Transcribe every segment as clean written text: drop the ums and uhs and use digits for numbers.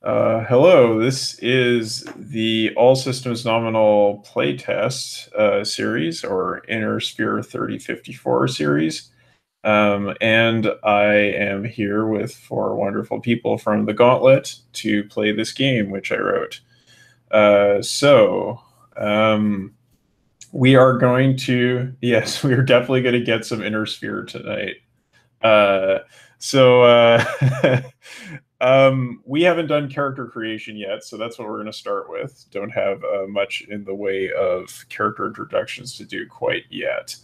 Hello, this is the All Systems Nominal playtest series, or Inner Sphere 3054 series. And I am here with four wonderful people from the Gauntlet to play this game, which I wrote. We are going to, yes, we are definitely going to get some Inner Sphere tonight. Uh, so we haven't done character creation yet, so that's what we're going to start with. Don't have much in the way of character introductions to do quite yet.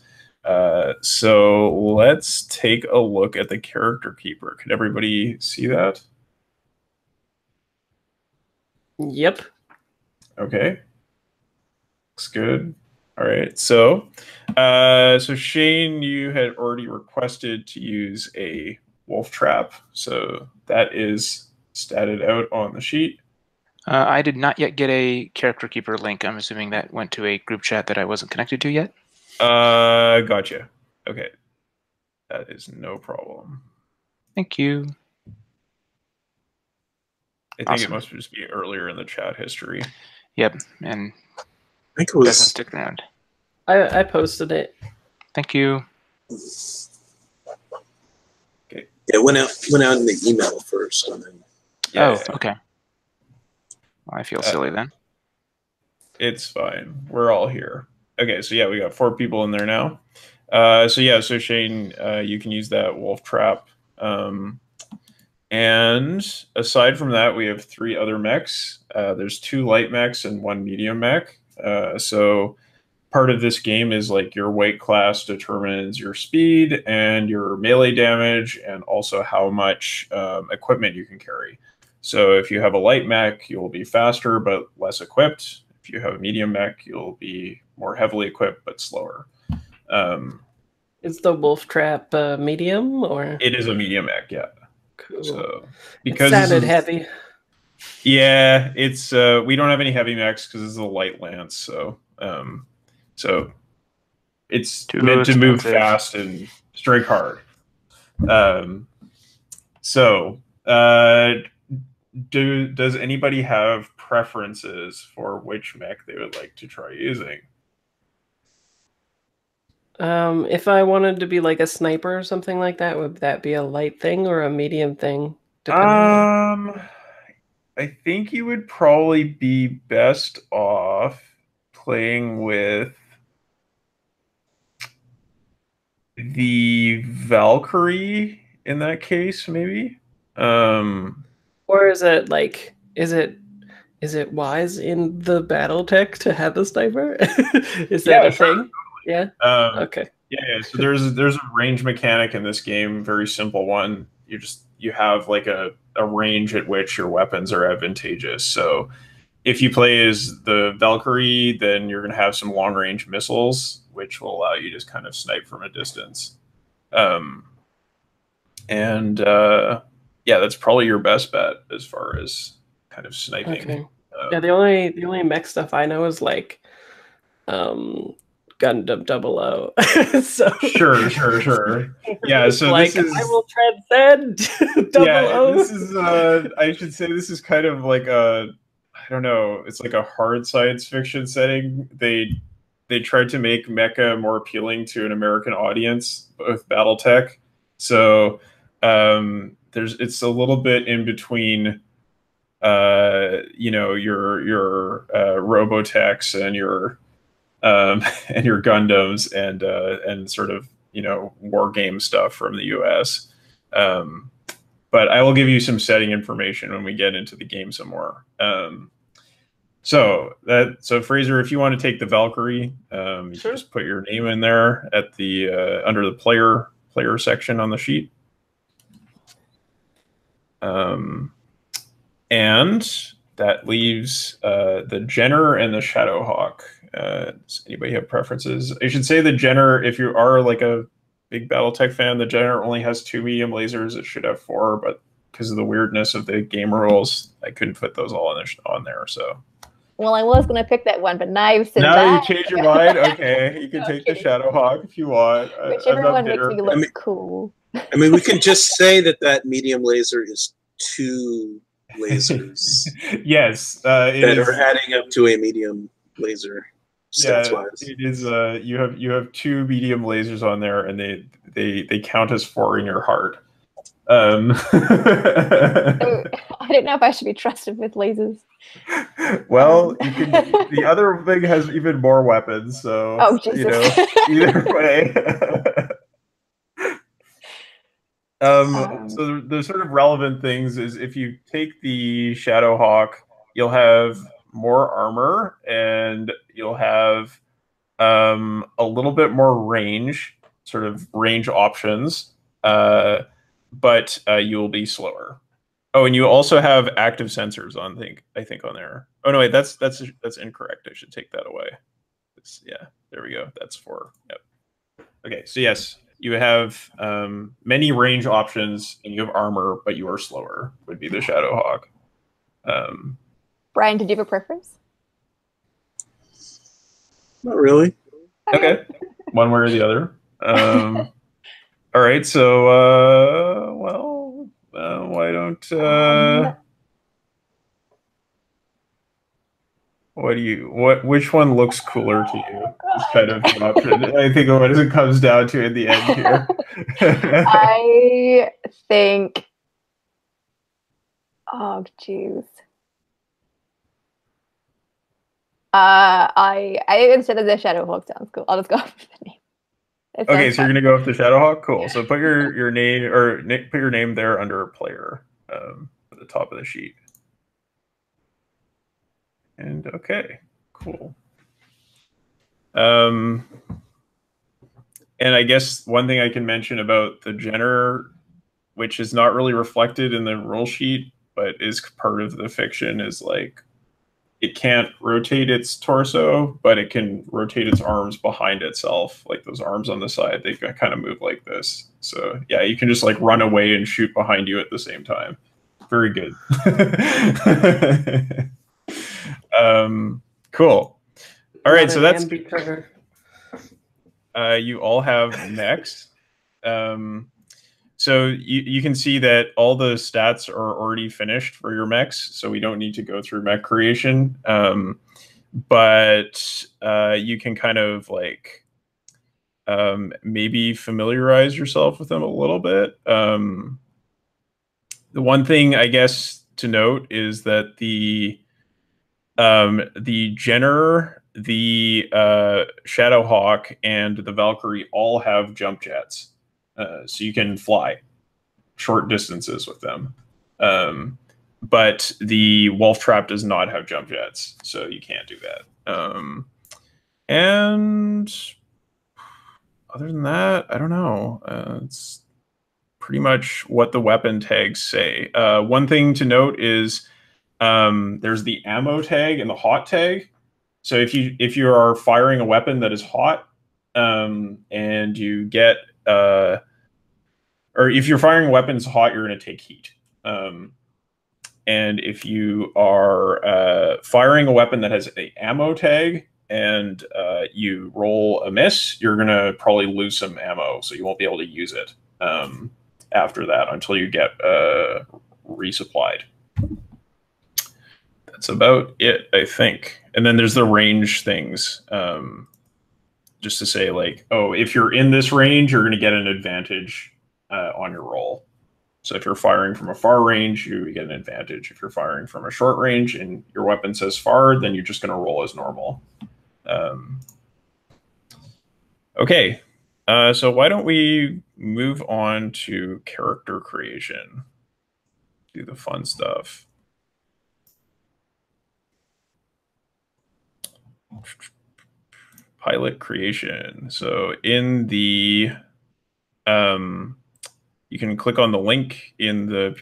So let's take a look at the character keeper. Can everybody see that? Yep. Okay. Looks good. All right. So Shane, you had already requested to use a wolf trap, so that is statted out on the sheet. I did not yet get a character keeper link. I'm assuming that went to a group chat that I wasn't connected to yet. Gotcha. Okay. That is no problem. Thank you. I think it must just be earlier in the chat history. Yep, and I think it was. Doesn't stick around. I posted it. Thank you. Okay. It went out in the email first, and then. Yeah. Oh, okay. Well, I feel silly then. It's fine. We're all here. Okay, so yeah, we got 4 people in there now. So Shane, you can use that wolf trap. And aside from that, we have 3 other mechs. There's 2 light mechs and 1 medium mech. So part of this game is like your weight class determines your speed and your melee damage, and also how much equipment you can carry. So if you have a light mech, you'll be faster but less equipped. If you have a medium mech, you'll be more heavily equipped but slower. Is the wolf trap medium, or? It is a medium mech, yeah. Cool. So because it sounded heavy. Yeah, it's we don't have any heavy mechs because this is a light lance, so it's meant to move fast and strike hard. Does anybody have preferences for which mech they would like to try using? If I wanted to be like a sniper or something like that, would that be a light thing or a medium thing? I think you would probably be best off playing with the Valkyrie in that case, maybe. Or is it like, is it wise in the battle tech to have a sniper? Is that a thing? Yeah. Okay. Yeah. So there's a range mechanic in this game, very simple one. You have like a range at which your weapons are advantageous. So if you play as the Valkyrie, then you're going to have some long range missiles, which will allow you to just kind of snipe from a distance. Yeah, that's probably your best bet as far as kind of sniping. Okay. Yeah, the only mech stuff I know is like Gundam 00. So sure. Yeah, so like, this is, I will transcend 00. Yeah, this is I should say this is kind of like a, I don't know, it's like a hard science fiction setting. They tried to make mecha more appealing to an American audience with BattleTech. So it's a little bit in between your Robotechs and your Gundams and sort of war game stuff from the US. But I will give you some setting information when we get into the game some more. So Fraser, if you want to take the Valkyrie, you Sure. just put your name in there at the under the player section on the sheet. And that leaves the Jenner and the Shadowhawk. Does anybody have preferences? I should say the Jenner, if you are like a big BattleTech fan, the Jenner only has 2 medium lasers. It should have 4, but because of the weirdness of the game rules, I couldn't put those all on there. So. Well, I was going to pick that one, but now you've said now you changed your mind? Okay, you can take the Shadowhawk if you want. Whichever one makes me look cool. I mean, we can just say that medium laser is too lasers. Yes, that are adding up to a medium laser. Yeah, it is. You have 2 medium lasers on there, and they count as 4 in your heart. So, I don't know if I should be trusted with lasers. Well, you can. The other thing has even more weapons, so oh, Jesus. Either way. So the sort of relevant things is if you take the Shadowhawk, you'll have more armor and you'll have a little bit more range, sort of range options, but you will be slower. Oh, and you also have active sensors on. I think on there. Oh no, wait, that's incorrect. I should take that away. Yeah, there we go. That's 4. Yep. Okay, so yes, you have many range options, and you have armor, but you are slower. Would be the Shadowhawk. Brian, did you have a preference? Not really. Okay, one way or the other. All right, so why don't which one looks cooler to you? Is kind of the option. I think what it comes down to in the end here. I think. Oh, jeez. Instead of the Shadowhawk sounds cool. I'll just go with the name. Okay, so you're gonna go with the Shadowhawk. Cool. So put your name or put your name there under player at the top of the sheet. And okay, cool. And I guess one thing I can mention about the Jenner, which is not really reflected in the rule sheet, but is part of the fiction, is like it can't rotate its torso, but it can rotate its arms behind itself. Like those arms on the side, they kind of move like this. So yeah, you can just like run away and shoot behind you at the same time. Very good. Cool. All right, so that's you all have mechs. So you can see that all the stats are already finished for your mechs, so we don't need to go through mech creation. But you can kind of like maybe familiarize yourself with them a little bit. The one thing I guess to note is that the Jenner, the Shadowhawk, and the Valkyrie all have jump jets. So you can fly short distances with them. But the Wolf Trap does not have jump jets, so you can't do that. And other than that, I don't know. It's pretty much what the weapon tags say. One thing to note is there's the ammo tag and the hot tag. So if you are firing a weapon that is hot, and you get or if you're firing weapons hot, you're going to take heat. And if you are firing a weapon that has an ammo tag and you roll a miss, you're going to probably lose some ammo, so you won't be able to use it after that until you get resupplied. That's about it, I think. And then there's the range things. Just to say, like, oh, if you're in this range, you're going to get an advantage on your roll. So if you're firing from a far range, you get an advantage. If you're firing from a short range and your weapon says far, then you're just going to roll as normal. Okay, so why don't we move on to character creation? Do the fun stuff. Pilot creation. So in the you can click on the link in the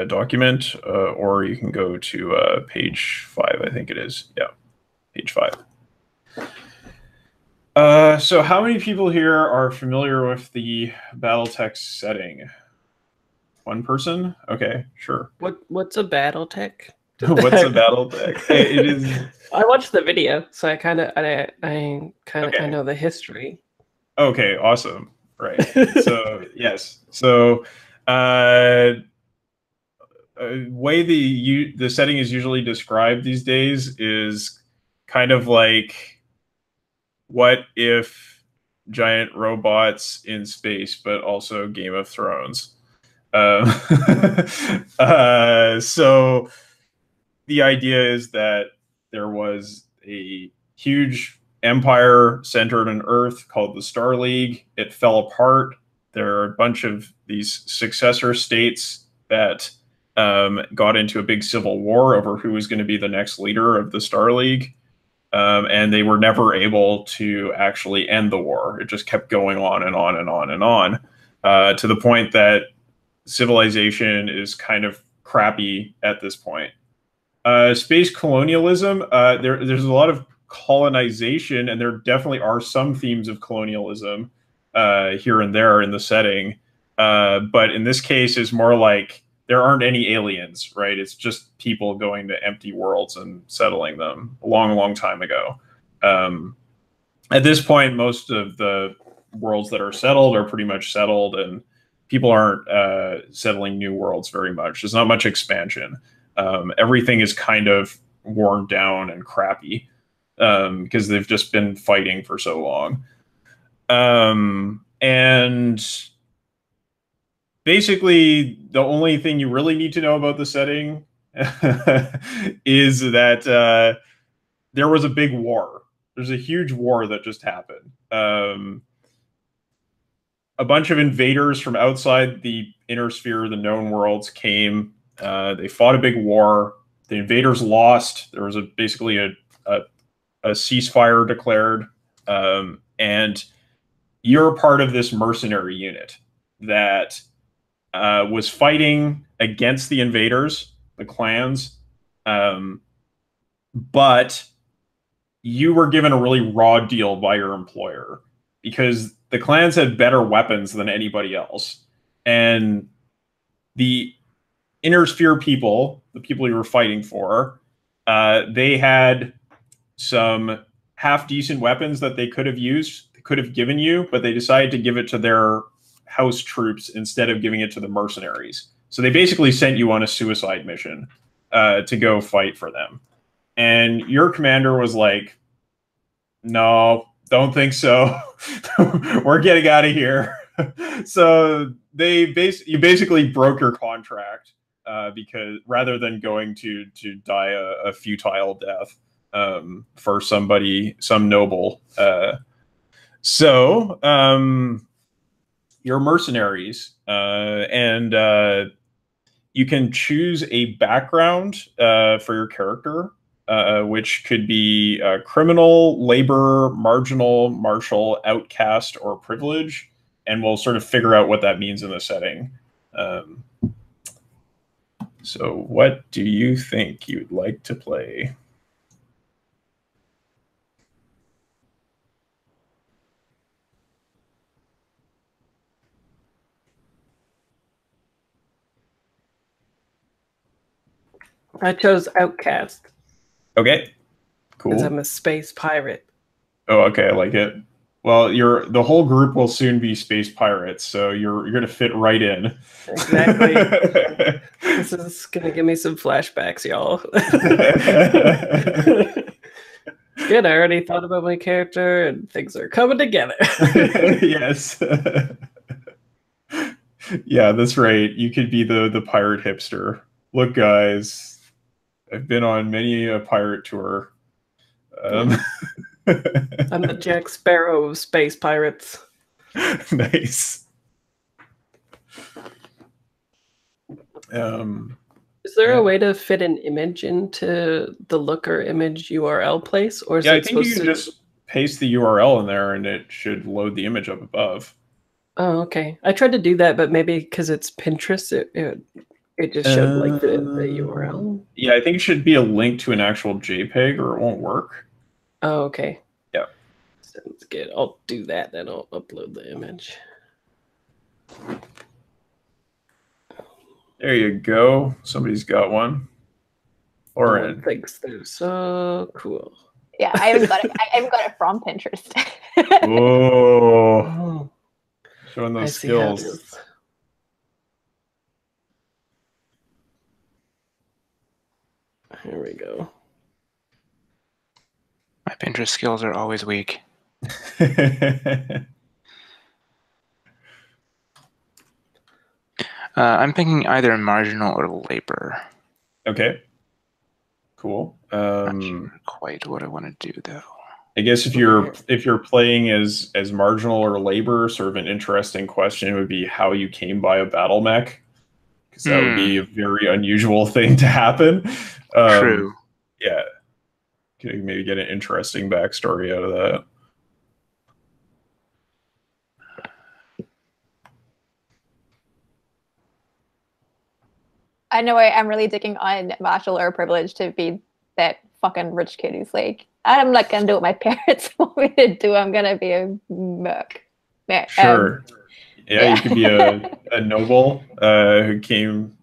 document, or you can go to page 5, I think it is. Yeah, page 5. So how many people here are familiar with the BattleTech setting? One person? Okay, sure. What's a BattleTech? What's a BattleTech? It is. I watched the video, so I kind of Okay. I know the history. Okay, awesome. Right. So yes. So way the setting is usually described these days is kind of like, what if giant robots in space, but also Game of Thrones. So the idea is that there was a huge empire centered on Earth called the Star League. It fell apart. There are a bunch of these successor states that got into a big civil war over who was going to be the next leader of the Star League. And they were never able to actually end the war. It just kept going on and on and on and on, to the point that civilization is kind of crappy at this point. Space colonialism, there's a lot of colonization, and there definitely are some themes of colonialism here and there in the setting. But in this case, it's more like there aren't any aliens, right? It's just people going to empty worlds and settling them a long, long time ago. At this point, most of the worlds that are settled are pretty much settled, and people aren't settling new worlds very much. There's not much expansion. Everything is kind of worn down and crappy because they've just been fighting for so long. And basically, the only thing you really need to know about the setting is that there was a big war. There's a huge war that just happened. A bunch of invaders from outside the inner sphere, the known worlds, came. They fought a big war. The invaders lost. There was basically a ceasefire declared. And you're part of this mercenary unit that was fighting against the invaders, the clans, but you were given a really raw deal by your employer because the clans had better weapons than anybody else. And the inner sphere people, the people you were fighting for, they had some half-decent weapons that they could have used, they could have given you, but they decided to give it to their house troops instead of giving it to the mercenaries. So they basically sent you on a suicide mission to go fight for them. And your commander was like, no, don't think so. We're getting out of here. So you basically broke your contract because rather than going to die a futile death for some noble. You're mercenaries, and you can choose a background for your character, which could be criminal, labor, marginal, martial, outcast, or privilege, and we'll sort of figure out what that means in the setting. So what do you think you'd like to play? I chose Outcast. Okay, cool. Because I'm a space pirate. Oh, okay, I like it. Well, the whole group will soon be space pirates, so you're gonna fit right in. Exactly. This is gonna give me some flashbacks, y'all. Good, I already thought about my character, and things are coming together. Yes. Yeah, that's right. You could be the pirate hipster. Look, guys, I've been on many a pirate tour. I'm the Jack Sparrow of space pirates. Nice. Is there a way to fit an image into the looker image URL place, or is yeah, it I think you can just paste the URL in there, and it should load the image up above. Oh, okay. I tried to do that, but maybe because it's Pinterest, it just showed like the URL. Yeah, I think it should be a link to an actual JPEG, or it won't work. Oh, okay. Yeah. Sounds good. I'll do that, then I'll upload the image. There you go. Somebody's got one. Lauren thinks they're so cool. Yeah, I haven't got it from Pinterest. Oh, showing those skills. Here we go. My Pinterest skills are always weak. I'm thinking either marginal or labor. Okay. Cool. Not sure quite what I want to do though. I guess if you're playing as marginal or labor, sort of an interesting question would be how you came by a battle mech, because that would be a very unusual thing to happen. True. Yeah. Could maybe get an interesting backstory out of that. I know I'm really digging on martial or privilege to be that fucking rich kid who's like, I'm not gonna do what my parents want me to do. I'm gonna be a merc. Sure. Yeah, you could be a noble who came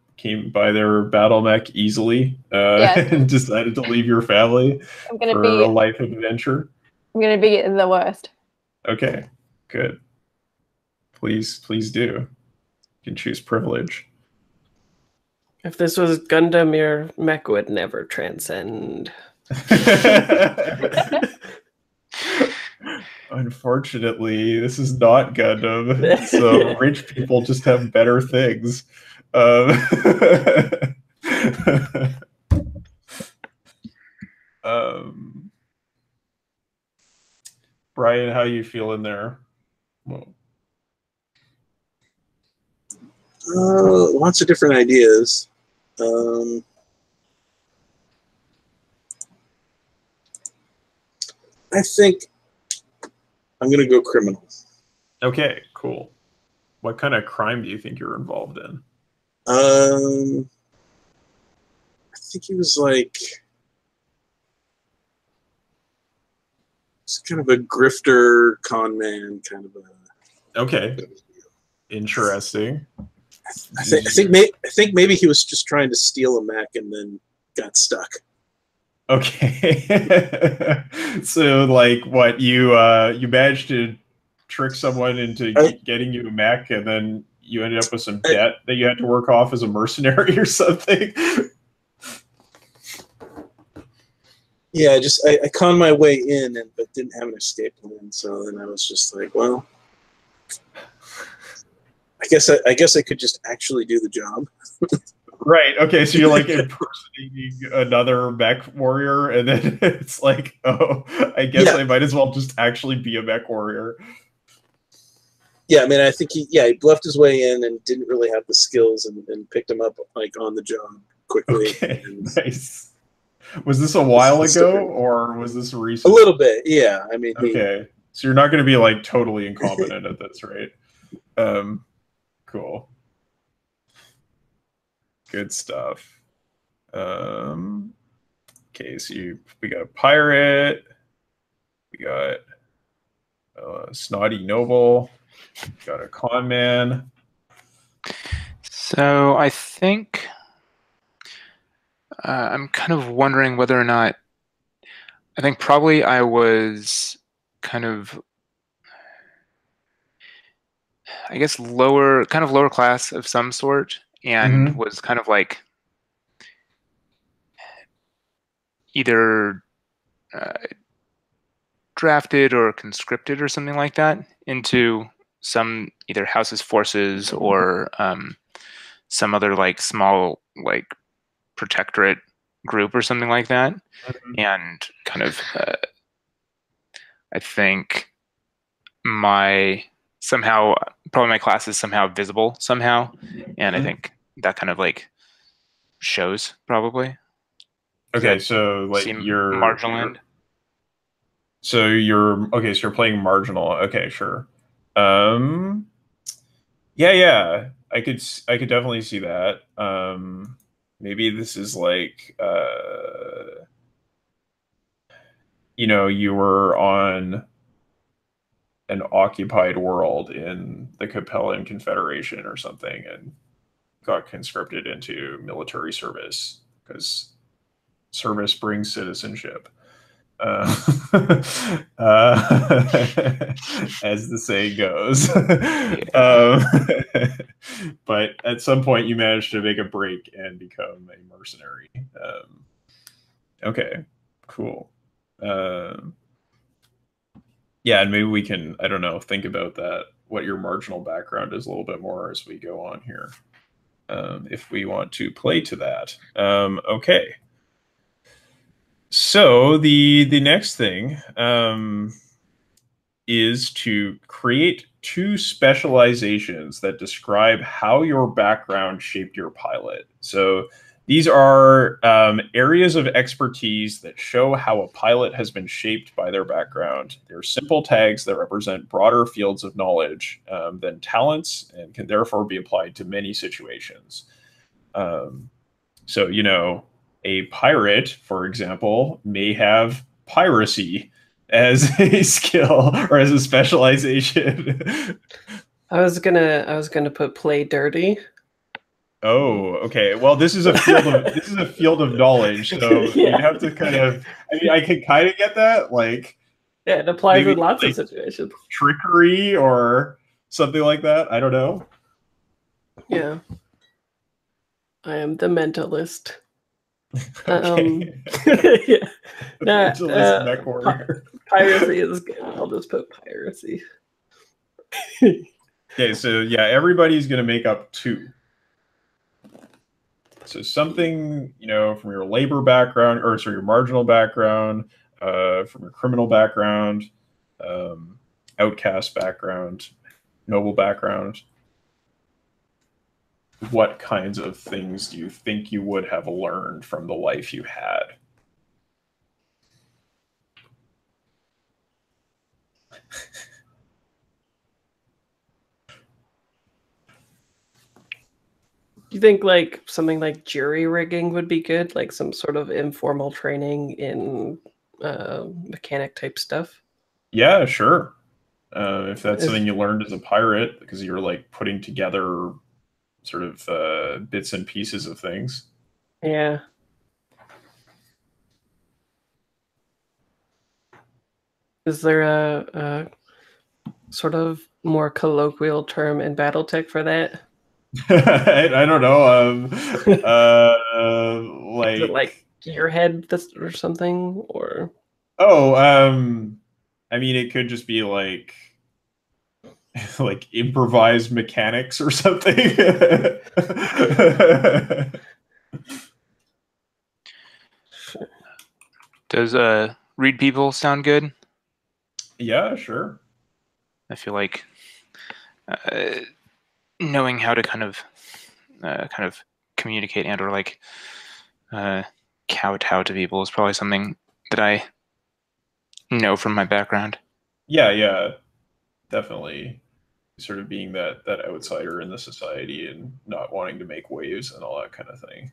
by their battle mech easily and decided to leave your family for a life of adventure. I'm gonna be the worst. Okay, good. Please do. You can choose privilege. If this was Gundam, your mech would never transcend. Unfortunately, this is not Gundam, so rich people just have better things. Brian, how you feeling there? Well, lots of different ideas. I think I'm going to go criminal. Okay, cool. What kind of crime do you think you're involved in? I think he was like... It's kind of a grifter, con man, kind of a... Okay. Interesting. I think maybe he was just trying to steal a mech and then got stuck. Okay. So, like, what you managed to trick someone into getting you a mech, and then you ended up with some debt that you had to work off as a mercenary or something? Yeah, I conned my way in, but didn't have an escape plan. So then I was just like, well, I guess I could just actually do the job. Right. Okay. So you're like impersonating another mech warrior, and then it's like, oh, I guess I might as well just actually be a mech warrior. Yeah, I mean, I think he bluffed his way in and didn't really have the skills, and picked him up like on the job quickly. Okay. Nice. Was this a while ago, or was this recent? A little bit, yeah. I mean, okay. So you're not going to be like totally incompetent at this, right? Cool. Good stuff. Okay, so we got a pirate, we got a snotty noble, we got a con man. So I think I'm kind of wondering whether or not, I think probably I was kind of, I guess, lower class of some sort, and was kind of like either drafted or conscripted or something like that into some either House's forces or some other like small like protectorate group or something like that. And kind of I think my class is somehow visible somehow, and I think that kind of like shows probably. Okay, so like you're marginal end. So you're playing marginal. Okay, sure. Yeah. I could definitely see that. Maybe this is like you were on an occupied world in the Capellan Confederation or something and got conscripted into military service because service brings citizenship. As the saying goes. But at some point you managed to make a break and become a mercenary. Okay, cool. Yeah, and maybe we can, I don't know, think about that, what your marginal background is a little bit more as we go on here, if we want to play to that. Okay. So the next thing is to create 2 specializations that describe how your background shaped your pilot. So these are areas of expertise that show how a pilot has been shaped by their background. They're simple tags that represent broader fields of knowledge than talents and can therefore be applied to many situations. So, you know, a pirate, for example, may have piracy as a skill or as a specialization. I was gonna put play dirty. Oh, okay. Well, this is a field of knowledge, so Yeah. you'd have to kind of. I mean, I can kind of get that, like. Yeah, it applies in lots of situations. Trickery or something like that. I don't know. Yeah. I am the mentalist. Okay. Yeah. Nah, Mentalist mech warrior. Piracy is good. I'll just put piracy. Okay, so yeah, everybody's gonna make up 2. So something, you know, from your labor background, or sorry, your marginal background, from your criminal background, outcast background, noble background. What kinds of things do you think you would have learned from the life you had? Do you think like something like jury rigging would be good? Like some sort of informal training in mechanic type stuff? Yeah, sure. If that's something you learned as a pirate, because you're like putting together sort of bits and pieces of things. Yeah. Is there a sort of more colloquial term in BattleTech for that? I don't know. Is it like gearhead or something, or? Oh, I mean, it could just be like like improvised mechanics or something. Does read people sound good? Yeah, sure. I feel like knowing how to kind of communicate and or like kowtow to people is probably something that I know from my background. Yeah, definitely. Sort of being that outsider in the society and not wanting to make waves and all that kind of thing.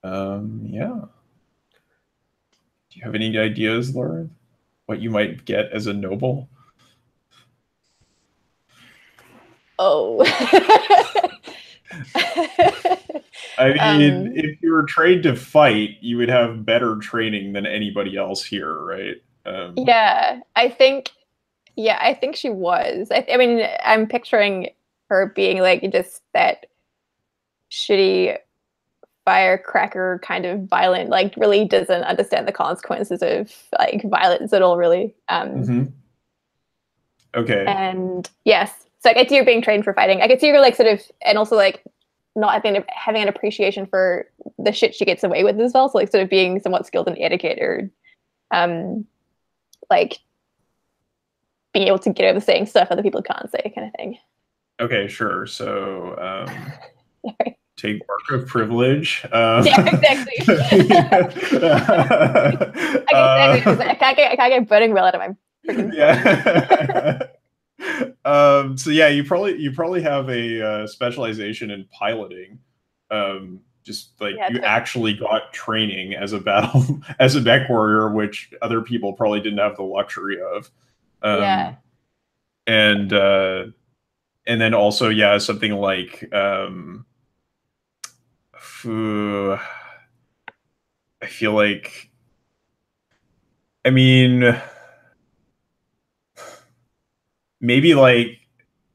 Yeah. Do you have any ideas, Lauren? What you might get as a noble? Oh. I mean, if you were trained to fight, you would have better training than anybody else here, right? Yeah, I think she was. I mean, I'm picturing her being like just that shitty firecracker kind of violent, like really doesn't understand the consequences of like violence at all, really. Okay. And yes, so I could see her being trained for fighting. I could see her like sort of, and also like not having an appreciation for the shit she gets away with as well. So like sort of being somewhat skilled in etiquette or like being able to get over saying stuff other people can't say, kind of thing. Okay, sure. So take mark of privilege. Yeah, exactly. I can't get burning well out of my freaking so yeah, you probably have a specialization in piloting. Just like you actually got training as a mech warrior, which other people probably didn't have the luxury of. Yeah. And then also, yeah, something like I feel like, I mean, maybe like,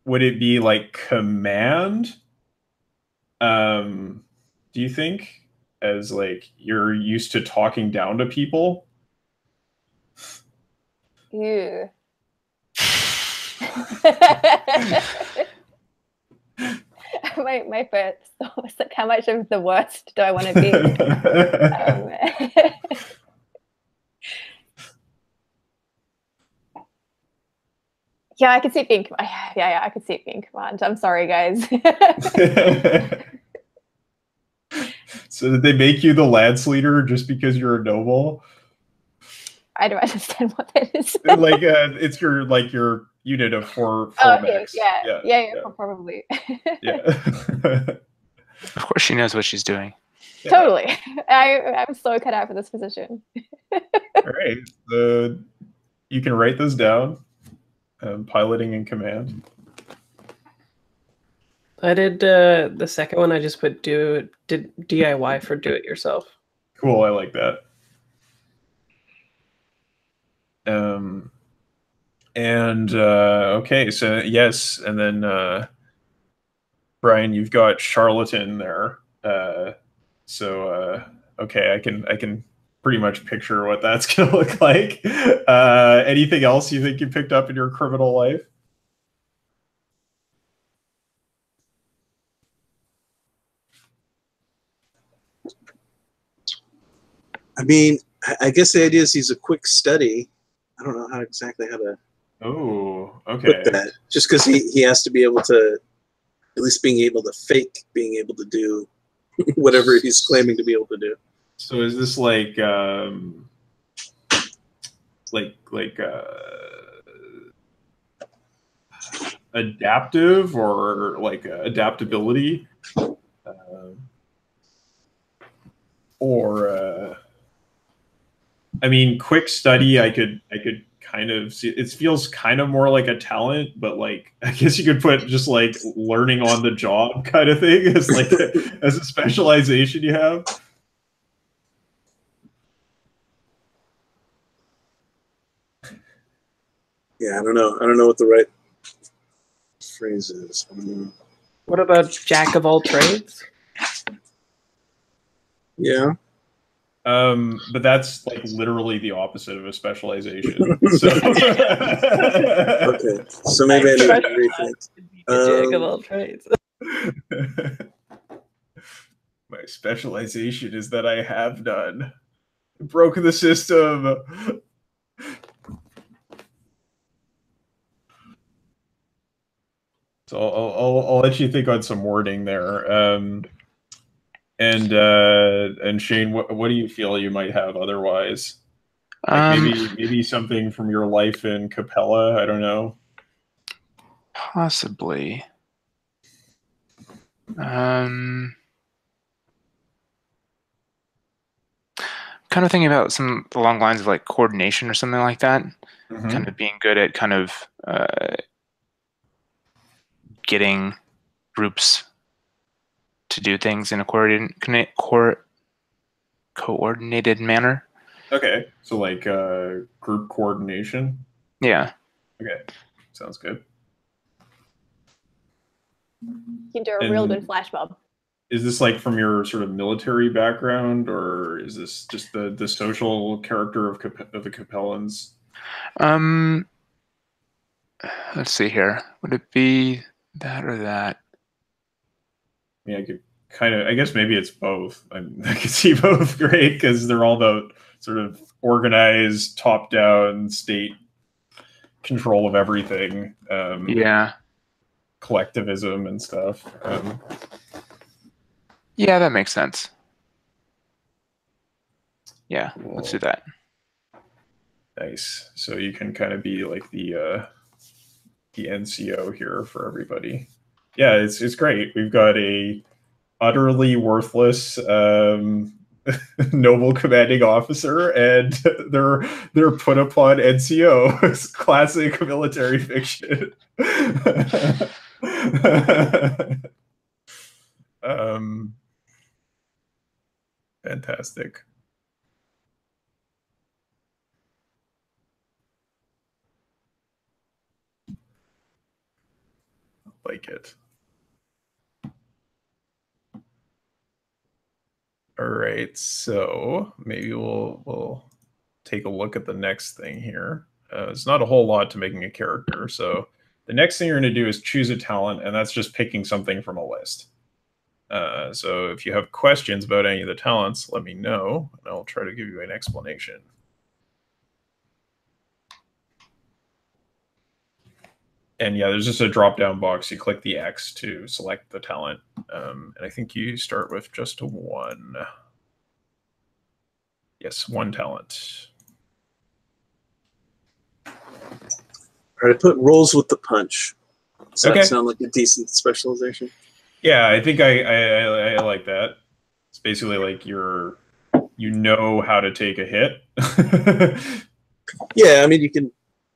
would it be like command Do you think, as like you're used to talking down to people? Ew. my first thought was like, how much of the worst do I want to be? Yeah, I could see it being. Yeah, I could see it being command. I'm sorry, guys. So did they make you the lance leader just because you're a noble? I don't understand what that is. Like it's your unit of four mechs. Yeah, probably. Yeah. Of course, she knows what she's doing. Yeah. Totally. I'm so cut out for this position. All right. You can write those down. Piloting in command. I did the second one. I just put did DIY for do it yourself. Cool. I like that. Okay, so yes, and then Brian, you've got charlatan there. Okay, I can pretty much picture what that's gonna look like. Anything else you think you picked up in your criminal life? I mean, I guess the idea is he's a quick study. I don't know how to. Oh, okay. Put that. Just because he has to be able to, at least being able to fake being able to do whatever he's claiming to be able to do. So is this like adaptive or like adaptability? I mean, quick study, I could kind of see, it feels kind of more like a talent, but like I guess you could put just like learning on the job kind of thing as like as a specialization you have. Yeah, I don't know what the right phrase is. What about jack of all trades? Yeah. But that's like literally the opposite of a specialization. So okay, so maybe I need to rethink. Jack of all trades. My specialization is that I have none. Broken the system. So I'll let you think on some wording there. And Shane, what do you feel you might have otherwise? Like maybe something from your life in Capella. I don't know. Possibly. Kind of thinking about some along the lines of like coordination or something like that. Mm-hmm. Kind of being good at kind of getting groups to do things in a coordinated manner. Okay, so like group coordination. Yeah. Okay, sounds good. You can do a real good flash mob. Is this like from your sort of military background, or is this just the social character of the Capellans? Let's see here. Would it be that or that? Yeah, I could kind of. I guess maybe it's both. I could see both great because they're all about sort of organized, top-down state control of everything. Yeah. Collectivism and stuff. Yeah, that makes sense. Yeah, cool. Let's do that. Nice. So you can kind of be like the NCO here for everybody. Yeah, it's great. We've got a utterly worthless noble commanding officer, and they're put upon NCO. It's classic military fiction. Fantastic. Like it. right, so maybe we'll take a look at the next thing here. It's not a whole lot to making a character, so the next thing you're going to do is choose a talent, and that's just picking something from a list. So if you have questions about any of the talents, let me know, and I'll try to give you an explanation. And yeah, there's just a drop-down box. You click the X to select the talent. And I think you start with just one. Yes, one talent. All right, I put rolls with the punch. Does that Okay. sound like a decent specialization? Yeah, I think I like that. It's basically like you know how to take a hit. Yeah, I mean,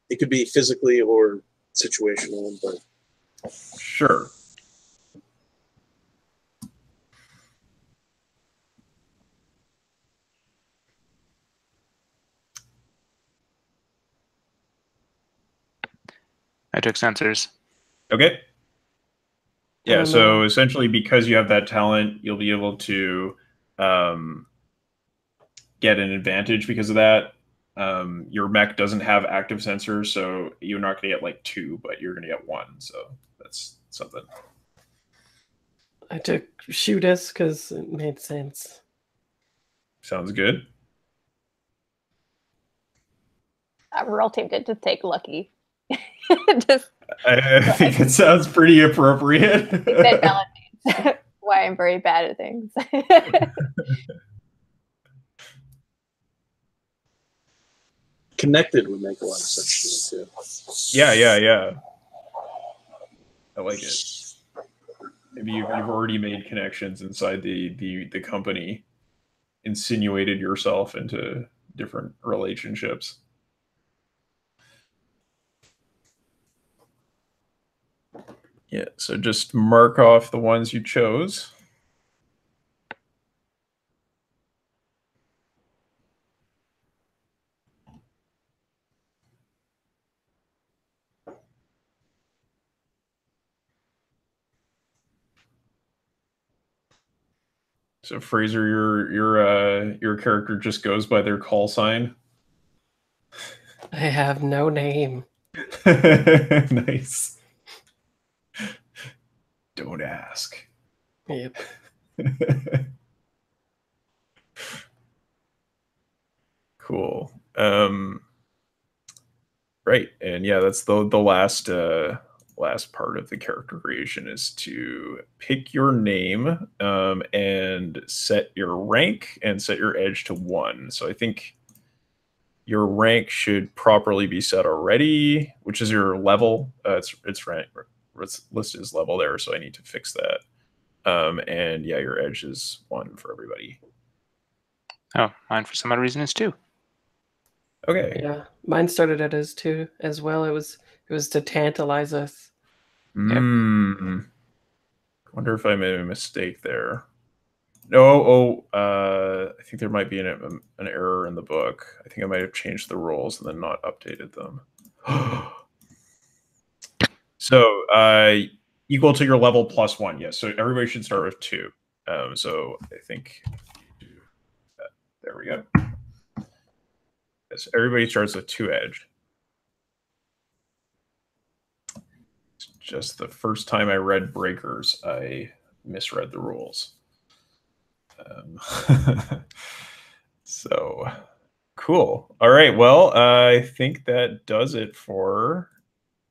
it could be physically or situational, but sure. I took sensors. Okay. Yeah, so essentially because you have that talent, you'll be able to get an advantage because of that. Your mech doesn't have active sensors, so you're not going to get like 2, but you're going to get 1. So that's something. I took shoot us because it made sense. Sounds good. I'm real tempted to take lucky. I think it sounds pretty appropriate. I think that validates why I'm very bad at things. connected would make a lot of sense to me too. Yeah. I like it. Maybe you've already made connections inside the company, insinuated yourself into different relationships. Yeah, so just mark off the ones you chose. So Fraser, your character just goes by their call sign. I have no name. Nice. Don't ask. Yep. Cool. Right, and yeah, that's the last part of the character creation is to pick your name and set your rank and set your edge to 1. So I think your rank should properly be set already, which is your level. It's rank. It's listed as level there, so I need to fix that. And yeah, your edge is 1 for everybody. Oh, mine for some odd reason is 2. Okay. Yeah, mine started at as 2 as well. It was to tantalize us. Yep. Wonder if I made a mistake there. No, I think there might be an error in the book. I think I might have changed the rules and then not updated them. So equal to your level plus 1. Yes. So everybody should start with 2. So I think there we go. Yes, everybody starts with 2 edge. It's just the first time I read Breakers, I misread the rules. So cool. All right. Well, I think that does it for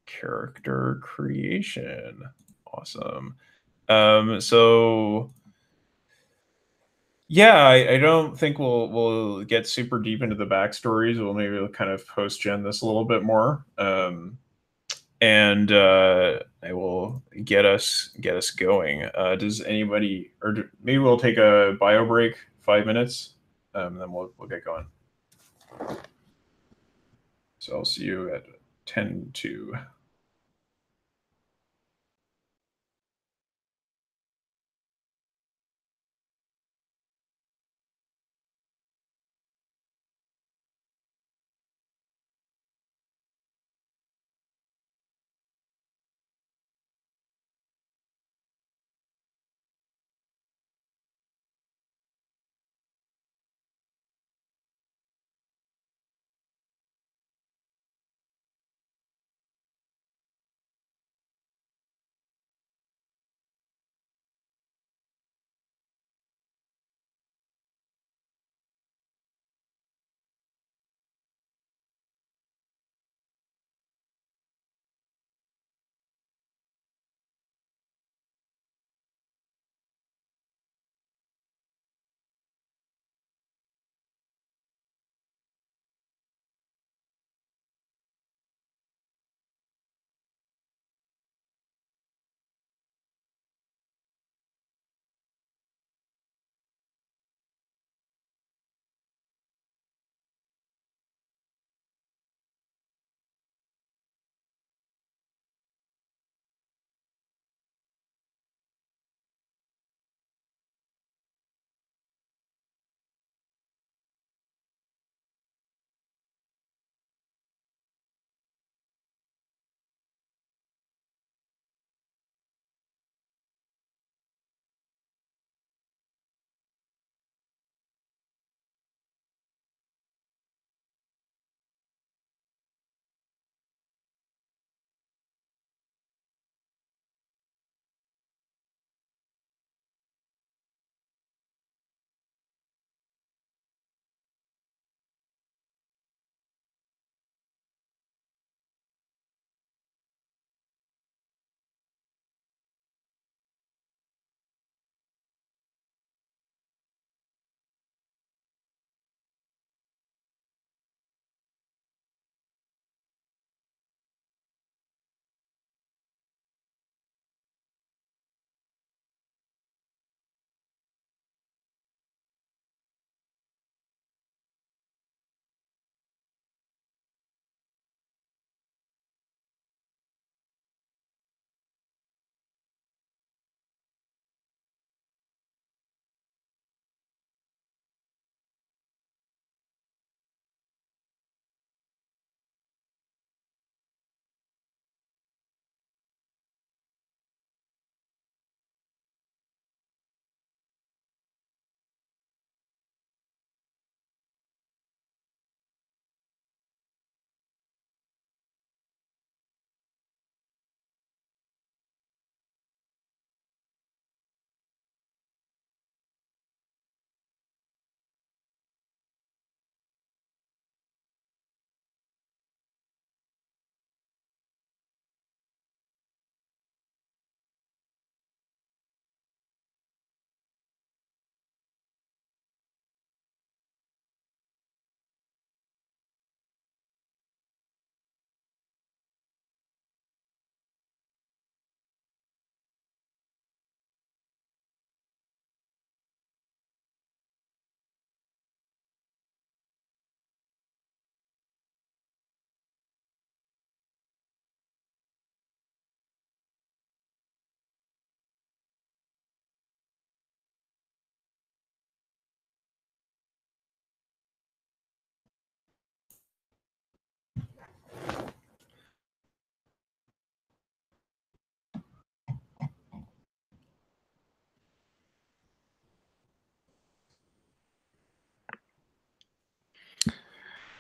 character creation. Awesome. So yeah, I don't think we'll get super deep into the backstories. We'll kind of post-gen this a little bit more. And I will get us going. Does anybody, or maybe we'll take a bio break, 5 minutes, and then we'll get going. So I'll see you at 10:02.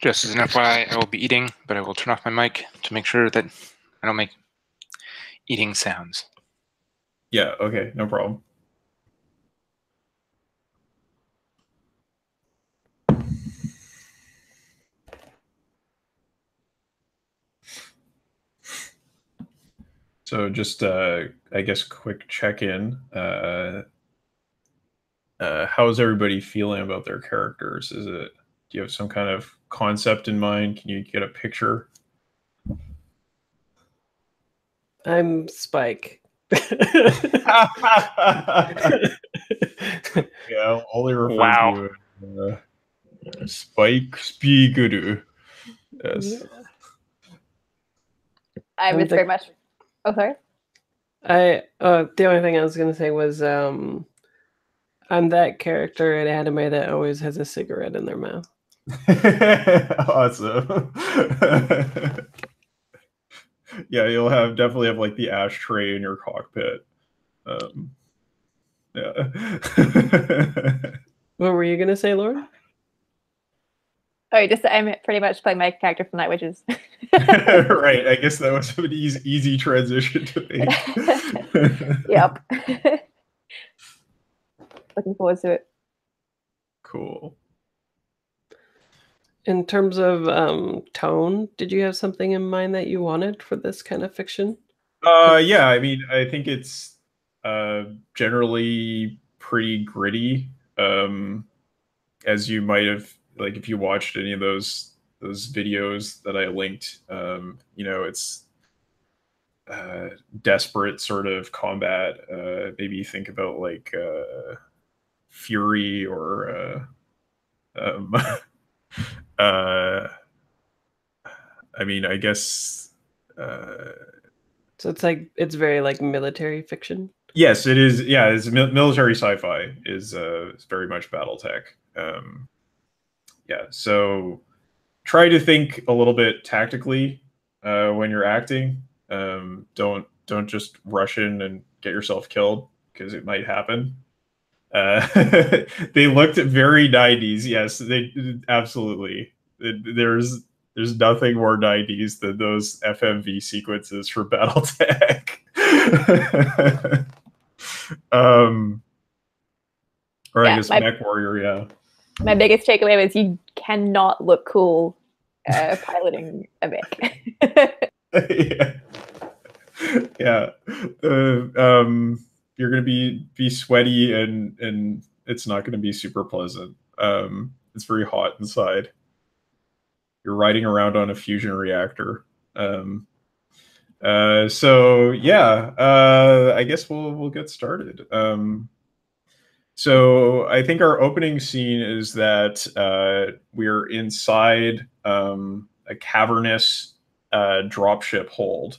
Just as an FYI, I will be eating, but I will turn off my mic to make sure that I don't make eating sounds. Yeah, okay, no problem. So just, I guess, quick check-in. How's everybody feeling about their characters? Do you have some kind of concept in mind? Can you get a picture? I'm Spike. Yeah, I'll only refer to you as Spike Spieguru. Yes. I'm just very much. Oh, sorry. The only thing I was gonna say was I'm that character in anime that always has a cigarette in their mouth. Awesome. Yeah, you'll definitely have like the ashtray in your cockpit. Yeah. What were you gonna say, Lauren? Oh, I'm pretty much playing my character from Night Witches. Right. I guess that was an easy transition to make. Yep. Looking forward to it. Cool. In terms of tone, did you have something in mind that you wanted for this kind of fiction? Yeah, I mean, I think it's generally pretty gritty. As you might have, like, if you watched any of those videos that I linked, you know, it's desperate sort of combat. Maybe think about like Fury or I mean, I guess. So it's very like military fiction. Yes, it is. Yeah, it's military sci-fi is very much BattleTech. Yeah, so try to think a little bit tactically when you're acting. Don't just rush in and get yourself killed, because it might happen. They looked very 90s. Yes, they absolutely. There's nothing more 90s than those FMV sequences for BattleTech. Or I guess Mech Warrior, yeah. My biggest takeaway was you cannot look cool piloting a mech. Yeah. You're gonna be sweaty and it's not gonna be super pleasant. It's very hot inside. You're riding around on a fusion reactor. So yeah, I guess we'll get started. So I think our opening scene is that we're inside a cavernous dropship hold,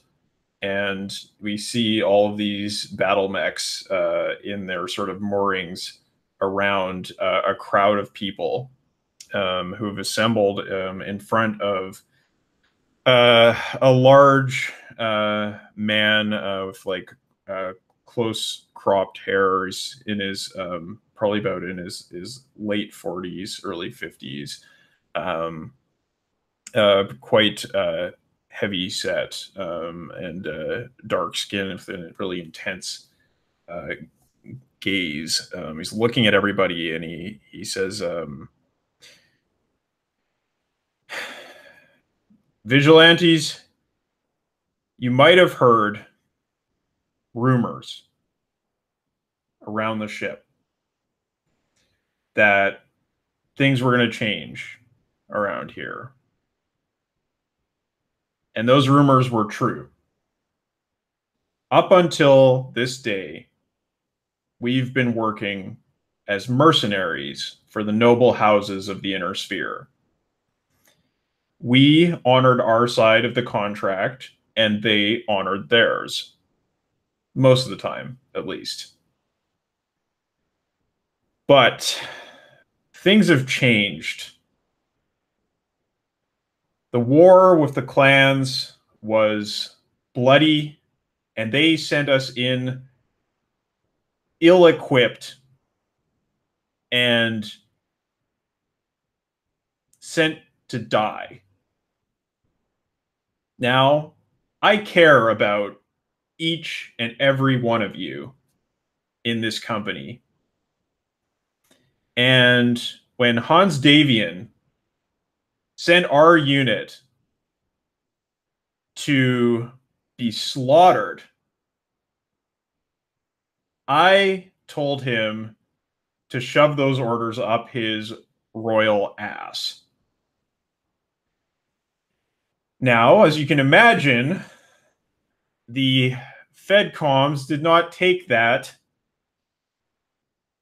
and we see all of these battle mechs in their sort of moorings around a crowd of people who have assembled in front of a large man with like close cropped hairs in his probably about in his late 40s, early 50s, quite heavy set and dark skin with a really intense gaze. He's looking at everybody and he says, "Vigilantes, you might have heard rumors around the ship that things were going to change around here. And those rumors were true. Up until this day, we've been working as mercenaries for the noble houses of the inner sphere. We honored our side of the contract, and they honored theirs. Most of the time, at least. But things have changed. The war with the clans was bloody, and they sent us in ill-equipped and sent to die. Now, I care about each and every one of you in this company. And when Hans Davian sent our unit to be slaughtered, I told him to shove those orders up his royal ass. Now, as you can imagine, the Fedcoms did not take that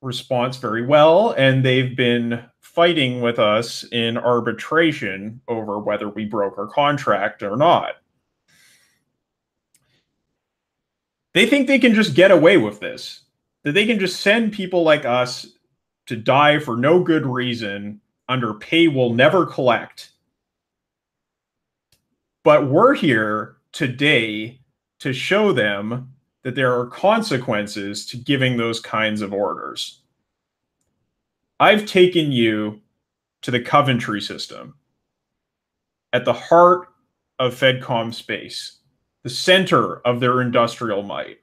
response very well, and they've been fighting with us in arbitration over whether we broke our contract or not. They think they can just get away with this, that they can just send people like us to die for no good reason under pay we'll never collect. But we're here today to show them that there are consequences to giving those kinds of orders. I've taken you to the Coventry system, at the heart of Fedcom space, the center of their industrial might.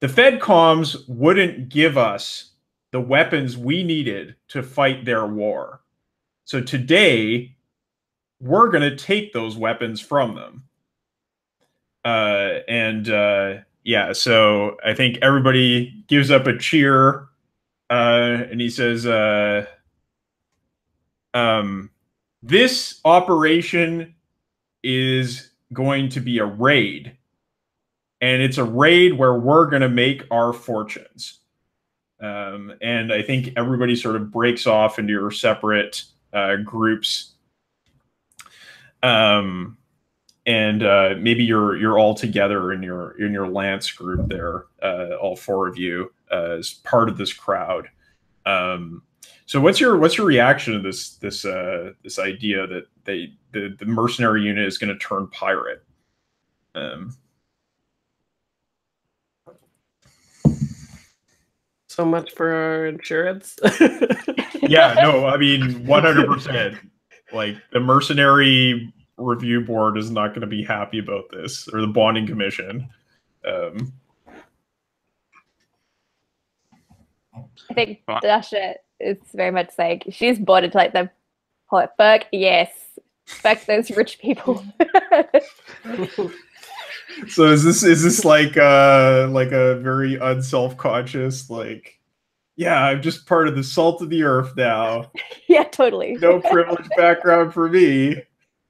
The Fedcoms wouldn't give us the weapons we needed to fight their war. So today, we're going to take those weapons from them. Yeah, so I think everybody gives up a cheer, and he says, this operation is going to be a raid, and it's a raid where we're going to make our fortunes. And I think everybody sort of breaks off into your separate groups. And maybe you're all together in your lance group there, all four of you, as part of this crowd. So what's your reaction to this idea that the mercenary unit is going to turn pirate? So much for our insurance. Yeah, no, I mean 100%. Like the mercenary review board is not going to be happy about this, or the bonding commission. I think Dasha is very much like she's bought into like the fuck yes, fuck those rich people. So is this like a very unself-conscious, like, yeah, I'm just part of the salt of the earth now. Yeah, totally. No privileged background for me.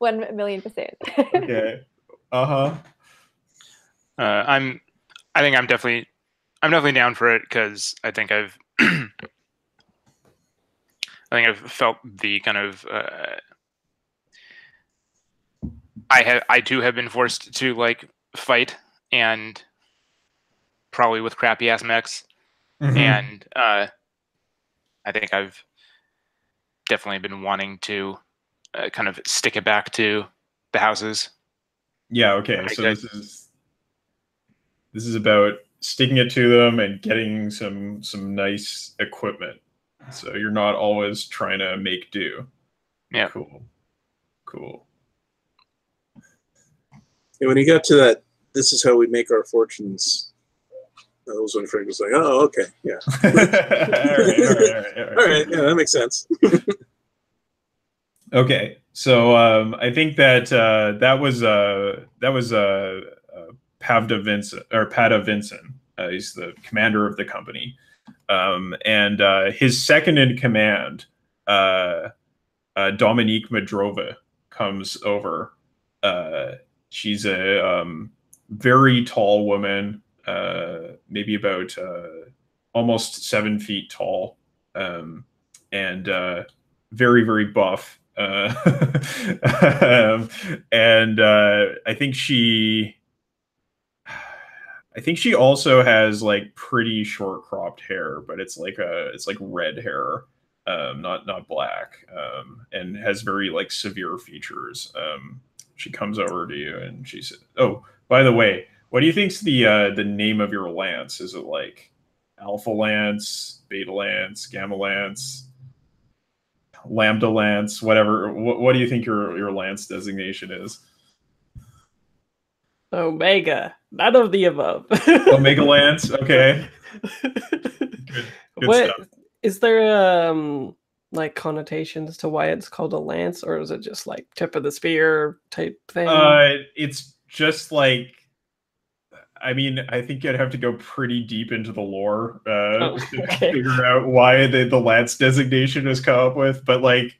1,000,000%. Okay. I think I'm definitely down for it, because I think I've felt the kind of I too have been forced to like fight, and probably with crappy ass mechs. Mm-hmm. And I think I've definitely been wanting to kind of stick it back to the houses. Yeah, okay. So this is about sticking it to them and getting some nice equipment. So you're not always trying to make do. Yeah. Cool. And when he got to that, this is how we make our fortunes. That was when Frank was like, "Oh, okay, yeah, all right, yeah, that makes sense." Okay, so I think that that was Pavda Vinson, or Pada Vinson. He's the commander of the company, and his second in command, Dominique Madrova, comes over. She's a very tall woman. Maybe about almost 7 feet tall, and very, very buff. And I think she also has like pretty short cropped hair, but it's like red hair, not black, and has very like severe features. She comes over to you and she said, "Oh, by the way, what do you think's the name of your lance? Is it like Alpha Lance, Beta Lance, Gamma Lance?" Lambda Lance, whatever. What do you think your Lance designation is? Omega. None of the above. Omega Lance. Okay. Good What stuff. is there? Like connotations to why it's called a lance, or is it just like tip of the spear type thing? It's just like, I mean, I think you'd have to go pretty deep into the lore to figure out why the Lance designation was come up with. But like,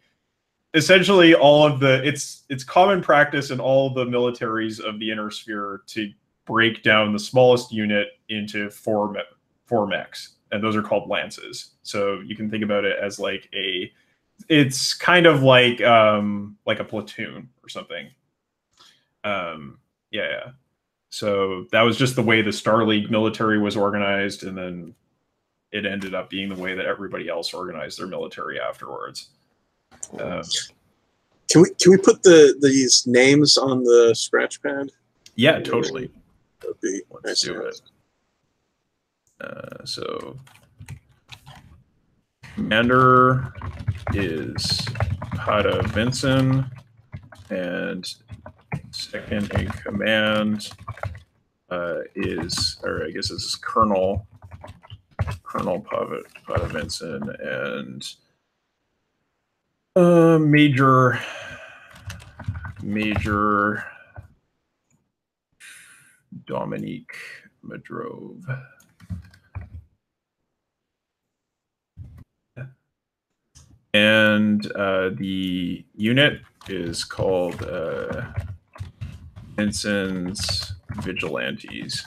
essentially, it's common practice in all the militaries of the Inner Sphere to break down the smallest unit into four mechs, and those are called lances. So you can think about it as like it's kind of like a platoon or something. Yeah. So that was just the way the Star League military was organized, and then it ended up being the way that everybody else organized their military afterwards. Can we put these names on the scratch pad? Yeah, totally. That'd be Let's do it. So commander is Pada Vinson, and second in command is, or I guess this is Colonel Pada Vinson, and Major Dominique Madrove. And the unit is called Vinson's Vigilantes.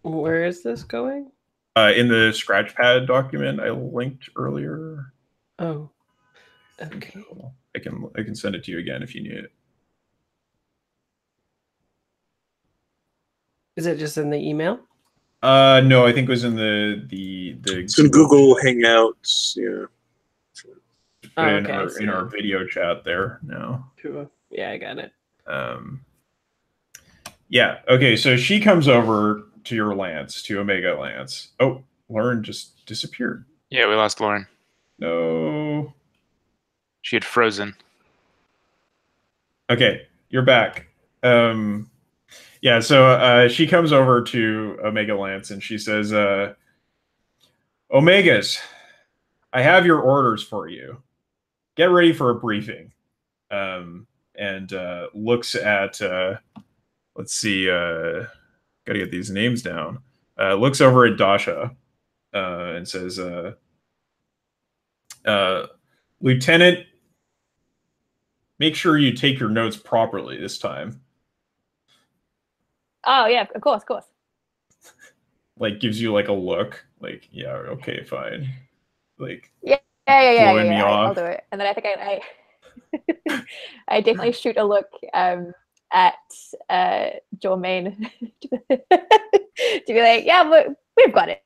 Where is this going? In the Scratchpad document I linked earlier. Oh, okay. I can send it to you again if you need it. Is it just in the email? No, I think it was in the It's in Google Hangouts. Yeah. In our video chat there now. Yeah, I got it. Yeah. Okay. So she comes over to your Lance, to Omega Lance. Oh, Lauren just disappeared. Yeah, we lost Lauren. No. She had frozen. Okay, you're back. Yeah, so she comes over to Omega Lance and she says, Omegas, I have your orders for you. Get ready for a briefing. And looks at, let's see, gotta get these names down. Looks over at Dasha and says, Lieutenant, make sure you take your notes properly this time. Oh yeah, of course. Like gives you like a look, like, yeah, okay, fine. Like yeah. Blowing me off. I'll do it. And then I think I I definitely shoot a look at Jermaine to be like, yeah, we've got it.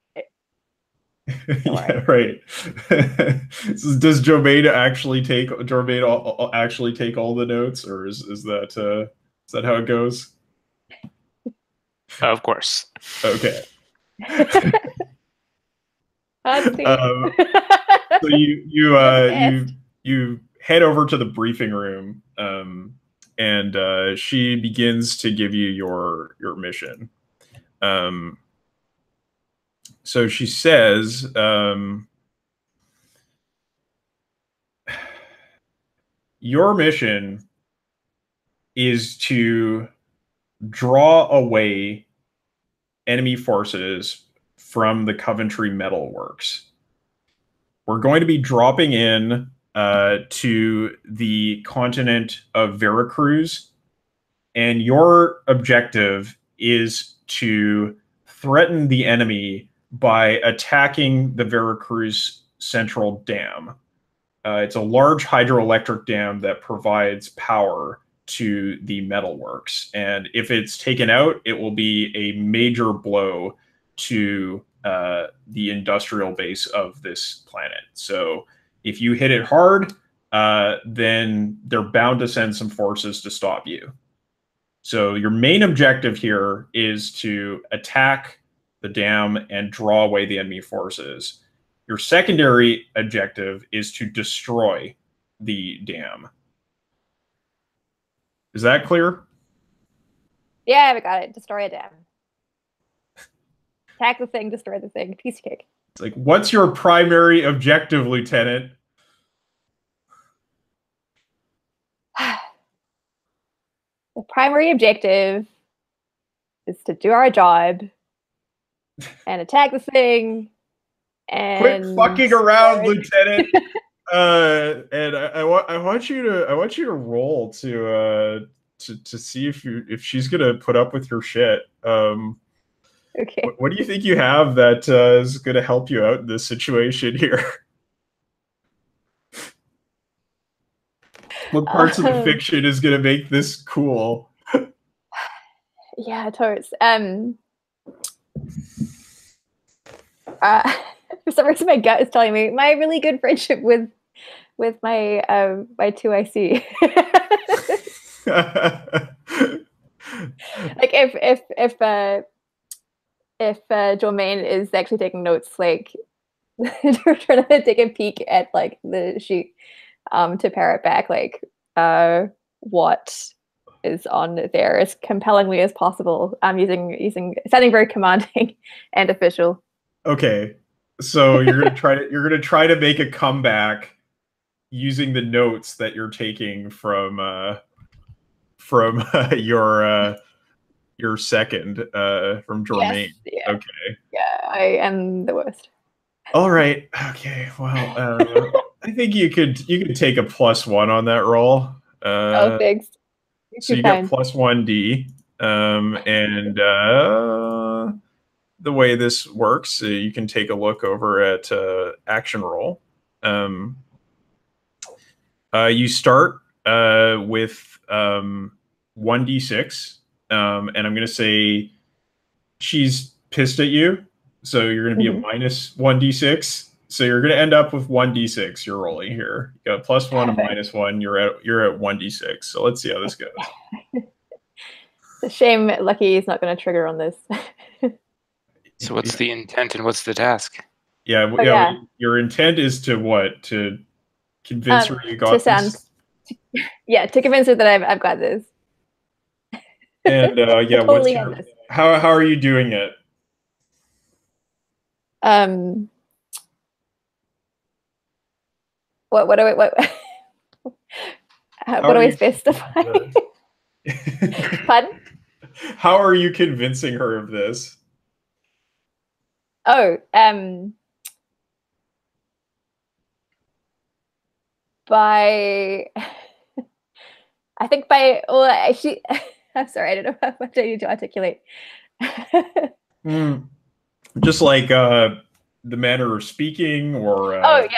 Yeah, right. Does Jermaine actually take all the notes, or is that how it goes? Of course. Okay. So you head over to the briefing room, and she begins to give you your mission. So she says, your mission is to draw away enemy forces from the Coventry Metal Works. We're going to be dropping in to the continent of Veracruz, and your objective is to threaten the enemy by attacking the Veracruz Central Dam. It's a large hydroelectric dam that provides power to the metalworks, and if it's taken out, it will be a major blow to the industrial base of this planet. So if you hit it hard, then they're bound to send some forces to stop you. So your main objective here is to attack the dam and draw away the enemy forces. Your secondary objective is to destroy the dam. Is that clear? Yeah, we got it. Destroy a dam. Attack the thing, destroy the thing. Piece of cake. It's like, what's your primary objective, Lieutenant? The primary objective is to do our job and attack the thing. And quit fucking around, Lieutenant. And I want you to roll to see if she's gonna put up with your shit. Okay. What do you think you have that is gonna help you out in this situation here? What parts of the fiction is gonna make this cool? Yeah, totes. For some reason, my gut is telling me my really good friendship with my my 2IC. Like if Jermaine is actually taking notes, like we're trying to take a peek at like the sheet to parrot back like what is on there as compellingly as possible. I'm using sounding very commanding and official. Okay, so you're gonna try to make a comeback using the notes that you're taking from your second from Jermaine. Yes, yeah. Okay. Yeah, I am the worst. All right. Okay. Well, I think you could take a +1 on that roll. Oh, thanks. So you get +1d, and the way this works, you can take a look over at action roll. You start with 1d6, and I'm going to say she's pissed at you, so you're going to be a -1d6. So you're going to end up with 1d6. You're rolling here. You got +1 and -1. You're at 1d6. So let's see how this goes. It's a shame Lucky is not going to trigger on this. So what's the intent and what's the task? Yeah. Your intent is to what? To convince her you got this? Yeah, to convince her that I've got this. And yeah, totally how are you doing it? What do I specify? Pardon? How are you convincing her of this? Oh, by I think by she. I'm sorry, I don't know what I need to articulate. Just like the manner of speaking, or oh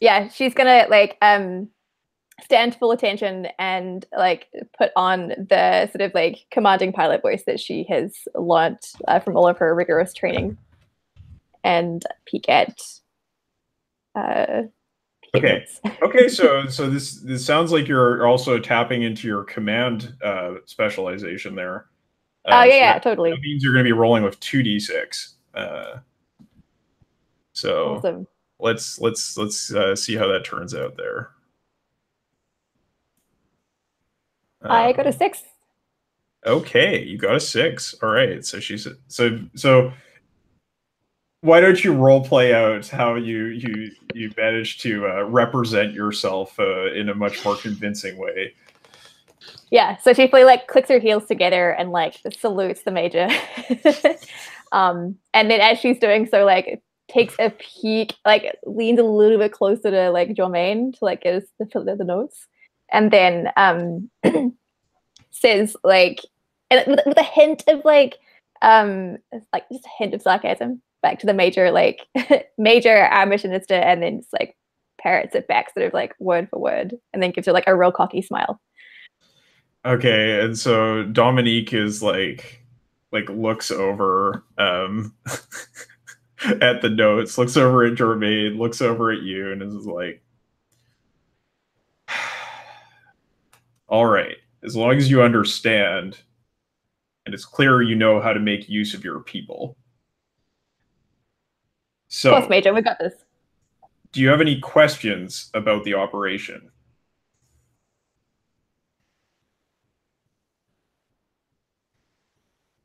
yeah. She's gonna like stand full attention and like put on the sort of like commanding pilot voice that she has learnt from all of her rigorous training, and peek at. Okay. So this sounds like you're also tapping into your command specialization there. Yeah, totally. That means you're going to be rolling with 2d6. So awesome. Let's see how that turns out there. I got a 6. Okay, you got a 6. All right. So she's so. Why don't you role play out how you managed to represent yourself in a much more convincing way? Yeah, so she like clicks her heels together and like salutes the major, and then as she's doing so, like takes a peek, like leans a little bit closer to like Jermaine to like get us the notes, and then says like, and with a hint of like just a hint of sarcasm. Back to the major, like major, our missionista, and then just like parrots it back sort of like word for word, and then gives her like a real cocky smile. Okay, and so Dominique is like looks over at the notes, looks over at Jermaine, looks over at you, and is like, all right, as long as you understand and it's clear you know how to make use of your people. So, of course, Major, we got this. do you have any questions about the operation?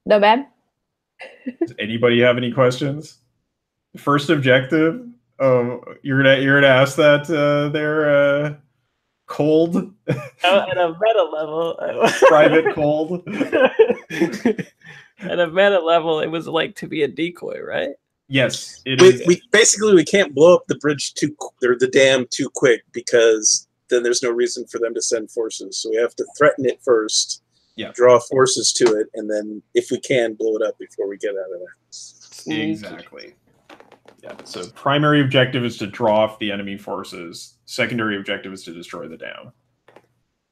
No, ma'am. Does anybody have any questions? First objective. Oh, you're gonna ask that there, Cold. At a meta level, Private Cold. At a meta level, it was like to be a decoy, right? Yes, we basically can't blow up the bridge or the dam too quick, because then there's no reason for them to send forces. So we have to threaten it first, draw forces to it, and then if we can, blow it up before we get out of there. Exactly. Yeah. So primary objective is to draw off the enemy forces. Secondary objective is to destroy the dam.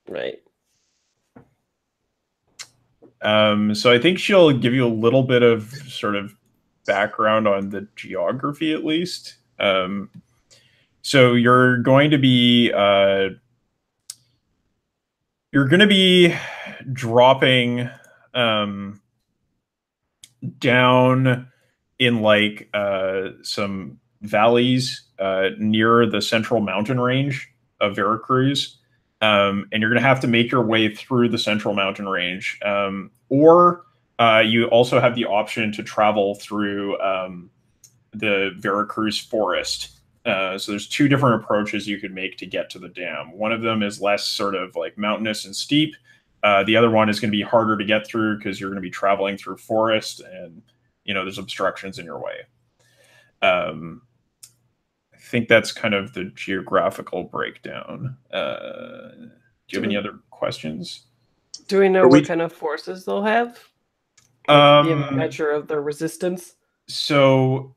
Right. So I think she'll give you a little bit of sort of background on the geography, at least. So you're going to be dropping down in like some valleys near the central mountain range of Veracruz. And you're going to have to make your way through the central mountain range. Or you also have the option to travel through the Veracruz forest. So there's two different approaches you could make to get to the dam. One of them is less sort of like mountainous and steep. The other one is going to be harder to get through because you're going to be traveling through forest and, you know, there's obstructions in your way. I think that's kind of the geographical breakdown. Do you have any other questions? Do we know what kind of forces they'll have? The measure of the resistance? So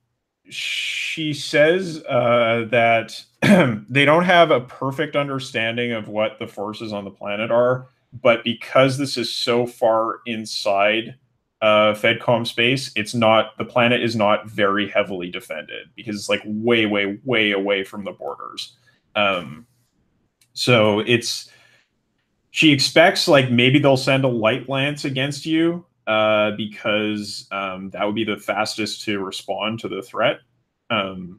she says that they don't have a perfect understanding of what the forces on the planet are, but because this is so far inside FedCom space, the planet is not very heavily defended because it's like way, way, way away from the borders. So she expects like maybe they'll send a light lance against you because that would be the fastest to respond to the threat. So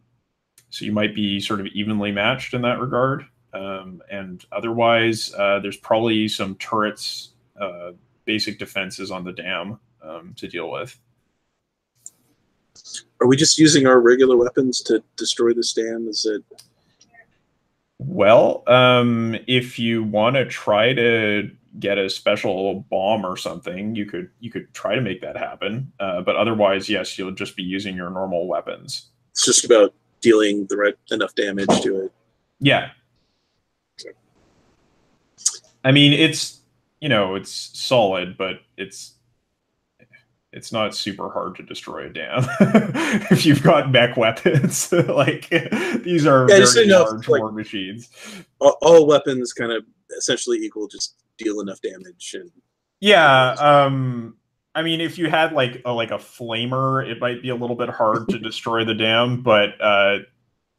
you might be sort of evenly matched in that regard. And otherwise, there's probably some turrets, basic defenses on the dam to deal with. Are we just using our regular weapons to destroy this dam? Is it? Well, if you want to try to get a special bomb or something, you could try to make that happen. But otherwise, yes, you'll just be using your normal weapons. It's just about dealing enough damage to it. Yeah. Okay. I mean, it's solid, but it's not super hard to destroy a dam if you've got mech weapons. Like these are very large war machines. All weapons kind of essentially equal, just deal enough damage. And yeah, I mean, if you had like a flamer, it might be a little bit hard to destroy the dam, but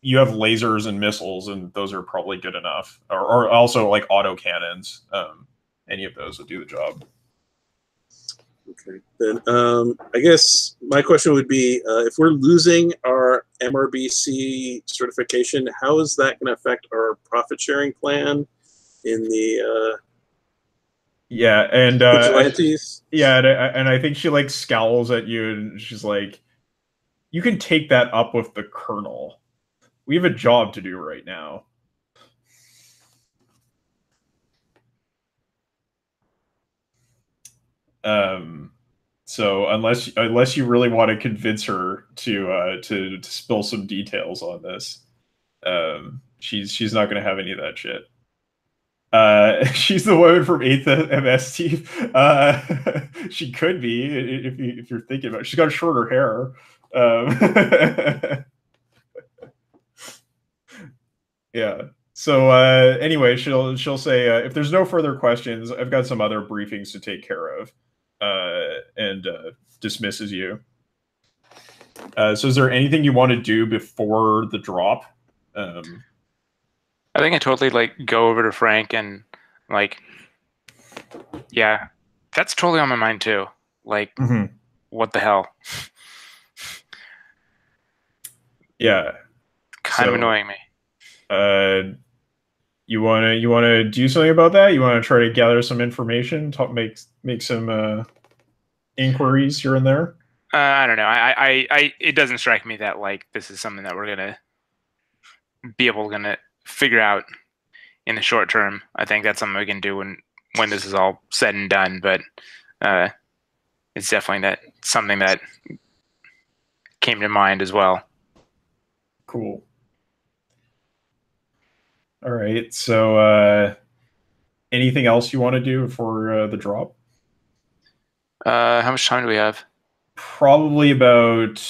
you have lasers and missiles, and those are probably good enough. Or also like auto cannons. Any of those would do the job. Okay, then I guess my question would be, if we're losing our MRBC certification, how is that going to affect our profit sharing plan in the Vigilantes? And I think she like scowls at you and she's like, you can take that up with the colonel. We have a job to do right now. So unless you really want to convince her to spill some details on this, she's not going to have any of that shit. She's the woman from 8th MS team. She could be if you're thinking about it. She's got shorter hair. Yeah. So anyway, she'll say if there's no further questions, I've got some other briefings to take care of, and dismisses you. So is there anything you want to do before the drop? I think I totally like go over to Frank and like, yeah, that's totally on my mind too. Like, what the hell? Yeah, Kind of annoying me. you wanna do something about that? You want to try to gather some information, make some inquiries here and there? I don't know. It doesn't strike me that like this is something that we're gonna be gonna figure out in the short term. I think that's something we can do when this is all said and done. But it's definitely something that came to mind as well. Cool. All right. So, anything else you want to do for the drop? How much time do we have? Probably about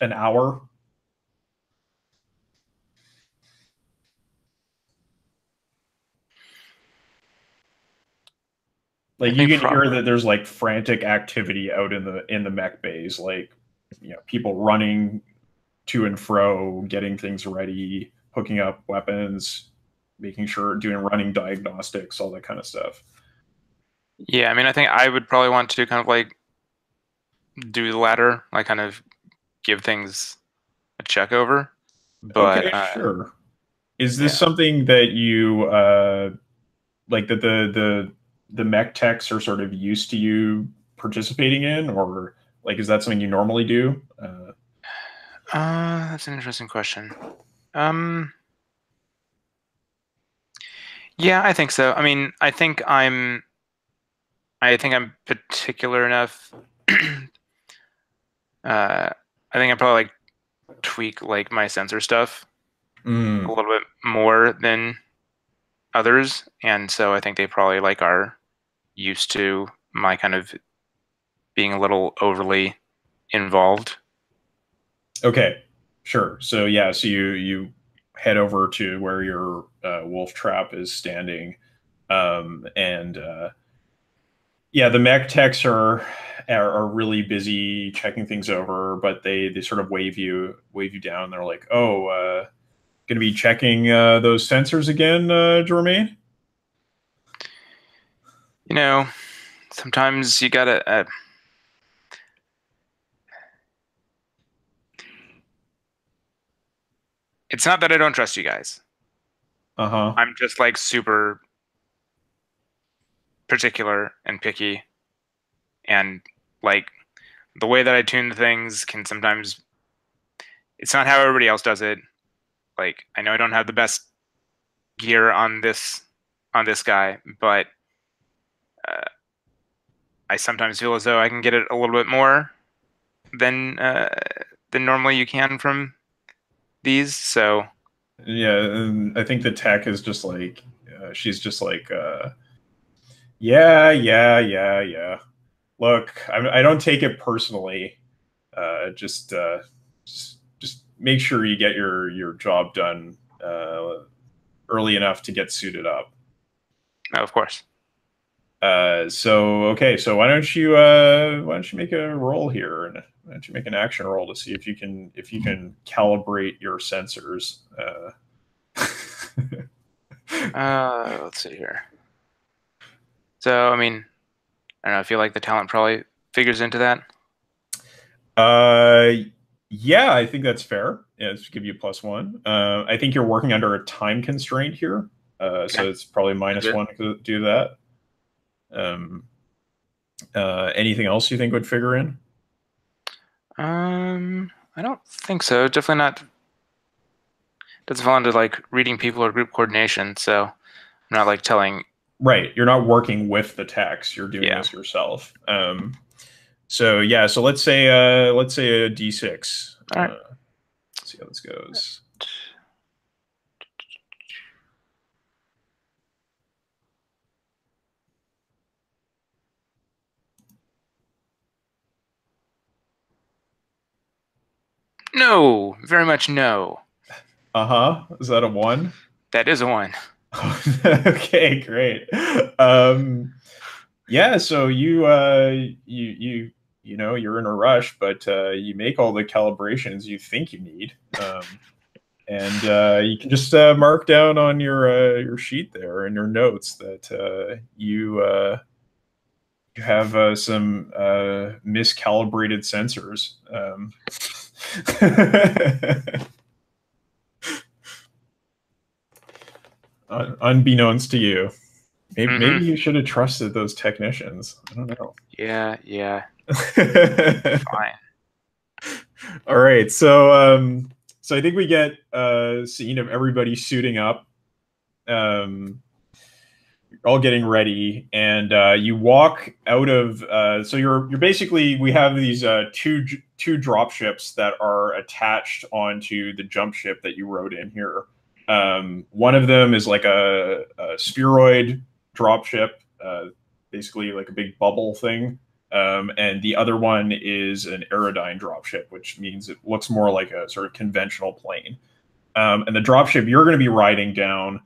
an hour. Like you can hear that there's like frantic activity out in the mech bays, like people running to and fro, getting things ready, hooking up weapons, making sure running diagnostics, all that kind of stuff. Yeah, I mean, I think I would probably want to kind of like do the latter, like kind of give things a check over. But okay, sure. Is this something that you like that the mech techs are sort of used to you participating in, or like is that something you normally do? That's an interesting question. Yeah, I think so. I mean, I think I'm particular enough. I think I probably like tweak like my sensor stuff a little bit more than others, and so I think they probably like are used to my kind of being a little overly involved. Okay, sure. So yeah, so you head over to where your wolf trap is standing, and yeah, the mech techs are really busy checking things over, but they sort of wave you down. They're like, "Oh, going to be checking those sensors again, Jermaine?" Sometimes you gotta. It's not that I don't trust you guys. I'm just like super particular and picky, and like the way that I tune things can sometimes. It's not how everybody else does it. Like I know I don't have the best gear on this guy, but I sometimes feel as though I can get it a little bit more than normally you can from these. So yeah, and I think the tech is just like she's just like yeah. Look, I don't take it personally. Just make sure you get your job done early enough to get suited up. No, of course. So okay, so why don't you make a roll here, and why don't you make an action roll to see if you can calibrate your sensors. Let's see here. So I mean, I don't know. I feel like the talent probably figures into that. Yeah, I think that's fair. Yeah, let's give you a +1. I think you're working under a time constraint here, so it's probably -1 to do that. Anything else you think would figure in? I don't think so. Definitely not. Doesn't fall into like reading people or group coordination. So I'm not like telling. Right, you're not working with the text. You're doing this yourself. So yeah, so let's say a D6. All right. Let's see how this goes. No, very much no. Is that a 1? That is a 1. Okay, great. Yeah, so you're in a rush, but you make all the calibrations you think you need, and you can just mark down on your sheet there in your notes that you have some miscalibrated sensors. unbeknownst to you. Maybe you should have trusted those technicians. I don't know. Yeah. Fine. All right, so I think we get a scene of everybody suiting up, all getting ready, and you walk out of. So you're basically, we have these two drop ships that are attached onto the jump ship that you rode in here. One of them is like a spheroid drop ship, basically like a big bubble thing. And the other one is an aerodyne dropship, which means it looks more like a sort of conventional plane. And the dropship you're going to be riding down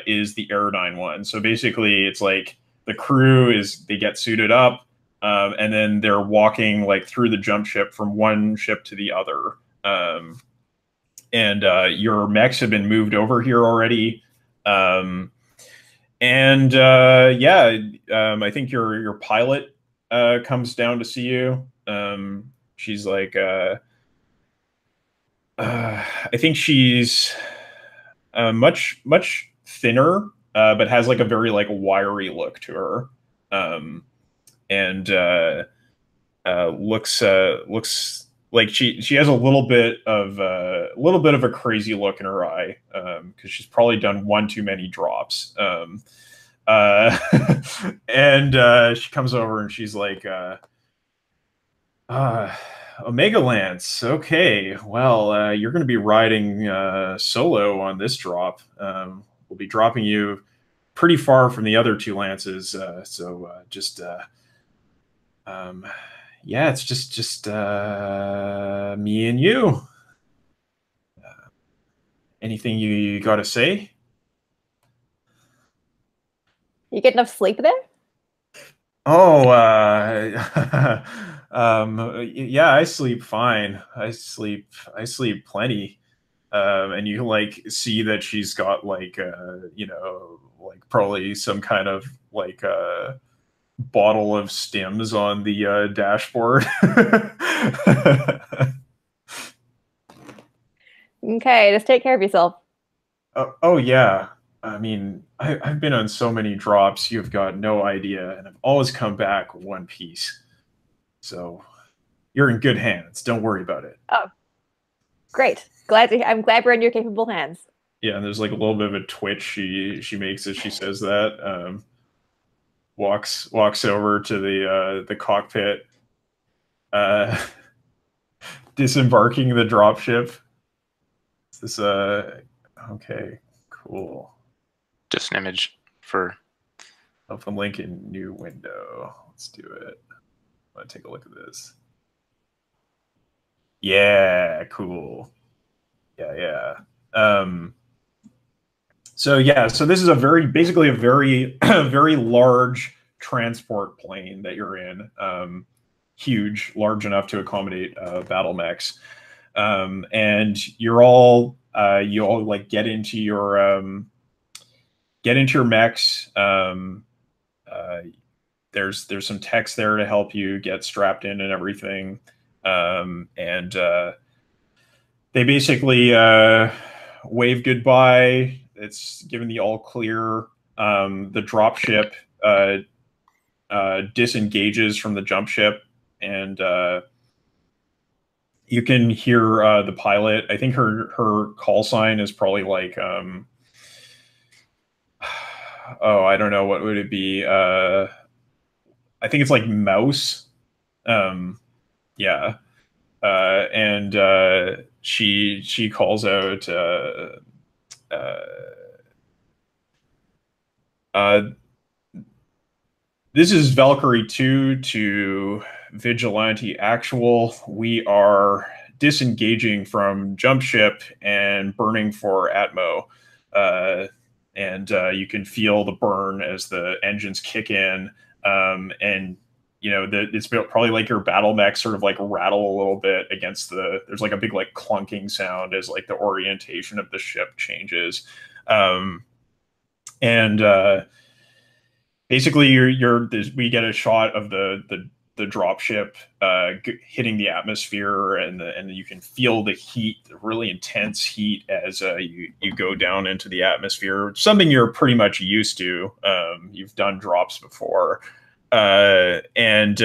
is the aerodyne one. So basically, it's like the crew they get suited up, and then they're walking like through the jump ship from one ship to the other. And your mechs have been moved over here already. I think your pilot comes down to see you. She's like, I think she's much thinner, but has like a very like wiry look to her, and looks like she has a little bit of a crazy look in her eye, because she's probably done one too many drops. And she comes over and she's like, Omega Lance. Okay, well, you're going to be riding solo on this drop. We'll be dropping you pretty far from the other two lances. Yeah, it's just me and you. Anything you got to say? You get enough sleep there? Oh, yeah, I sleep fine. I sleep plenty. And you like see that she's got like, like probably some kind of like bottle of Stims on the dashboard. Okay, just take care of yourself. Oh yeah. I mean, I've been on so many drops, you've got no idea, and I've always come back one piece. So you're in good hands. Don't worry about it. Oh, great. I'm glad we're in your capable hands. Yeah, and there's like a little bit of a twitch she makes as she says that. Walks over to the cockpit, disembarking the dropship. Is this okay, cool. Just an image for open link in new window. Let's do it. I want to take a look at this. Yeah, cool. Yeah. So this is basically a very very large transport plane that you're in. Huge, large enough to accommodate battle mechs. And you all like get into your mechs. There's some text there to help you get strapped in and everything. And they basically wave goodbye. It's given the all clear. The dropship disengages from the jump ship, and you can hear the pilot. I think her call sign is probably like, oh, I don't know, what would it be? I think it's like mouse. Yeah. And she calls out, this is Valkyrie 2 to Vigilante Actual. We are disengaging from jump ship and burning for Atmo. And you can feel the burn as the engines kick in. And it's probably like your battle mech sort of like rattle a little bit against there's like a big like clunking sound as like the orientation of the ship changes. And basically we get a shot of the the dropship hitting the atmosphere, and you can feel the heat, the really intense heat as you go down into the atmosphere. Something you're pretty much used to. You've done drops before, and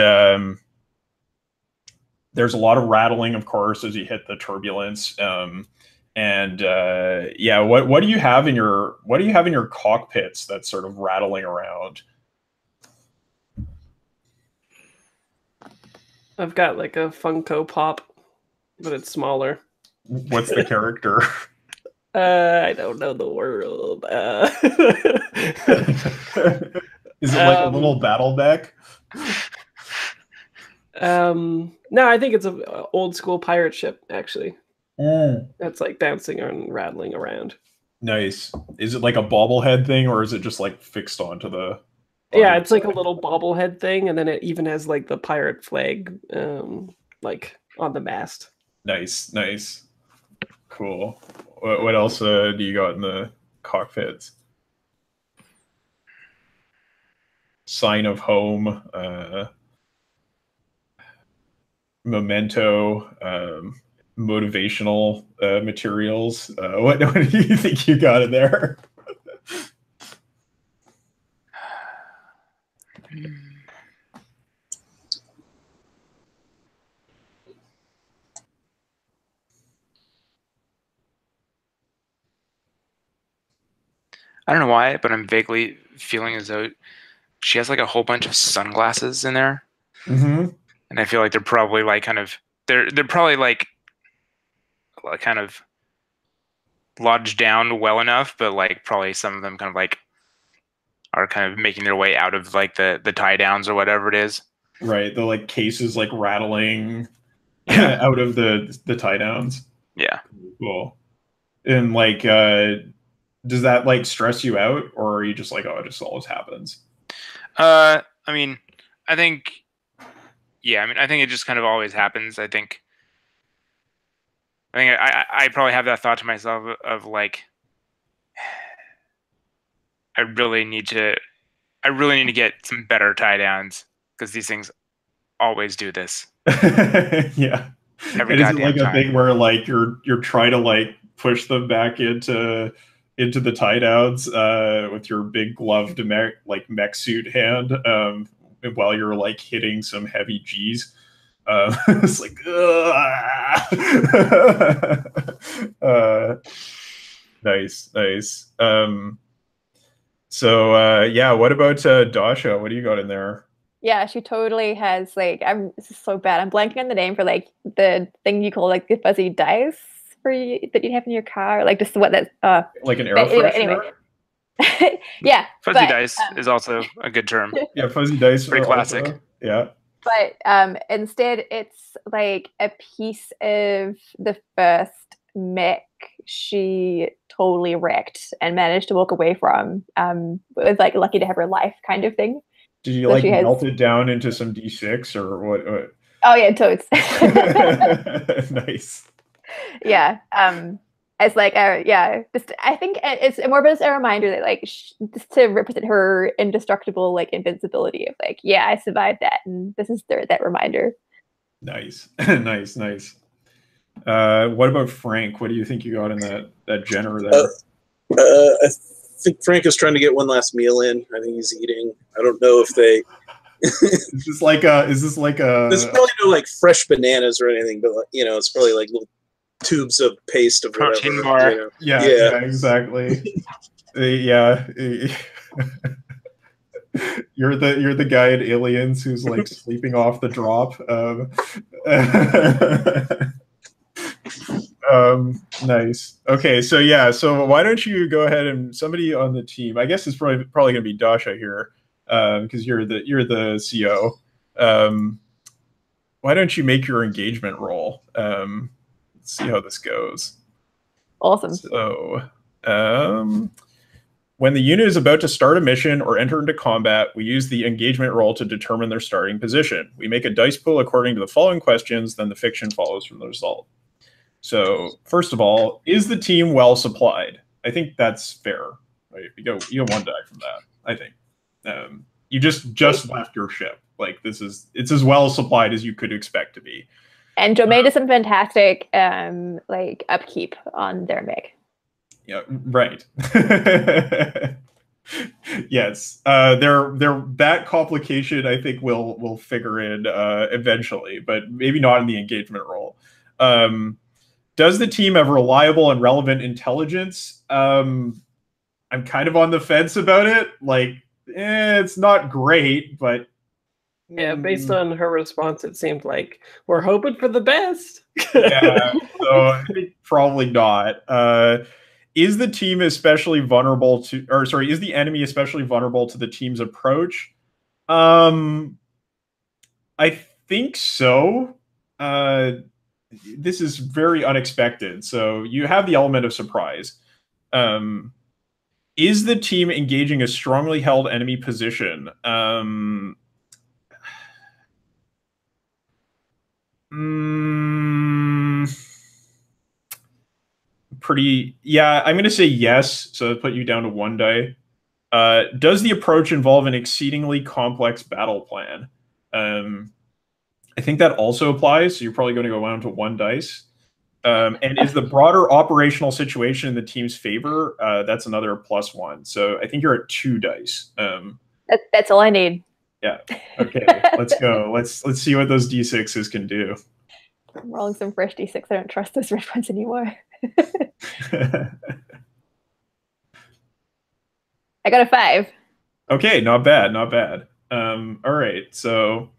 there's a lot of rattling, of course, as you hit the turbulence. Yeah, what do you have in your cockpits that's sort of rattling around? I've got like a Funko Pop, but it's smaller. What's the character? I don't know the world. Is it like a little battle deck? No, I think it's an old school pirate ship, actually. That's like bouncing and rattling around. Nice. Is it like a bobblehead thing, or is it just like fixed onto the... Yeah, it's like a little bobblehead thing, and then it even has like the pirate flag like on the mast. Nice, nice. Cool. What else do you got in the cockpits? Sign of home, memento, motivational materials. What do you think you got in there? I don't know why, but I'm vaguely feeling as though she has like a whole bunch of sunglasses in there. Mm-hmm. And I feel like they're probably like they're probably like kind of lodged down well enough, but like probably some of them kind of like are kind of making their way out of like the tie downs or whatever it is. Right. The like cases like rattling out of the tie downs. Yeah. Cool. And like does that like stress you out, or are you just like, oh, it just always happens? I mean, I think it just kind of always happens. I think I probably have that thought to myself of like, I really need to get some better tie downs, because these things always do this. Yeah. Every and is it like time. a thing where like you're trying to like push them back into the tie downs with your big gloved mech suit hand while you're like hitting some heavy G's? It's like nice. So yeah, what about Dasha? What do you got in there? Yeah, she totally has like, this is so bad. I'm blanking on the name for like the thing you call like the fuzzy dice that you have in your car, like just what that's like an air freshener. Anyway. Yeah, fuzzy dice is also a good term. Yeah, fuzzy dice, pretty classic. Also, yeah, but instead it's like a piece of the first mech she totally wrecked and managed to walk away from. Was like lucky to have her life kind of thing. Did you like melt it down into some D6 or what? Oh yeah, totes. Nice. Yeah. It's like just I think it's more of a reminder that like just to represent her indestructible like invincibility of like, yeah, I survived that, and this is that reminder. Nice. Nice. What about Frank? What do you think you got in that Jenner there? I think Frank is trying to get one last meal in. I think he's eating. I don't know if they. Is this like a? There's probably no like fresh bananas or anything, but you know, it's probably like little tubes of paste of protein whatever. bar. You know? Yeah, exactly. Yeah. You're the guy in Aliens who's like sleeping off the drop. Nice. Okay, so yeah, so why don't you go ahead and somebody on the team? I guess it's probably going to be Dasha here, because you're the CO. Why don't you make your engagement roll? Let's see how this goes. Awesome. So, when the unit is about to start a mission or enter into combat, we use the engagement roll to determine their starting position. We make a dice pool according to the following questions, then the fiction follows from the result. So, first of all, is the team well supplied? I think that's fair. Right? You get one die from that, I think. You just left your ship. Like it's as well supplied as you could expect to be. And Domain does some fantastic like upkeep on their Mech. Yeah, right. Yes, they're that complication I think will figure in eventually, but maybe not in the engagement role. Does the team have reliable and relevant intelligence? I'm kind of on the fence about it. Like, it's not great, but yeah, based on her response, it seemed like we're hoping for the best. Yeah, so I think probably not. Is the team especially vulnerable to, or sorry, is the enemy especially vulnerable to the team's approach? I think so. This is very unexpected. So you have the element of surprise. Is the team engaging a strongly held enemy position? Pretty, yeah, I'm going to say yes. So that put you down to 1 die. Does the approach involve an exceedingly complex battle plan? I think that also applies. So you're probably going to go down to 1 dice. And is the broader operational situation in the team's favor? That's another +1. So I think you're at 2 dice. That's all I need. Yeah. Okay. Let's go. Let's see what those D6s can do. I'm rolling some fresh D6. I don't trust those red ones anymore. I got a 5. Okay, not bad, not bad. All right, so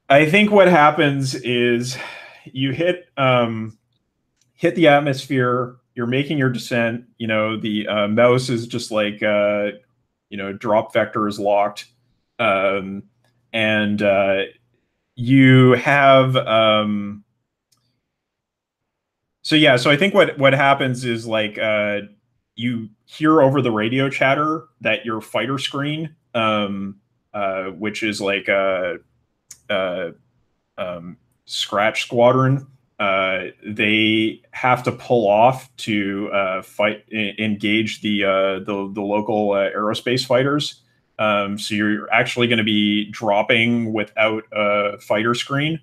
I think what happens is you hit the atmosphere. You're making your descent. You know, the mouse is just like drop vector is locked, and you have so yeah. So I think what happens is like you hear over the radio chatter that your fighter screen, which is like Scratch Squadron, they have to pull off to engage the local aerospace fighters. So you're actually going to be dropping without a fighter screen,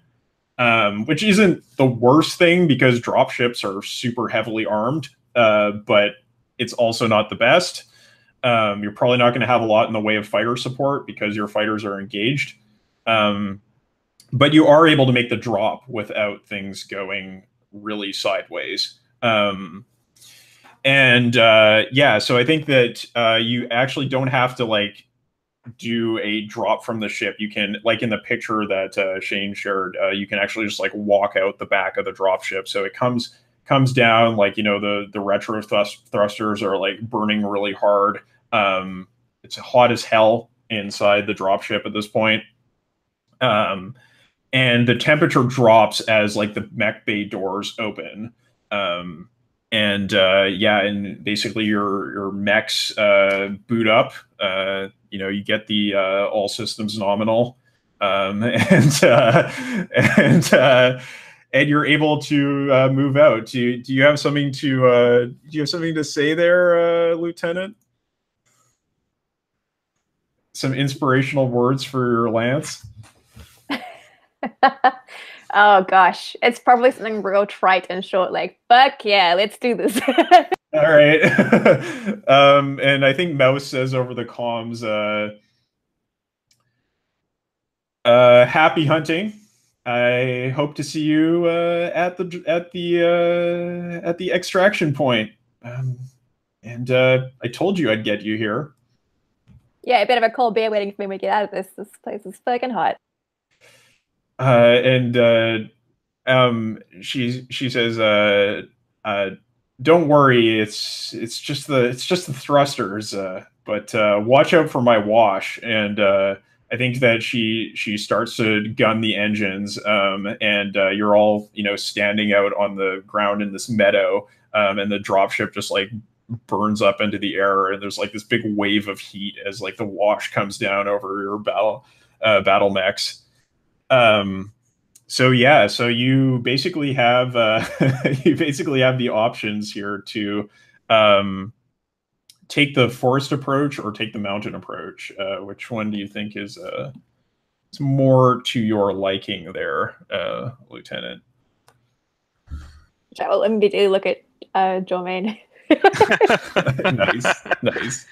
which isn't the worst thing because dropships are super heavily armed, but it's also not the best. You're probably not going to have a lot in the way of fighter support because your fighters are engaged. But you are able to make the drop without things going really sideways. Yeah, so I think that you actually don't have to like do a drop from the ship. You can, like in the picture that Shane shared, you can actually just like walk out the back of the drop ship. So it comes down, like, the retro thrusters are like burning really hard. It's hot as hell inside the dropship at this point. And the temperature drops as like the mech bay doors open. And basically your mechs boot up. You get the all systems nominal. And you're able to move out. Do you have something to say there, Lieutenant? Some inspirational words for your lance? Oh gosh, it's probably something real trite and short, like "fuck yeah, let's do this." All right. And I think Mouse says over the comms, "Happy hunting. I hope to see you at the extraction point." And I told you I'd get you here. Yeah, a bit of a cold beer waiting for me to get out of this. This place is fucking hot. She says, "Don't worry, it's just the thrusters, but watch out for my wash." And I think that she starts to gun the engines, and you're all standing out on the ground in this meadow, and the dropship just like burns up into the air, and there's like this big wave of heat as like the wash comes down over your battle mechs. So yeah, so you basically have the options here to take the forest approach or take the mountain approach? Which one do you think is it's more to your liking there, Lieutenant? I will immediately look at Jomaine. Nice.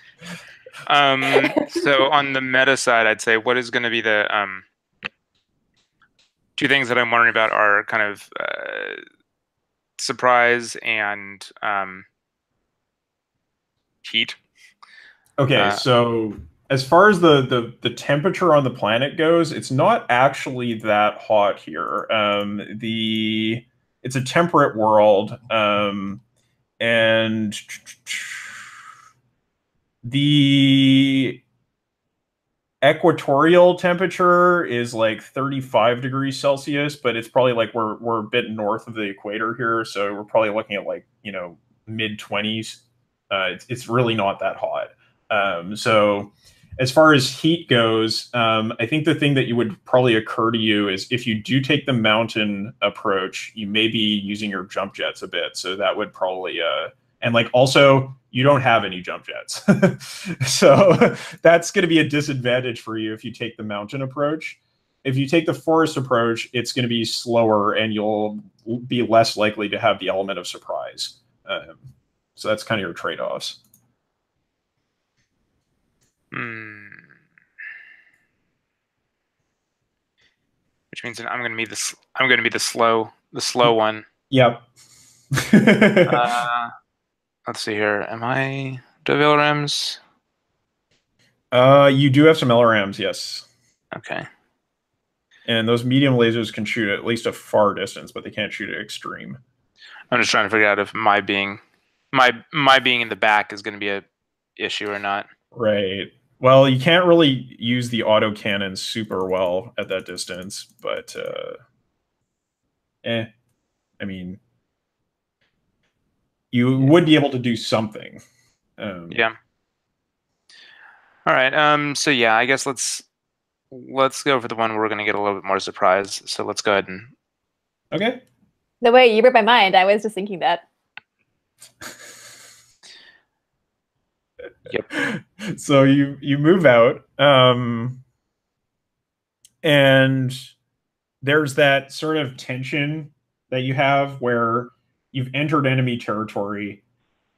So on the meta side, I'd say what is going to be the two things that I'm wondering about are kind of surprise and heat. Okay, so as far as the temperature on the planet goes, it's not actually that hot here. It's a temperate world, and the equatorial temperature is like 35 degrees Celsius, but it's probably like we're a bit north of the equator here, so we're probably looking at like, you know, mid 20s. It's really not that hot. So as far as heat goes, I think the thing that you would probably occur to you is if you do take the mountain approach, you may be using your jump jets a bit. So that would probably, and like also you don't have any jump jets. So that's going to be a disadvantage for you if you take the mountain approach. If you take the forest approach, it's going to be slower and you'll be less likely to have the element of surprise. So that's kind of your trade-offs. Which means that I'm going to be the slow one. Yep. Let's see here. Do I have LRMs? You do have some LRMs, yes. Okay. And those medium lasers can shoot at least a far distance, but they can't shoot at extreme. I'm just trying to figure out if my being in the back is going to be a issue or not. Right. Well, you can't really use the autocannon super well at that distance, but I mean, you would be able to do something. Yeah. All right. So yeah, I guess let's go for the one where we're going to get a little bit more surprise. So let's go ahead and. Okay. The way you read my mind, I was just thinking that. Yep. So you move out, and there's that sort of tension that you have where you've entered enemy territory,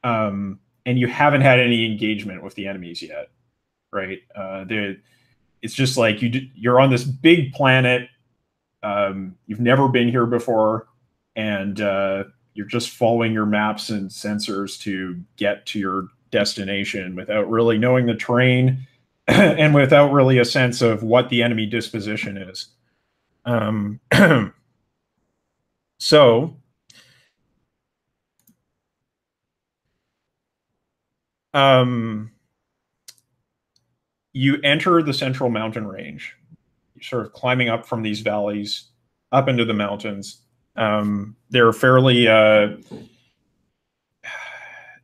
and you haven't had any engagement with the enemies yet, right? It's just like you're on this big planet. You've never been here before, and you're just following your maps and sensors to get to your destination without really knowing the terrain and without really a sense of what the enemy disposition is. So you enter the central mountain range. You're sort of climbing up from these valleys up into the mountains. They're fairly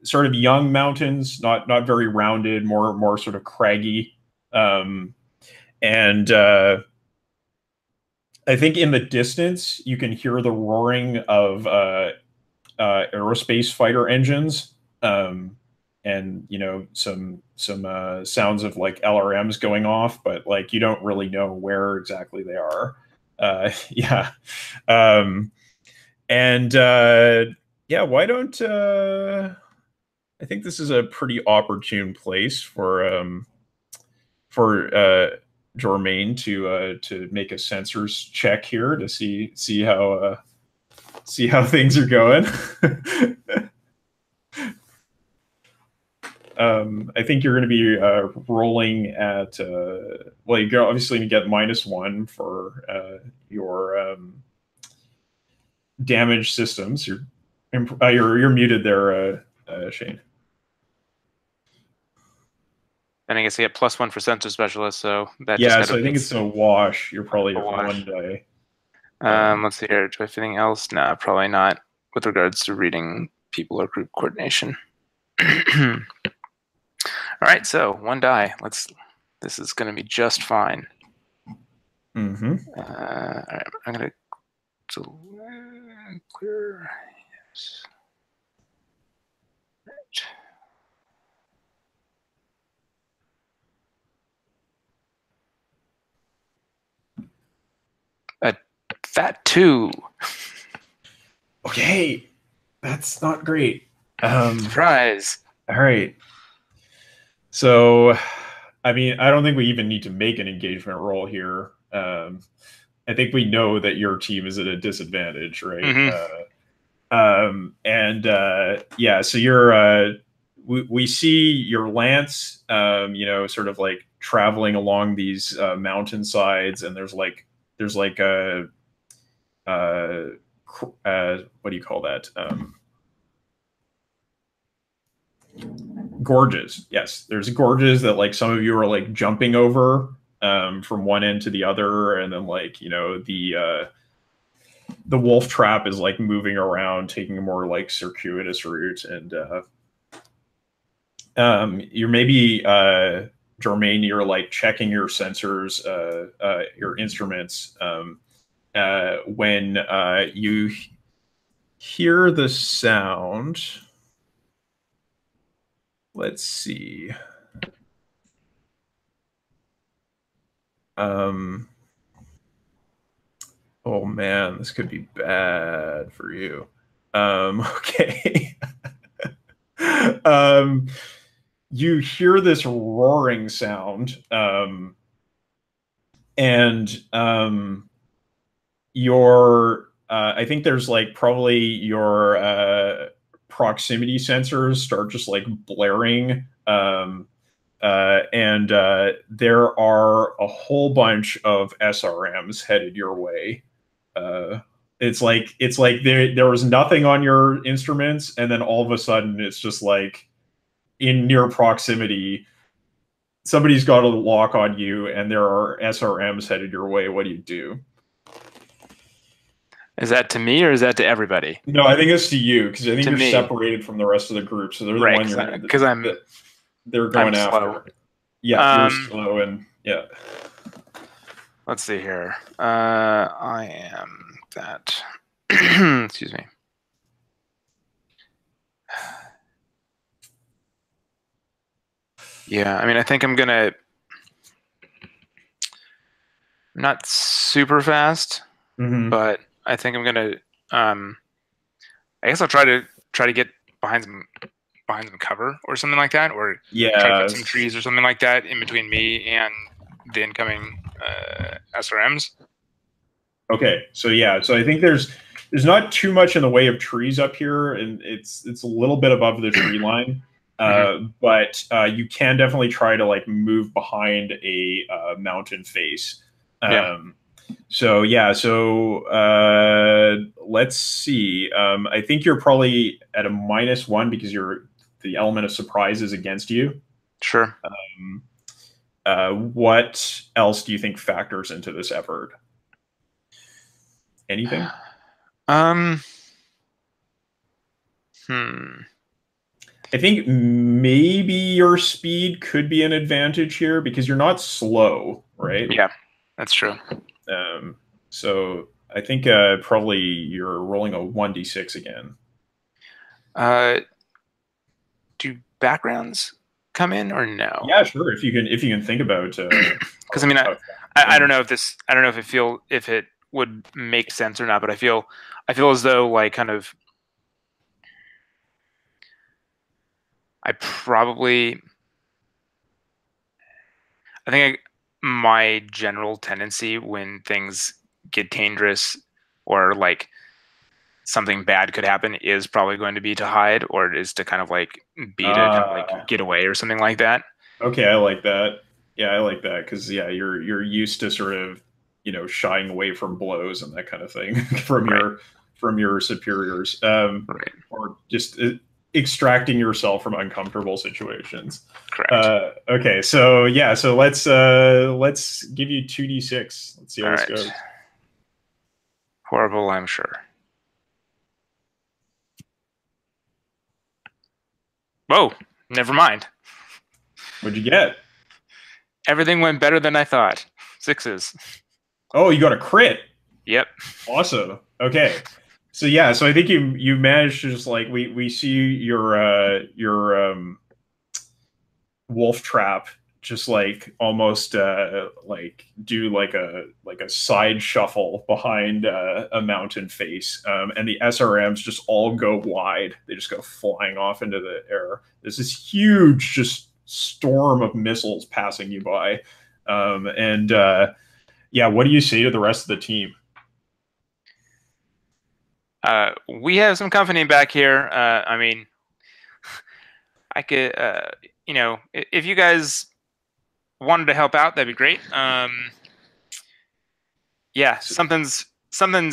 sort of young mountains, not very rounded, more sort of craggy. And I think in the distance you can hear the roaring of aerospace fighter engines, and you know some sounds of like LRMs going off, but like you don't really know where exactly they are. Yeah. Yeah, why don't I think this is a pretty opportune place for Jormaine to make a sensors check here to see how things are going. I think you're going to be rolling at well, you're obviously going to get -1 for your damage systems. You're muted there, Shane. And I guess I get +1 for sensor specialist, so that yeah. So I think it's a wash. You're probably at wash. 1 die. Let's see here. Do I have anything else? No, probably not. With regards to reading people or group coordination. All right, so 1 die. This is going to be just fine. Mm-hmm. All right, I'm going to clear. Yes. Right. fat 2. Okay, that's not great. Surprise. All right. So, I mean, I don't think we even need to make an engagement roll here. I think we know that your team is at a disadvantage, right? Yeah, so you're we see your lance, you know, sort of like traveling along these mountainsides, and there's like a what do you call that? Gorges. Yes, there's gorges that like some of you are like jumping over from one end to the other, and then like, you know, the wolf trap is like moving around, taking a more like circuitous route, and you're maybe Jermaine, you're like checking your sensors, your instruments, when you hear the sound. Let's see. Oh man, this could be bad for you. Okay. You hear this roaring sound, and your I think there's like probably your proximity sensors start just like blaring, and there are a whole bunch of SRMs headed your way. It's like there was nothing on your instruments, and then all of a sudden it's just like in near proximity, somebody's got a lock on you, and there are SRMs headed your way. What do you do? Is that to me or is that to everybody? No, I think it's to you, because I think you're separated from the rest of the group. So they're the one you're because they're going after. Slow. Yeah, you're slow, and yeah. Let's see here. I am that. Excuse me. Yeah, I mean, I think I'm gonna. I'm not super fast, but I think I'm gonna. I guess I'll try to get behind some cover or something like that, or try to put some trees or something like that in between me and the incoming SRMs. Okay, so yeah, so I think there's not too much in the way of trees up here, and it's a little bit above the tree line, but you can definitely try to like move behind a mountain face. So yeah, so let's see. I think you're probably at a -1 because the element of surprise is against you. Sure. What else do you think factors into this effort? Anything? I think maybe your speed could be an advantage here because you're not slow, right? Yeah, that's true. So I think probably you're rolling a 1d6 again. Do backgrounds come in or no? Yeah, sure. If you can think about. Because I mean, I don't know if it would make sense or not, but I feel as though like kind of I think my general tendency when things get dangerous or like something bad could happen is probably going to be to hide, or it is to kind of like be to kind of like get away or something like that. Okay, I like that. Yeah, I like that because yeah, you're used to sort of, you know, shying away from blows and that kind of thing from your superiors, or just extracting yourself from uncomfortable situations. Correct. Okay, so yeah, so let's give you 2d6. Let's see how this goes. Horrible, I'm sure. Whoa, never mind. What'd you get? Everything went better than I thought. 6s. Oh, you got a crit. Yep. Awesome. Okay. So yeah, so I think you managed to just like we see your wolf trap just like almost like do like a side shuffle behind a mountain face, and the SRMs just all go wide. They just go flying off into the air. There's this huge just storm of missiles passing you by, and yeah, what do you say to the rest of the team? We have some company back here. I mean, I could, you know, if you guys wanted to help out, that'd be great. Yeah, something's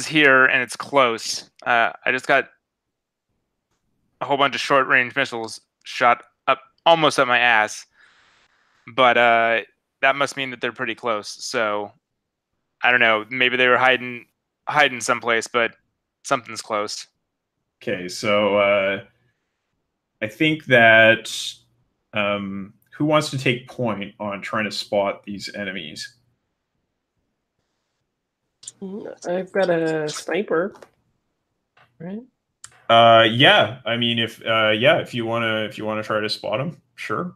here and it's close. I just got a whole bunch of short range missiles shot up almost up my ass, but that must mean that they're pretty close. So I don't know. Maybe they were hiding someplace, but something's close. Okay, so I think that who wants to take point on trying to spot these enemies? I've got a sniper, right? Yeah. I mean, if you wanna try to spot them, sure.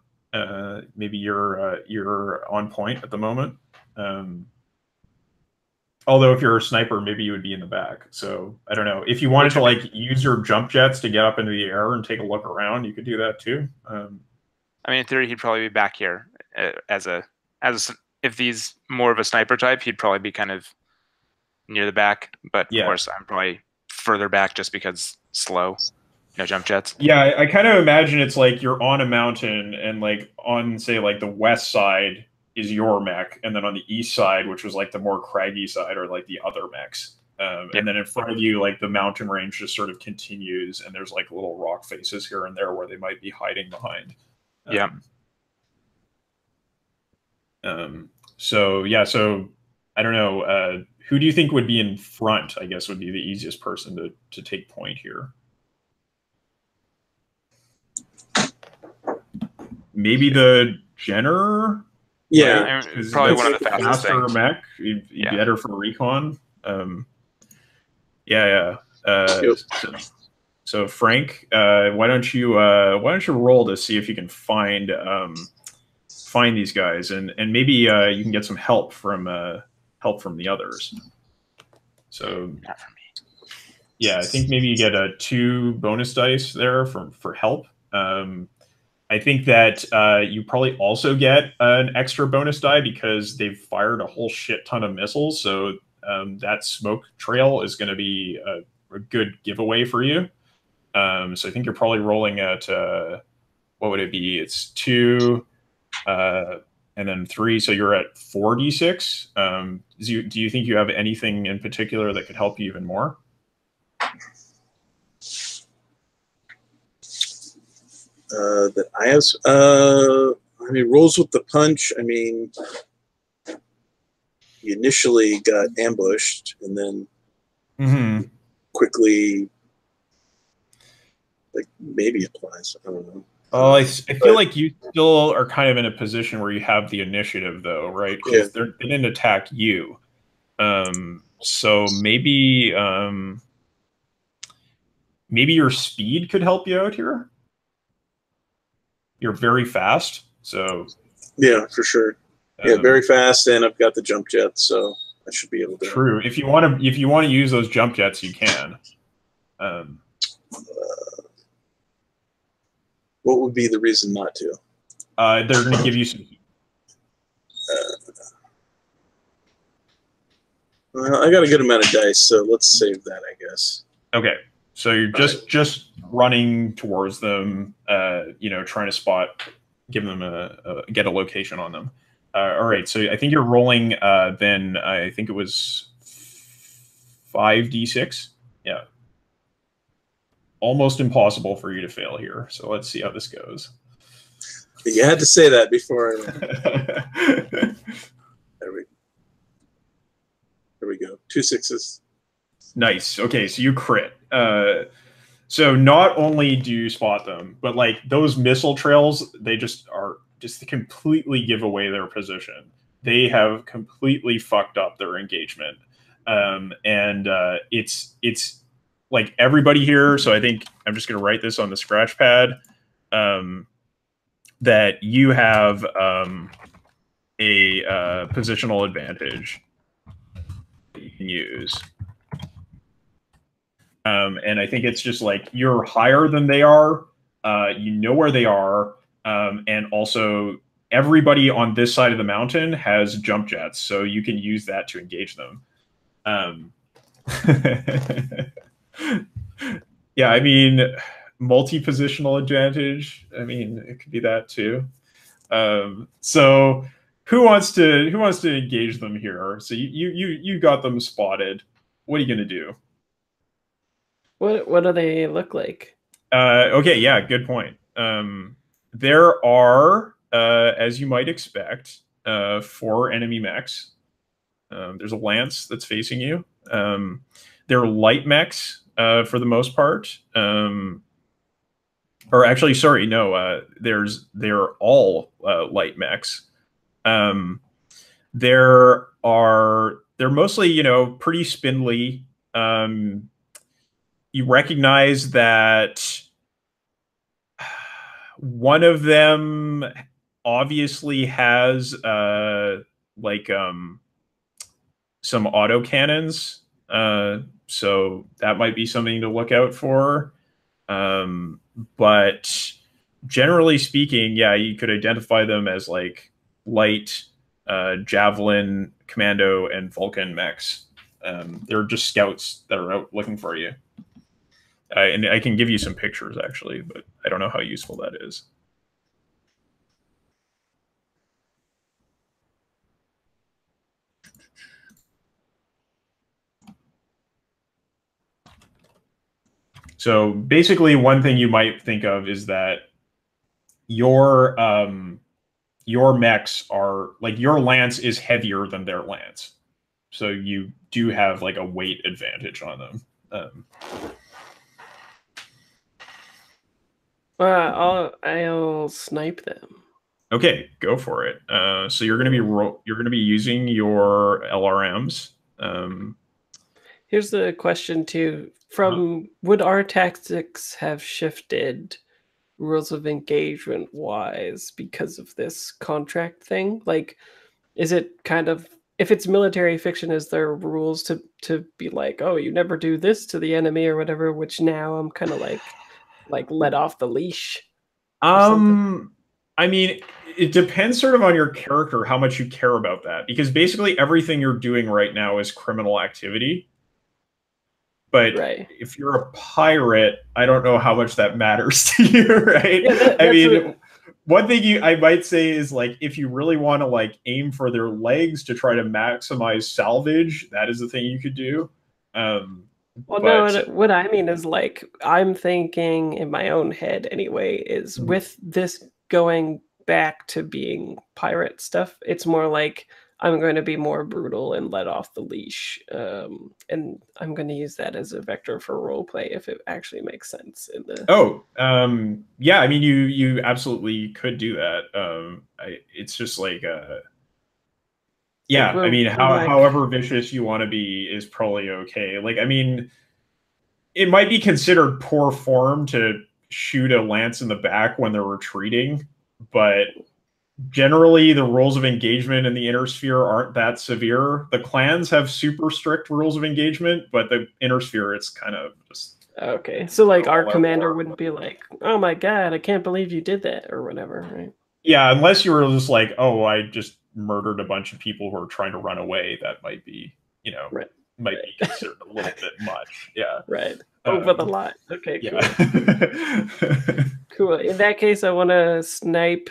Maybe you're on point at the moment. Although if you're a sniper, maybe you would be in the back. So I don't know. If you wanted to like use your jump jets to get up into the air and take a look around, you could do that too. I mean, in theory, he'd probably be back here if he's more of a sniper type, he'd probably be kind of near the back. But of course, I'm probably further back just because slow, no jump jets. Yeah, I kind of imagine it's like you're on a mountain and like on say like the west side is your mech, and then on the east side, which was like the more craggy side, are like the other mechs. And then in front of you, like the mountain range just sort of continues, and there's like little rock faces here and there where they might be hiding behind. So yeah, so I don't know. Who do you think would be in front? I guess would be the easiest person to take point here. Maybe the Jenner. Yeah, right? Probably one of the fastest things. Mech, he'd be better for recon. So Frank, why don't you roll to see if you can find these guys, and maybe you can get some help from the others. So not for me. Yeah, I think maybe you get 2 bonus dice there for help. I think that you probably also get an extra bonus die because they've fired a whole shit ton of missiles. So that smoke trail is going to be a good giveaway for you. So I think you're probably rolling at, what would it be? It's 2 and then 3. So you're at 4d6. Do you think you have anything in particular that could help you even more? That I have, I mean, rolls with the punch. I mean, he initially got ambushed and then quickly, like, maybe applies. I don't know. Oh, I feel like you still are kind of in a position where you have the initiative, though, right? Because they didn't attack you. So maybe maybe your speed could help you out here. You're very fast, so yeah, for sure. Yeah, very fast, and I've got the jump jets, so I should be able to. True. If you want to use those jump jets, you can. What would be the reason not to? They're going to give you some. Well, I got a good amount of dice, so let's save that, I guess. Okay. So you're just running towards them, trying to spot, give them get a location on them. All right. So I think you're rolling. Then I think it was 5d6. Yeah. Almost impossible for you to fail here. So let's see how this goes. You had to say that before. There we go. 2 6s. Nice. Okay, so you crit. So not only do you spot them, but like those missile trails, they just completely give away their position. They have completely fucked up their engagement, and it's like everybody here. So I think I'm just gonna write this on the scratch pad. that you have a positional advantage that you can use. And I think it's just like you're higher than they are. You know where they are. And also everybody on this side of the mountain has jump jets, so you can use that to engage them. Yeah, I mean, multi-positional advantage. I mean, it could be that too. So who wants to engage them here? So you got them spotted. What are you gonna do? What do they look like? Okay, yeah, good point. There are, as you might expect, 4 enemy mechs. There's a lance that's facing you. They're light mechs for the most part. Or actually, sorry, no. They're all light mechs. They're mostly, pretty spindly. You recognize that one of them obviously has some autocannons, so that might be something to look out for. But generally speaking, yeah, you could identify them as like light, javelin, commando, and Vulcan mechs. They're just scouts that are out looking for you. And I can give you some pictures, actually, but I don't know how useful that is. So basically, one thing you might think of is that your mechs are, like, your lance is heavier than their lance. So you do have, like, a weight advantage on them. I'll snipe them. Okay, go for it. So you're gonna be using your LRMs. Here's the question too: would our tactics have shifted rules of engagement wise because of this contract thing? Like, is it kind of, if it's military fiction, is there rules to be like, oh, you never do this to the enemy or whatever? Which now I'm kind of like let off the leash. I mean, it depends sort of on your character, how much you care about that, because basically everything you're doing right now is criminal activity. But if you're a pirate, I don't know how much that matters to you, right? Yeah, I mean, one thing I might say is, like, if you really want to, like, aim for their legs to try to maximize salvage, that is the thing you could do. Well, no, what I mean is, like, I'm thinking in my own head anyway, is with this going back to being pirate stuff, it's more like I'm going to be more brutal and let off the leash. And I'm going to use that as a vector for roleplay if it actually makes sense in the... yeah, I mean, you absolutely could do that. It's just like... yeah, I mean, however vicious you want to be is probably okay. Like, I mean, it might be considered poor form to shoot a lance in the back when they're retreating, but generally the rules of engagement in the inner sphere aren't that severe. The clans have super strict rules of engagement, but the inner sphere, it's kind of just... Okay, so like our commander wouldn't be like, oh my god, I can't believe you did that, or whatever, right? Yeah, unless you were just like, oh, I just murdered a bunch of people who are trying to run away. That might be, might be considered a little bit much. Yeah. Right. Over the line. Okay, cool. Yeah. Cool. In that case, I want to snipe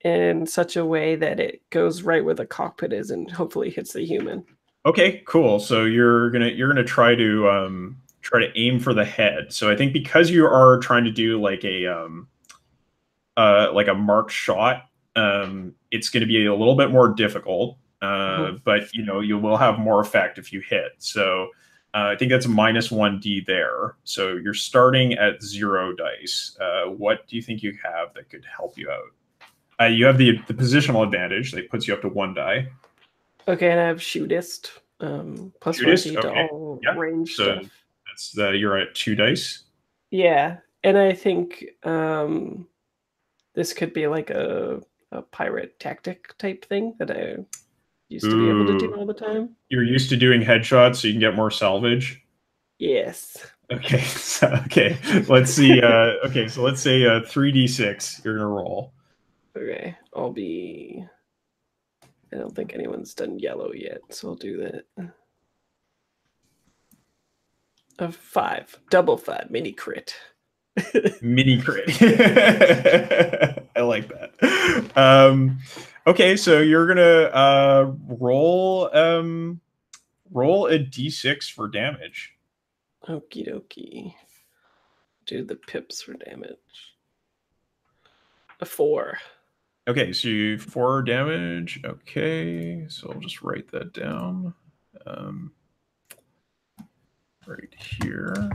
in such a way that it goes right where the cockpit is and hopefully hits the human. Okay, cool. So you're gonna try to aim for the head. So I think because you are trying to do like a marked shot, it's going to be a little bit more difficult, but you will have more effect if you hit. So I think that's a -1d there. So you're starting at 0 dice. What do you think you have that could help you out? You have the positional advantage that puts you up to 1 die. Okay, and I have shootist. Plus shootist? 1d to all range so stuff. That's you're at 2 dice. Yeah, and I think This could be like a pirate tactic type thing that I used to be able to do all the time. You're used to doing headshots, so you can get more salvage. Yes. Okay. Okay. Let's see. Okay. So let's say 3d6. You're gonna roll. Okay. I'll be. I don't think anyone's done yellow yet, so I'll do that. A 5, double 5, mini crit. Mini crit. I like that. Okay, so you're gonna roll roll a d6 for damage. Okie dokie. Do the pips for damage. A 4. Okay, so you 4 damage. Okay, so I'll just write that down. Right here.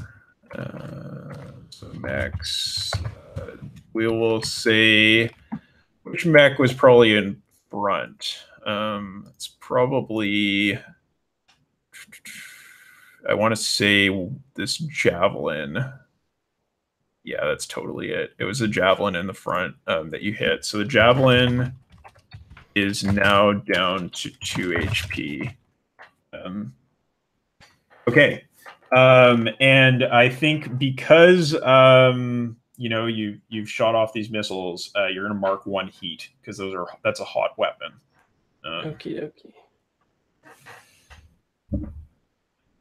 So max. We will say which mech was probably in front. It's probably. I want to say this javelin. Yeah, that's totally it. It was a javelin in the front that you hit. So the javelin is now down to 2 HP. Okay. And I think because you know you've shot off these missiles, you're going to mark 1 heat because that's a hot weapon. Okie dokie.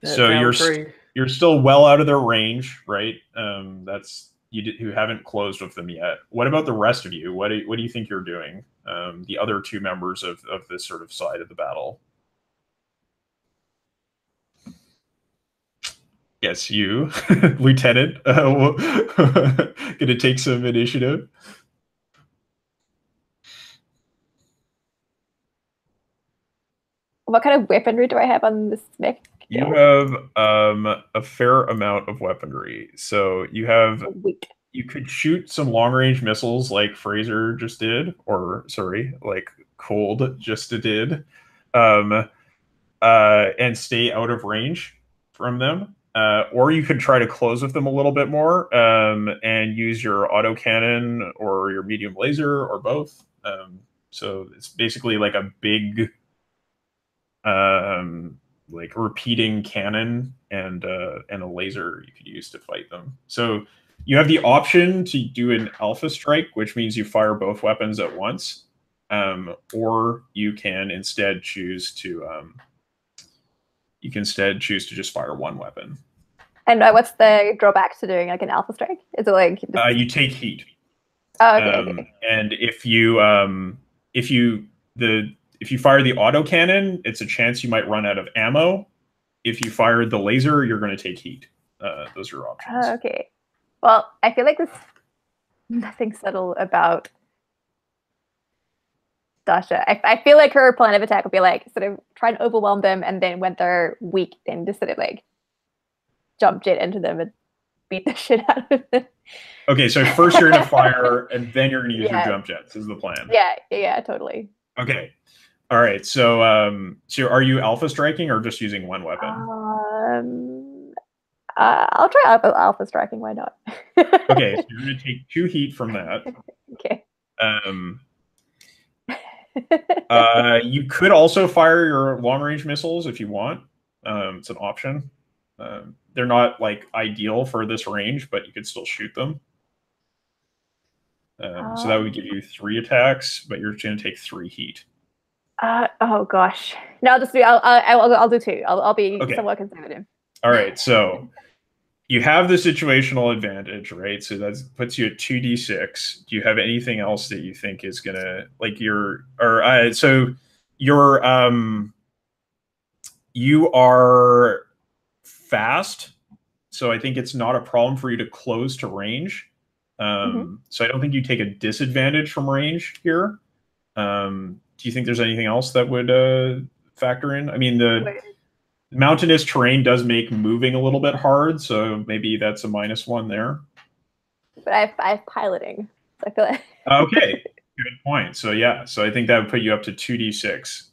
So you're still well out of their range, right? That's you haven't closed with them yet. What about the rest of you? What do you think you're doing? The other 2 members of this sort of side of the battle. Yes, you, Lieutenant, gonna take some initiative. What kind of weaponry do I have on this mech? You have a fair amount of weaponry. So you have you could shoot some long range missiles like Fraser just did, or sorry, like Cold just did, and stay out of range from them. Or you could try to close with them a little bit more and use your autocannon or your medium laser or both. So it's basically like a big like repeating cannon and a laser you could use to fight them. So you have the option to do an alpha strike, which means you fire both weapons at once, or you can instead choose to just fire 1 weapon. And what's the drawback to doing like an alpha strike? Is it like you take heat? Oh, okay. And if you fire the autocannon, it's a chance you might run out of ammo. If you fire the laser, you're going to take heat. Those are your options. Oh, okay. Well, I feel like there's nothing subtle about Dasha. I feel like her plan of attack would be like sort of try and overwhelm them, and then when they're weak, then just sort of like jump jet into them and beat the shit out of them. Okay, so first you're going to fire, and then you're going to use your jump jets. Is the plan? Yeah, totally. Okay. All right. So, so are you alpha striking or just using 1 weapon? I'll try alpha striking. Why not? Okay, so you're going to take 2 heat from that. Okay. You could also fire your long range missiles if you want. It's an option. They're not like ideal for this range, but you could still shoot them. So that would give you 3 attacks, but you're going to take 3 heat. Oh gosh. No, I'll just do. I'll do 2. I'll be somewhat conservative. All right. So you have the situational advantage, right? So that puts you at 2d6. Do you have anything else that you think is gonna like so you are fast, so I think it's not a problem for you to close to range. So I don't think you take a disadvantage from range here. Do you think there's anything else that would factor in? I mean, the mountainous terrain does make moving a little bit hard, so maybe that's a -1 there. But I have piloting, so I feel like okay, good point. So yeah, so I think that would put you up to 2d6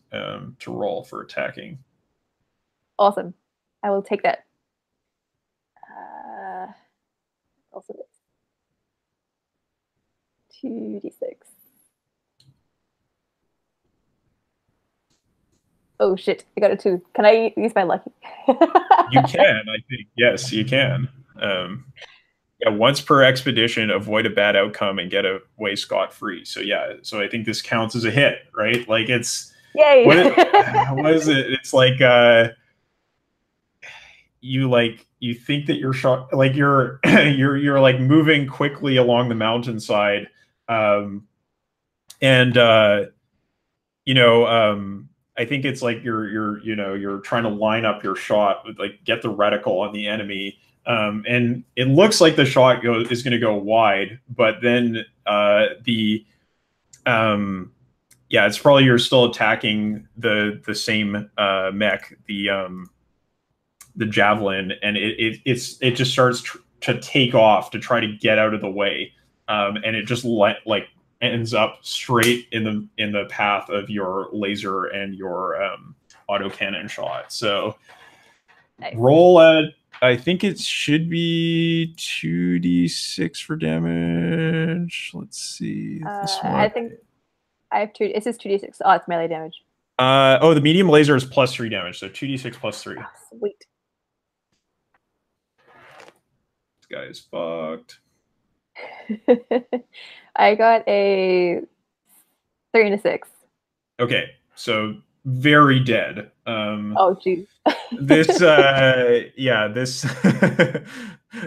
to roll for attacking. Awesome, I will take that. Also, 2d6. Oh shit! I got a 2. Can I use my lucky? You can, I think. Yes, you can. Yeah, once per expedition, avoid a bad outcome and get away scot-free. So yeah, so I think this counts as a hit, right? Like it's Yay! what is it? It's like you think that you're shot, like you're you're like moving quickly along the mountainside, and you know, I think it's like you're trying to line up your shot with like get the reticle on the enemy. And it looks like the shot is going to go wide, but then yeah, it's probably you're still attacking the same mech, the javelin, and it just starts to take off to try to get out of the way, and it just like ends up straight in the path of your laser and your autocannon shot. So nice. Roll at, I think it should be 2d6 for damage. Let's see. This one. I think I have 2. It says 2d6. Oh, it's melee damage. Oh, the medium laser is +3 damage, so 2d6 +3. Oh, sweet. This guy is fucked. I got a 3 and a 6. Okay, so very dead. Oh, geez. This yeah, this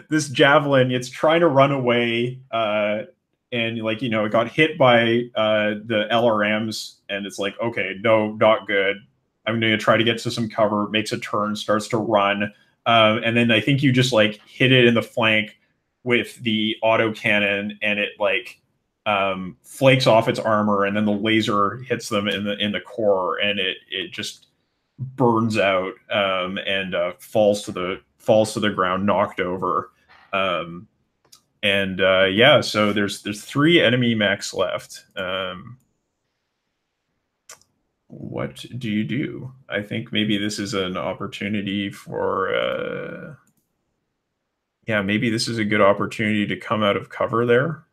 this javelin, it's trying to run away, and like, it got hit by the LRMs, and it's like, okay, no, not good. I'm going to try to get to some cover, makes a turn, starts to run, and then I think you just like hit it in the flank with the autocannon, and it like flakes off its armor, and then the laser hits them in the core, and it just burns out, and falls to the ground, knocked over. Yeah, so there's 3 enemy mechs left. What do you do? I think maybe this is an opportunity for yeah, maybe this is a good opportunity to come out of cover there.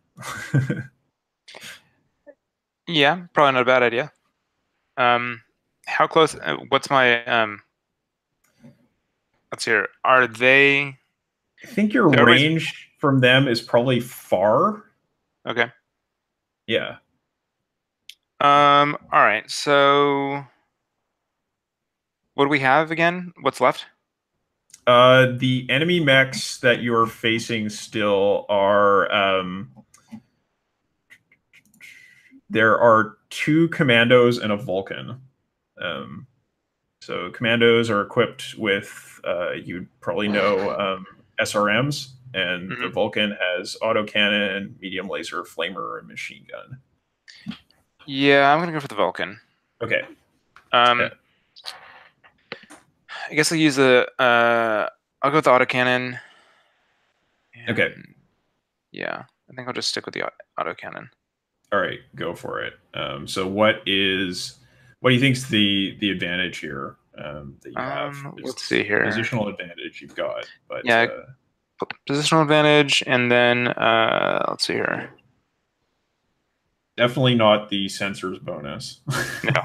Yeah, probably not a bad idea. How close? What's my? Let's hear. Are they? I think your range from them is probably far. Okay. Yeah. All right. So, what do we have again? What's left? The enemy mechs that you are facing still are. There are 2 commandos and a Vulcan. So commandos are equipped with, you probably know, SRMs, and the Vulcan has autocannon, medium laser, flamer, and machine gun. Yeah, I'm gonna go for the Vulcan. Okay. Yeah. I guess I'll use the. I'll go with the autocannon. Okay. Yeah, I think I'll just stick with the autocannon. All right, go for it. So what do you think's the advantage here that you have? Let's see here. Positional advantage you've got, but yeah, positional advantage, and then let's see here. Definitely not the sensors bonus. No.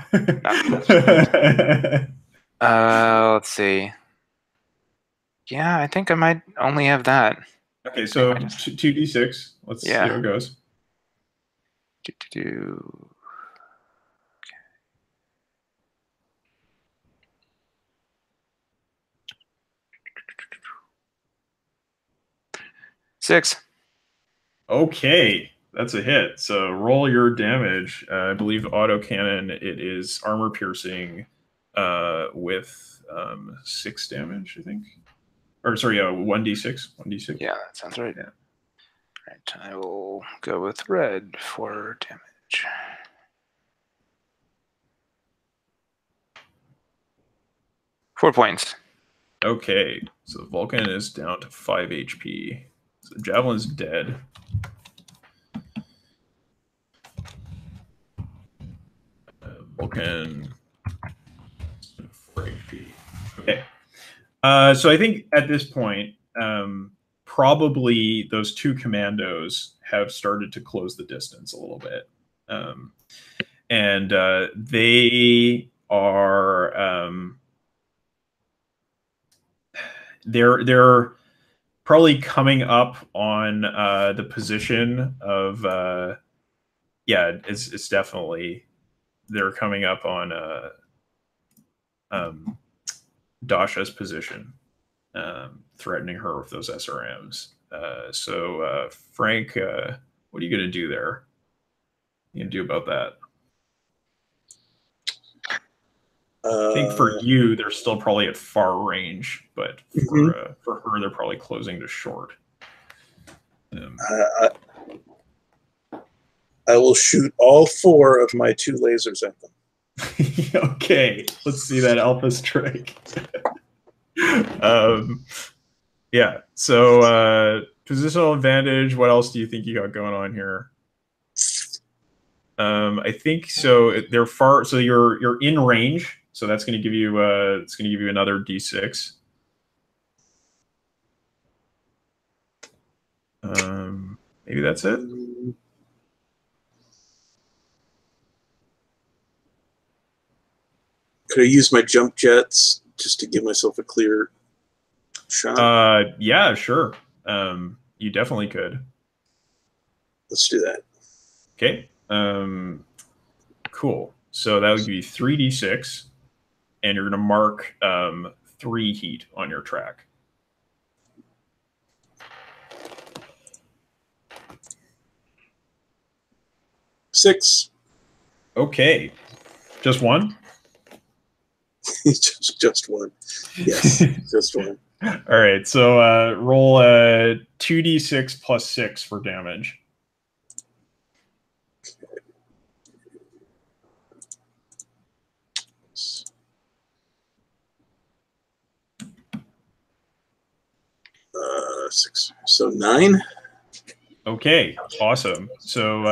Let's see. Yeah, I think I might only have that. Okay, so 2d6. Let's see how it goes. Okay. 6. Okay, that's a hit. So roll your damage. I believe autocannon, it is armor piercing with 6 damage, I think. Or sorry, 1d6. 1d6. Yeah, that sounds right. Yeah. Right, I will go with red for damage. Four points. Okay, so Vulcan is down to 5 HP. So Javelin's dead. Vulcan 4 HP. Okay. So I think at this point, probably those two commandos have started to close the distance a little bit. And they are they're probably coming up on the position of it's definitely they're coming up on Dasha's position, threatening her with those SRMs. So Frank, what are you going to do there? What are you going to do about that? I think for you, they're still probably at far range, but for her, they're probably closing to short. I will shoot all 4 of my 2 lasers at them. Okay, let's see that alpha strike. Yeah, so positional advantage. What else do you think you got going on here? I think so. They're far. So you're in range. So that's going to give you it's going to give you another D6. Maybe that's it. Could I use my jump jets just to give myself a clear shot? Yeah, sure. You definitely could. Let's do that. Okay. Cool. So that would give you 3d6, and you're going to mark 3 heat on your track. Six. Okay. Just one? just one. Yes, just one. All right. So roll 2d6 plus 6 for damage. Six. So 9. Okay, awesome. So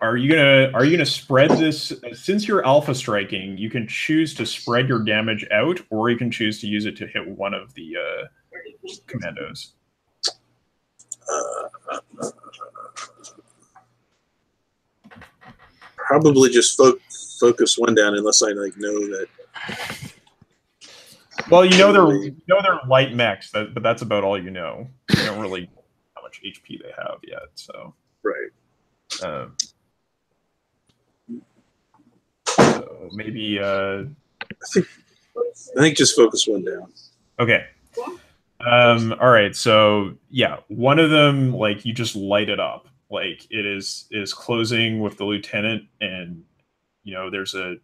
are you gonna spread this? Since you're alpha striking, you can choose to spread your damage out, or you can choose to use it to hit one of the commandos. Probably just focus one down, unless I like know that. Well, you know they're light mechs, but that's about all you know. You don't really know how much HP they have yet. So right. So maybe I think just focus one down. Okay. All right. So yeah, one of them, like, you just light it up. Like, it is closing with the lieutenant, and you know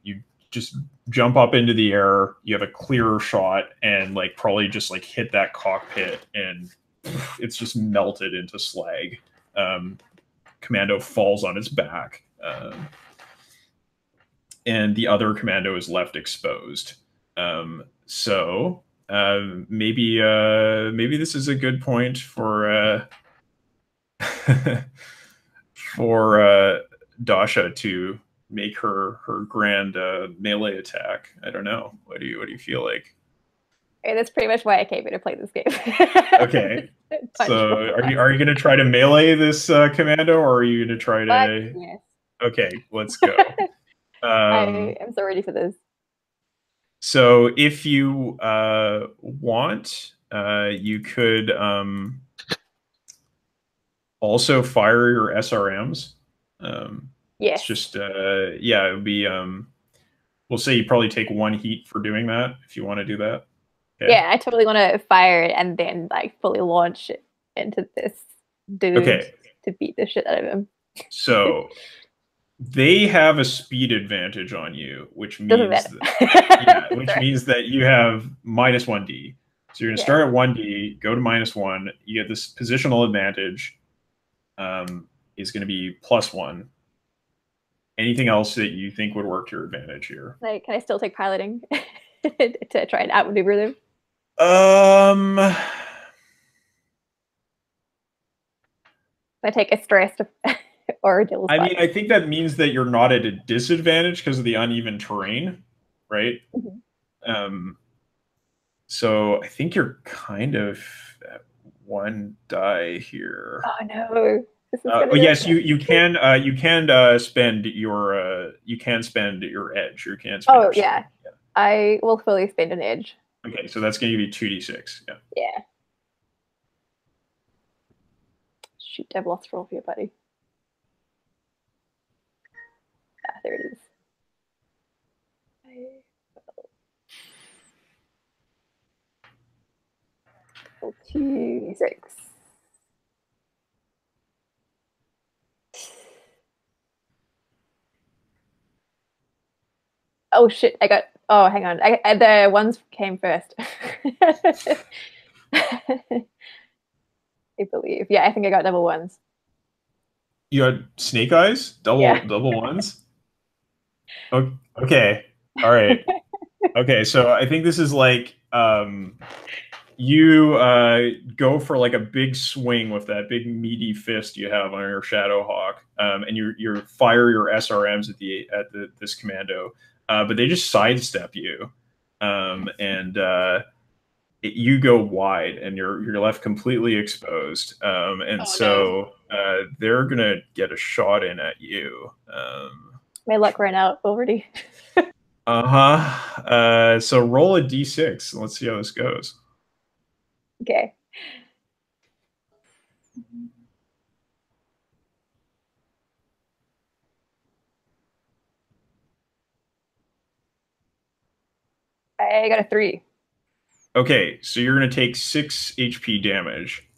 you just jump up into the air. You have a clearer shot, and like probably just like hit that cockpit, and it's just melted into slag. Commando falls on its back, and the other commando is left exposed. So maybe this is a good point for for Dasha to make her grand melee attack. I don't know. What do you feel like? Okay, that's pretty much why I came here to play this game. Okay. So are you going to try to melee this commando, or are you going to try to? Yes. Okay, let's go. I am so ready for this. So if you want, you could also fire your SRMs. Yes. It's just it would be we'll say you probably take 1 heat for doing that if you want to do that. Okay. Yeah, I totally want to fire it and then like fully launch it into this dude to beat the shit out of him. So they have a speed advantage on you, which means means that you have -1d. So you're going to start at 1d, go to -1. You get this positional advantage. Is going to be +1. Anything else that you think would work to your advantage here? Like, can I still take piloting to try and outmaneuver them? I take a stress or a deal. I mean, I think that means that you're not at a disadvantage because of the uneven terrain, right? Mm-hmm. So I think you're kind of at 1 die here. Oh no. Yes, you can spend your edge. You can spend your yeah. I will fully spend an edge. Okay, so that's going to give you 2d6. Yeah. Yeah. Shoot, I've lost roll here, buddy. Ah, there it is. 2d6. Oh shit! Oh, hang on. The ones came first. I believe. Yeah, I think I got double ones. You had snake eyes? Double ones? Okay. All right. Okay, so I think this is like you go for like a big swing with that big meaty fist you have on your Shadowhawk, and you fire your SRMs at this commando, but they just sidestep you, and you go wide, and you're left completely exposed, and they're gonna get a shot in at you. My luck ran out already. So roll a d6. Let's see how this goes. Okay. I got a 3. Okay, so you're gonna take 6 HP damage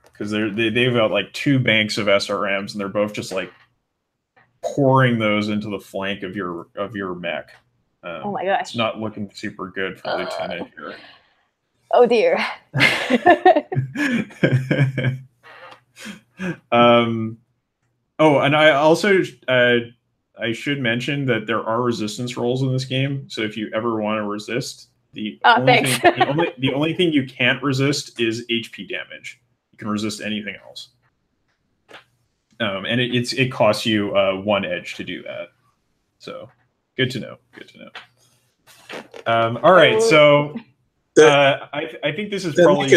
because they've got like 2 banks of SRMs, and they're both just like pouring those into the flank of your mech. Oh my gosh! It's not looking super good for Lieutenant here. Oh dear. Oh, and I also I should mention that there are resistance rolls in this game. So if you ever want to resist, the only thing you can't resist is HP damage. You can resist anything else. And it costs you 1 edge to do that. So good to know. Good to know. All right, so I think this is probably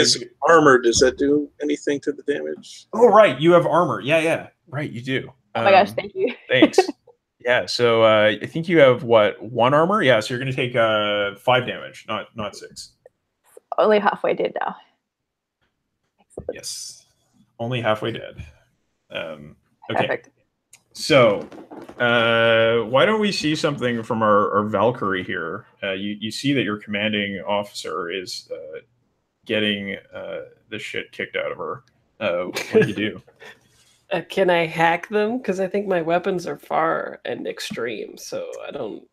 armor. Does that do anything to the damage? Oh, right, you have armor. Yeah, right, you do. Oh my gosh, thank you. Thanks. Yeah, so I think you have what, 1 armor? Yeah, so you're going to take 5 damage, not 6. Only halfway dead now. Excellent. Yes, only halfway dead. Okay. Perfect. So, why don't we see something from our Valkyrie here? You see that your commanding officer is getting the shit kicked out of her. What do you do? Can I hack them? Because I think my weapons are far and extreme, so I don't.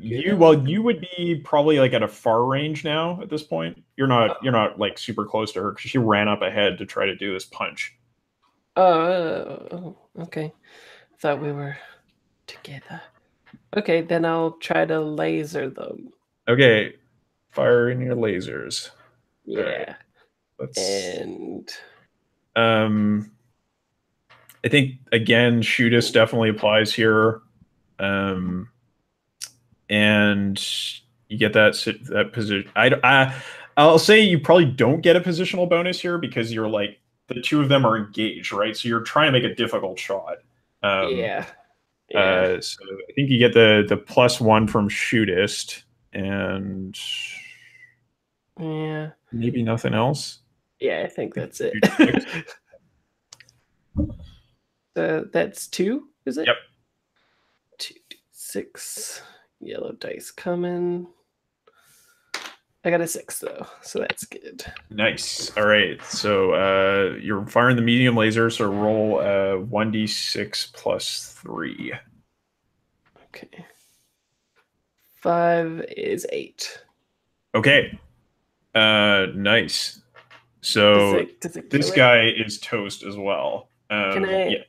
You would be probably like at a far range now at this point. You're not like super close to her because she ran up ahead to try to do this punch. Oh, okay. I thought we were together. Okay, then I'll try to laser them. Okay, fire in your lasers. Yeah. Right. And I think again, shootist definitely applies here. And you get that position. I'll say you probably don't get a positional bonus here because you're like the 2 of them are engaged, right? So you're trying to make a difficult shot. Yeah. So I think you get the +1 from shootist, and maybe nothing else. Yeah, I think that's it. That's 2, is it? Yep. 2d6. Yellow dice coming. I got a 6 though, so that's good. Nice. All right. So you're firing the medium laser, so roll 1d6 plus 3. Okay. 5 is 8. Okay. Nice. So does it this guy is toast as well. Can I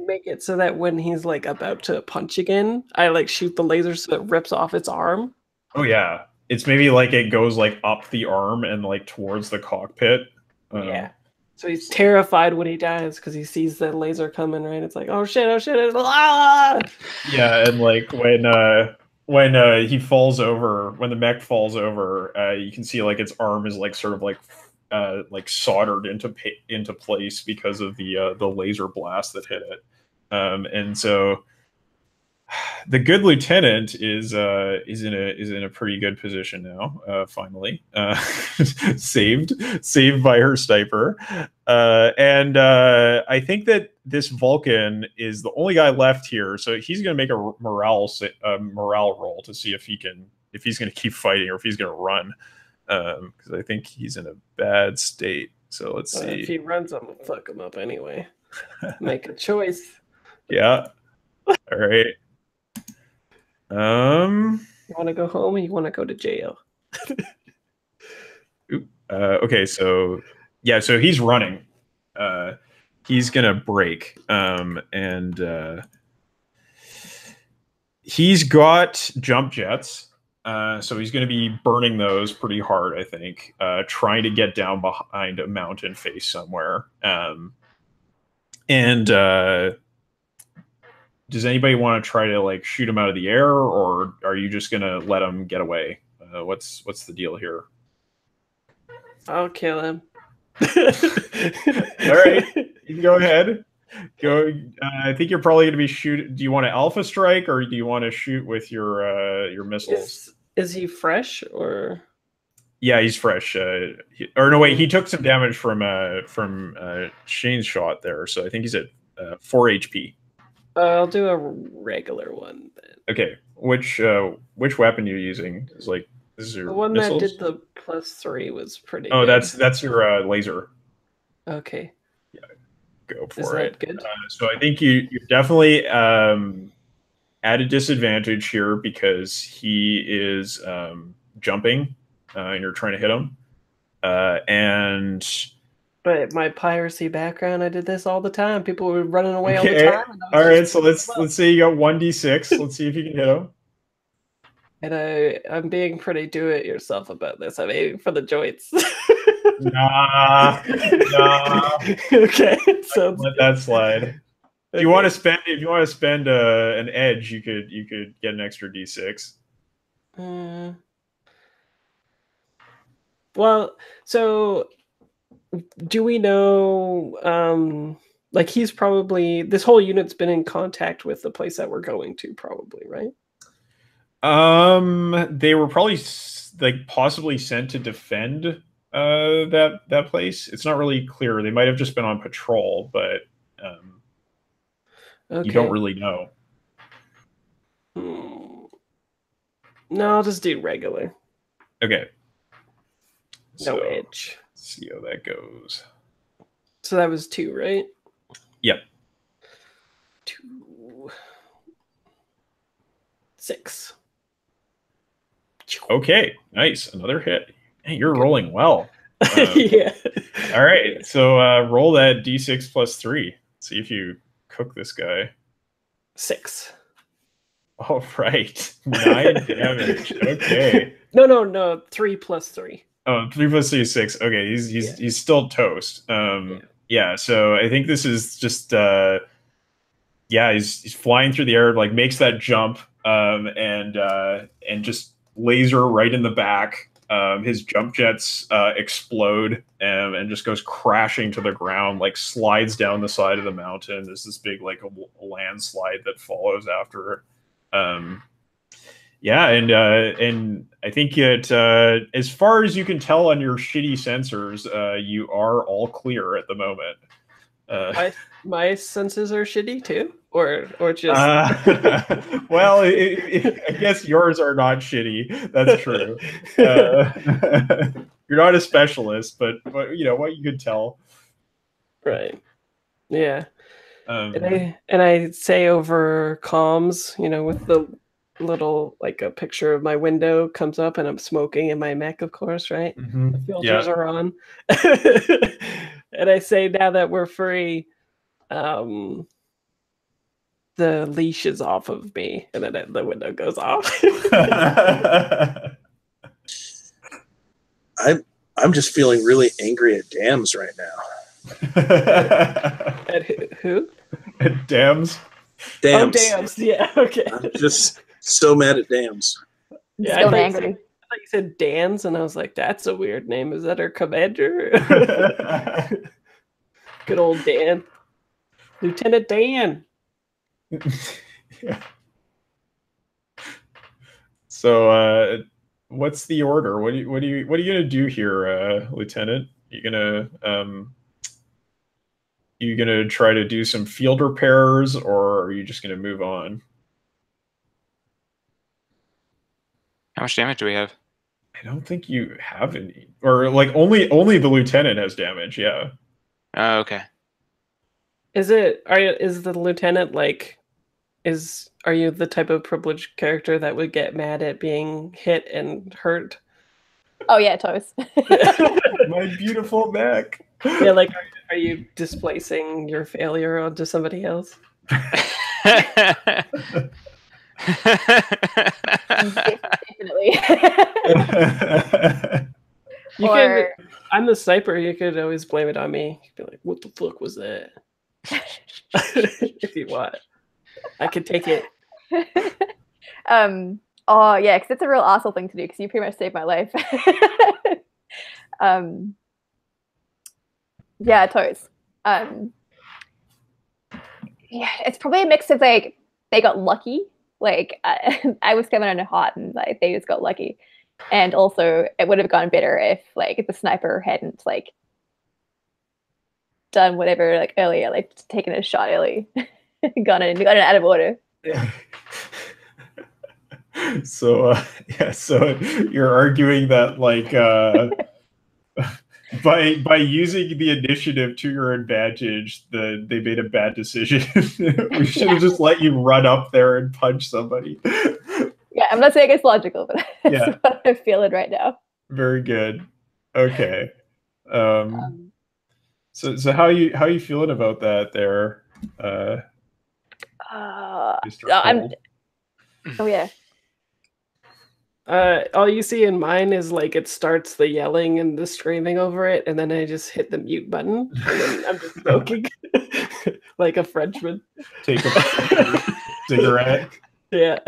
make it so that when he's like about to punch again, I like shoot the laser so it rips off its arm? Oh yeah. It's maybe like it goes like up the arm and like towards the cockpit. Yeah. So he's terrified when he dies because he sees the laser coming, right? It's like, oh shit, ah! Yeah, and like when when he falls over, when the mech falls over, you can see like its arm is like sort of like soldered into place because of the laser blast that hit it. And so the good lieutenant is in a pretty good position now. Finally, saved by her sniper, and I think that this Vulcan is the only guy left here. So he's going to make a morale roll to see if he's going to keep fighting or if he's going to run, because I think he's in a bad state. So let's see. If he runs, I'm gonna fuck him up anyway. Make a choice. Yeah. All right. You want to go home or you want to go to jail? Okay, so yeah, so he's running. He's gonna break, and he's got jump jets. So he's gonna be burning those pretty hard, I think. Trying to get down behind a mountain face somewhere. Does anybody want to try to like shoot him out of the air, or are you just gonna let him get away? What's the deal here? I'll kill him. All right, you can go ahead. Go. I think you're probably gonna be shooting. Do you want to alpha strike, or do you want to shoot with your missiles? Is he fresh or? Yeah, he's fresh. Or no, wait, he took some damage from Shane's shot there, so I think he's at 4 HP. I'll do a regular one then. Okay, which weapon are you using? Is like this is your the one missiles? That did the +3 was pretty. Oh, good. that's your laser. Okay. Yeah, go for is it. That good? So I think you're definitely at a disadvantage here because he is jumping, and you're trying to hit him, and. But my piracy background, I did this all the time. People were running away all the time. All right, so let's say you got 1d6. Let's see if you can hit him. And I'm being pretty do-it-yourself about this. I'm aiming for the joints. Nah. Okay, so let that slide. Okay. If you want to spend an edge, you could get an extra d6. Well, so. Do we know, like he's probably, this whole unit's been in contact with the place that we're going to probably, right? They were probably like possibly sent to defend that place. It's not really clear. They might have just been on patrol, but you don't really know. No, I'll just do regular. Okay. No edge. See how that goes. So that was 2, right? Yep. 2, 6. Okay, nice. Another hit. Hey, you're rolling well. Yeah. All right, so roll that d6 +3. See if you cook this guy. 6. All right, 9 damage. Okay. No. 3 + 3. Oh, 3 + 3 is 6. Okay, he's still toast. Yeah. So I think this is just he's flying through the air, like makes that jump, and just laser right in the back. His jump jets explode and just goes crashing to the ground, like slides down the side of the mountain. There's this big like a landslide that follows after it. Yeah, and I think it as far as you can tell on your shitty sensors, you are all clear at the moment. My senses are shitty too, or just. Well, I guess yours are not shitty. That's true. You're not a specialist, but you know what you could tell. Right. Yeah. And I say over comms, with the little like a picture of my window comes up and I'm smoking in my mech, of course, right? Mm-hmm. The filters are on. And I say, now that we're free, the leash is off of me, and then the window goes off. I'm just feeling really angry at Dams right now. At who? At Dams? Dams. Oh, Dams. Yeah, okay. I'm just So mad at dams. Yeah, Still I angry. thought you said Dan's, and I was like, that's a weird name. Is that our commander? Good old Dan. Lieutenant Dan. Yeah. So, what's the order? What are you gonna do here, Lieutenant? You gonna try to do some field repairs, or are you just gonna move on? How much damage do we have? I don't think you have any, or like only the lieutenant has damage. Yeah. Oh, okay. Is the lieutenant are you the type of privileged character that would get mad at being hit and hurt? Oh yeah, toast. My beautiful Mech. Yeah, like are you displacing your failure onto somebody else? Definitely. I'm the sniper. You could always blame it on me. You'd be like, "What the fuck was that?" If you want, I could take it. Oh yeah, because it's a real asshole thing to do. Because you pretty much saved my life. Yeah, toys. Yeah, it's probably a mix of like they got lucky. Like I was coming in hot, and like they just got lucky. And also, it would have gone better if like the sniper hadn't like done whatever like earlier, like taken a shot early, got it out of order. Yeah. So yeah, so you're arguing that like by using the initiative to your advantage, they made a bad decision. We should have just let you run up there and punch somebody. Yeah, I'm not saying it's logical, but that's Yeah. what I'm feeling right now. Very good. Okay. So how you feeling about that there, Mr. Cole? Oh yeah. All you see in mine is like it starts the yelling and the screaming over it, and then I just hit the mute button, and then I'm just smoking like a Frenchman. Take a cigarette. Yeah.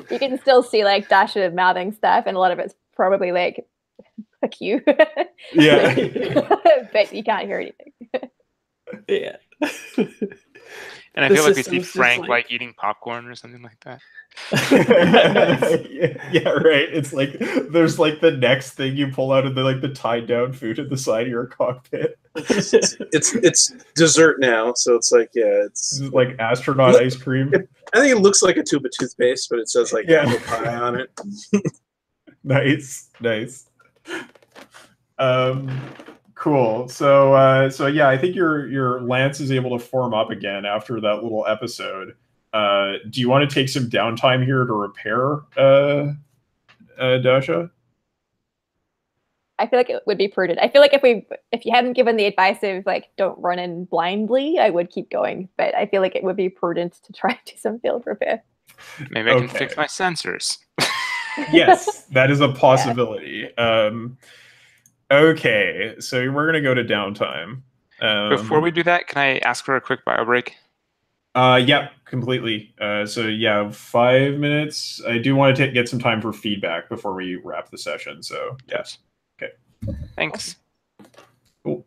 You can still see like Dasha mouthing stuff, and a lot of it's probably like fuck you. Yeah. But you can't hear anything. Yeah. And I feel like we see Frank like eating popcorn or something like that. Yeah, right. It's like there's like the next thing you pull out of the tied down food at the side of your cockpit. It's dessert now, so it's like it's like astronaut ice cream. I think it looks like a tube of toothpaste, but it says like apple pie on it. Nice. Cool. So yeah, I think your lance is able to form up again after that little episode. Do you want to take some downtime here to repair, Dasha? I feel like it would be prudent. I feel like if you hadn't given the advice of like don't run in blindly, I would keep going. But I feel like it would be prudent to try and do some field repair. Maybe I can fix my sensors. Yes, that is a possibility. Yeah. Okay, so we're gonna go to downtime. Before we do that, can I ask for a quick bio break? Yeah, completely. So yeah, 5 minutes. I do want to get some time for feedback before we wrap the session. So yes. Okay. Thanks. Cool.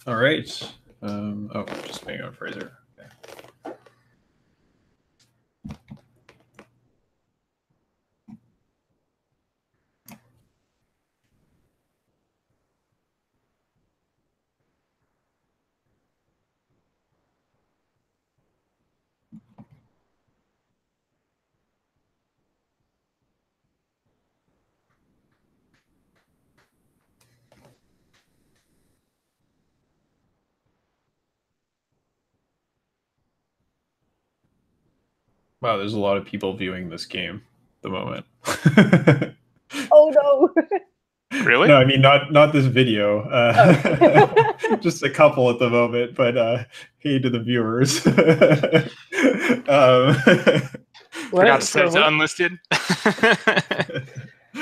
All right. Oh, just hang on, Fraser. Okay. Wow, there's a lot of people viewing this game at the moment. Oh no. Really? No, I mean not this video. Oh. Just a couple at the moment, but hey to the viewers. Forgot to set it to unlisted.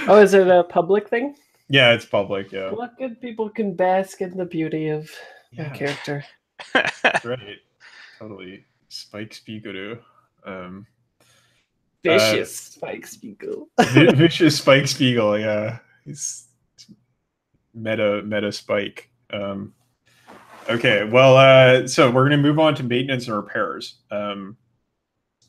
Oh, is it a public thing? Yeah, it's public. Yeah. Well, good people can bask in the beauty of their character. That's right. Totally. Spike Spiegel. Vicious Spike Spiegel. Vicious Spike Spiegel. Yeah, he's meta Spike. Okay, well, so we're going to move on to maintenance and repairs.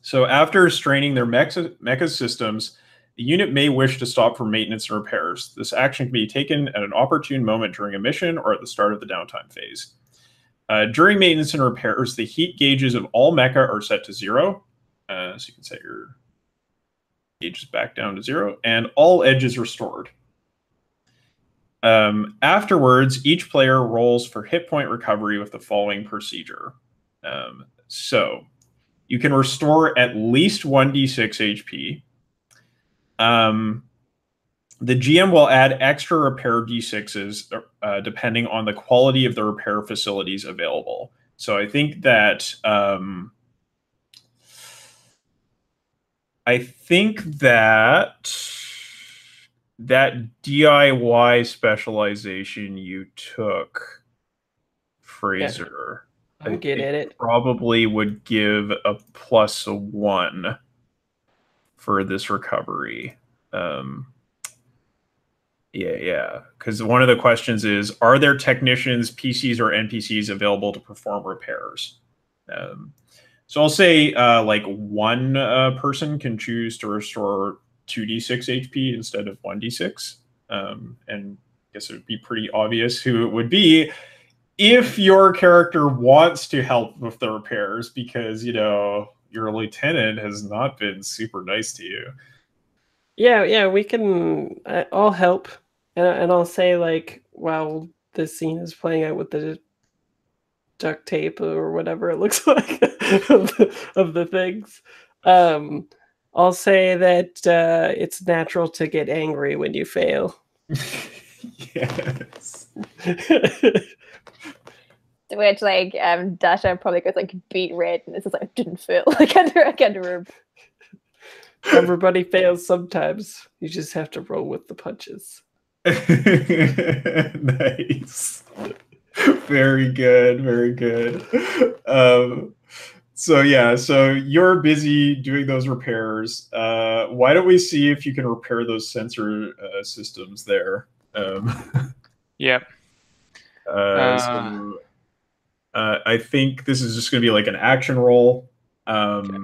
So after straining their mecha systems, the unit may wish to stop for maintenance and repairs. This action can be taken at an opportune moment during a mission or at the start of the downtime phase. During maintenance and repairs, the heat gauges of all mecha are set to 0. So you can set your gauges back down to 0, and all edges restored. Afterwards, each player rolls for hit point recovery with the following procedure. So you can restore at least 1d6 HP. The GM will add extra repair d6s depending on the quality of the repair facilities available. So I think that that DIY specialization you took, Fraser, I'm good at it. Probably would give a +1 for this recovery. Yeah. Because one of the questions is, are there technicians, PCs, or NPCs available to perform repairs? So I'll say like one person can choose to restore 2d6 HP instead of 1d6. And I guess it would be pretty obvious who it would be if your character wants to help with the repairs, because, you know, your lieutenant has not been super nice to you. Yeah, we can. I'll help, and I'll say, like, while this scene is playing out with the duct tape or whatever it looks like of the things, I'll say that it's natural to get angry when you fail. Yes. Which, like, Dasha probably goes like beet red, and it's just like, didn't feel like I can't remember. Everybody fails sometimes. You just have to roll with the punches. Nice. Very good. Very good. So yeah, so you're busy doing those repairs. Why don't we see if you can repair those sensor systems there? Yep. So, I think this is just going to be like an action roll. Okay.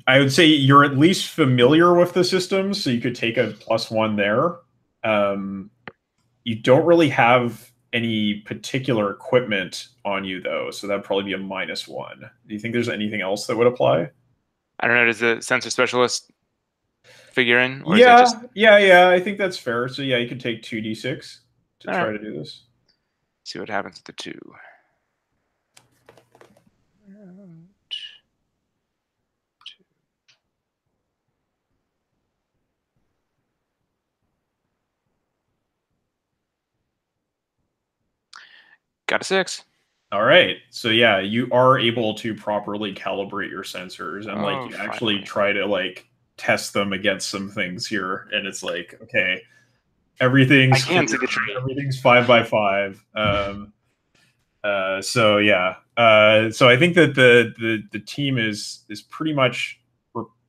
I would say you're at least familiar with the systems, so you could take a +1 there. You don't really have any particular equipment on you, though, so that'd probably be a -1. Do you think there's anything else that would apply? I don't know. Does the sensor specialist figure in? Or Yeah, is that just... yeah. I think that's fair. So yeah, you could take 2d6 to try to do this. See what happens with the 2. Got a 6. All right. So yeah, you are able to properly calibrate your sensors, and like you actually try to like test them against some things here, and it's like, okay, everything's 5 by 5. So yeah. So I think that the team is pretty much.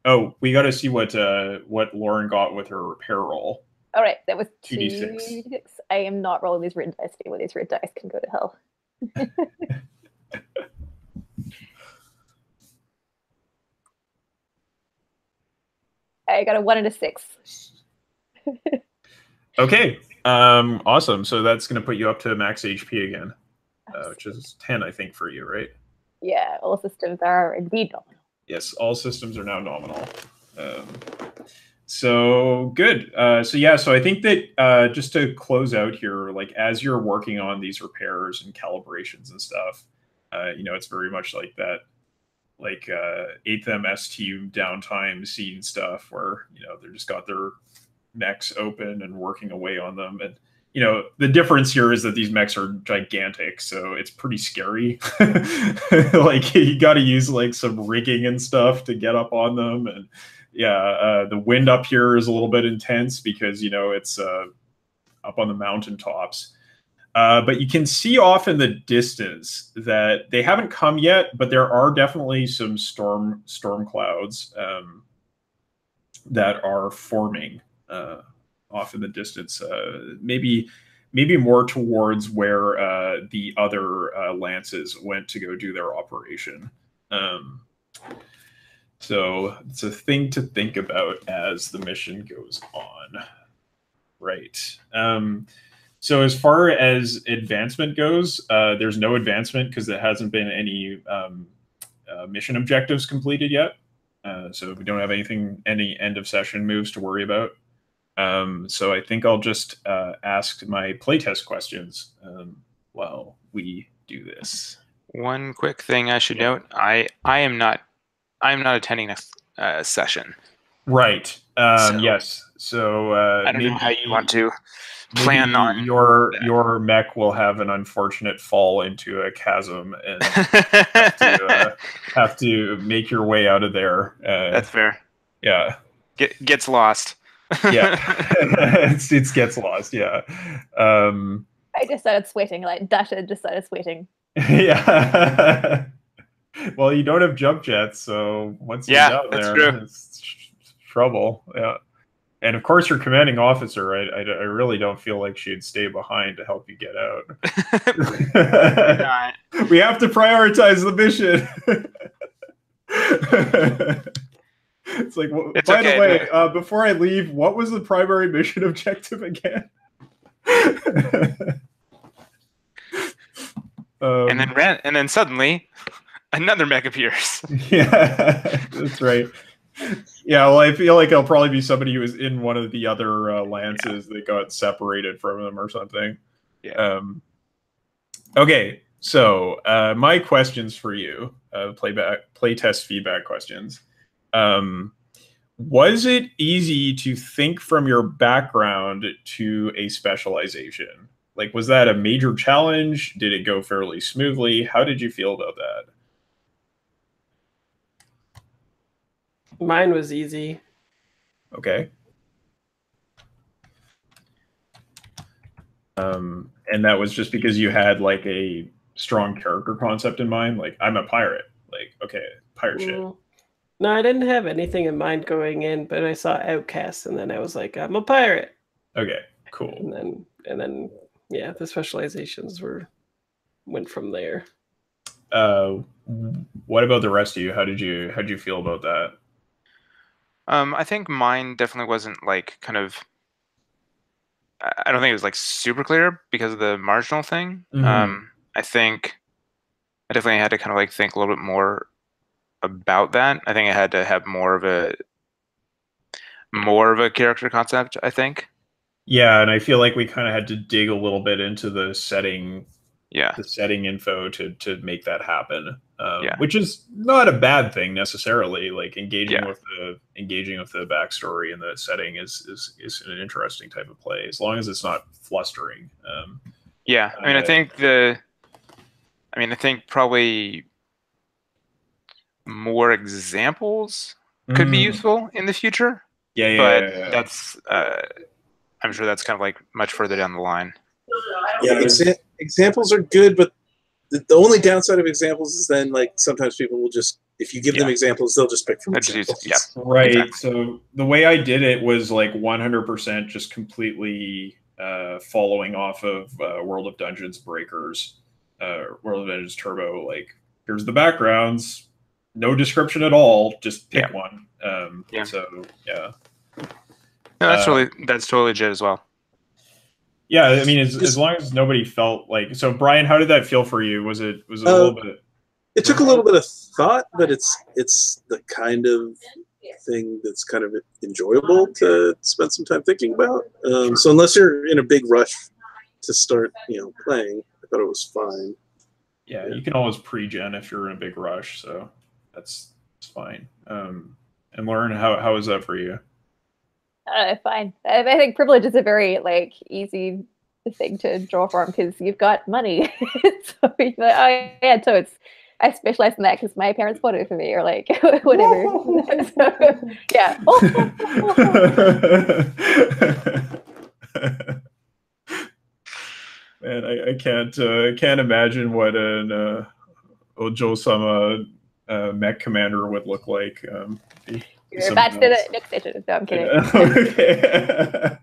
Oh, we got to see what Lauren got with her repair roll. All right, that was 2d6. 2d6. I am not rolling these red dice anymore. These red dice can go to hell. I got a 1 and a 6. Okay. Awesome. So that's going to put you up to max HP again, which is 10, I think, for you, right? Yeah, all systems are indeed nominal. Yes, all systems are now nominal. So good. So I think that just to close out here, like as you're working on these repairs and calibrations and stuff, it's very much like that, like 8th MS downtime scene stuff where, they're just got their mechs open and working away on them. And, the difference here is that these mechs are gigantic, so it's pretty scary. Like you got to use like some rigging and stuff to get up on them. And the wind up here is a little bit intense because, it's up on the mountaintops. But you can see off in the distance that they haven't come yet, but there are definitely some storm clouds that are forming off in the distance. Maybe more towards where the other lances went to go do their operation. So it's a thing to think about as the mission goes on. Right. So as far as advancement goes, there's no advancement because there hasn't been any mission objectives completed yet. So we don't have any end of session moves to worry about. So I think I'll just ask my playtest questions while we do this. One quick thing I should note: I'm not attending next session. Right. Yes. So I don't know how you want to plan on your mech will have an unfortunate fall into a chasm and have to make your way out of there. That's fair. Yeah. Gets lost. Yeah. it gets lost. Yeah. I just started sweating. Like Dasha just started sweating. Yeah. Well, you don't have jump jets, so once you're down there, it's trouble. Yeah. And of course, your commanding officer, I really don't feel like she'd stay behind to help you get out. We have to prioritize the mission. It's like, by the way, before I leave, what was the primary mission objective again? And then suddenly, another mech appears. Yeah, that's right. Yeah, well, I feel like it'll probably be somebody who was in one of the other lances that got separated from them or something. Yeah. Okay, so my questions for you, playtest feedback questions. Was it easy to think from your background to a specialization? Like, was that a major challenge? Did it go fairly smoothly? How did you feel about that? Mine was easy. Okay. And that was just because you had like a strong character concept in mind? Like, I'm a pirate. Like, okay, pirate shit. No, I didn't have anything in mind going in, but I saw Outcast, and then I was like, I'm a pirate. Okay, cool. And then yeah, the specializations went from there. What about the rest of you? How'd you feel about that? I think mine definitely wasn't like kind of. I don't think it was like super clear because of the marginal thing. Mm-hmm. I think I definitely had to kind of like think a little bit more about that. I think I had to have more of a character concept, I think. Yeah, and I feel like we kind of had to dig a little bit into the setting. Yeah. The setting info to make that happen. Yeah. Which is not a bad thing necessarily. Like engaging with the backstory and the setting is an interesting type of play, as long as it's not flustering. Yeah. I mean, I think probably more examples could be useful in the future. Yeah. That's I'm sure that's kind of like much further down the line. Yeah, examples are good, but the only downside of examples is then like sometimes people will just If you give them examples, they'll just pick from examples. Yeah, right. Exactly. So the way I did it was like 100% just completely following off of World of Dungeons Breakers, World of Dungeons Turbo. Like, here's the backgrounds, no description at all, just pick one. So yeah. No, that's totally legit as well. Yeah, I mean, as long as nobody felt like. So, Brian, how did that feel for you? Was it a little bit? It took a little bit of thought, but it's the kind of thing that's kind of enjoyable to spend some time thinking about. So unless you're in a big rush to start, playing, I thought it was fine. Yeah, you can always pre-gen if you're in a big rush, so that's fine. And Lauren, how is that for you? Fine. I think privilege is a very easy thing to draw from because you've got money. So you're like, oh yeah, so I specialize in that because my parents bought it for me, or whatever. So, yeah. Man, I can't imagine what an Ojo-sama mech commander would look like. You're about to say the next session. No, I'm kidding. Okay.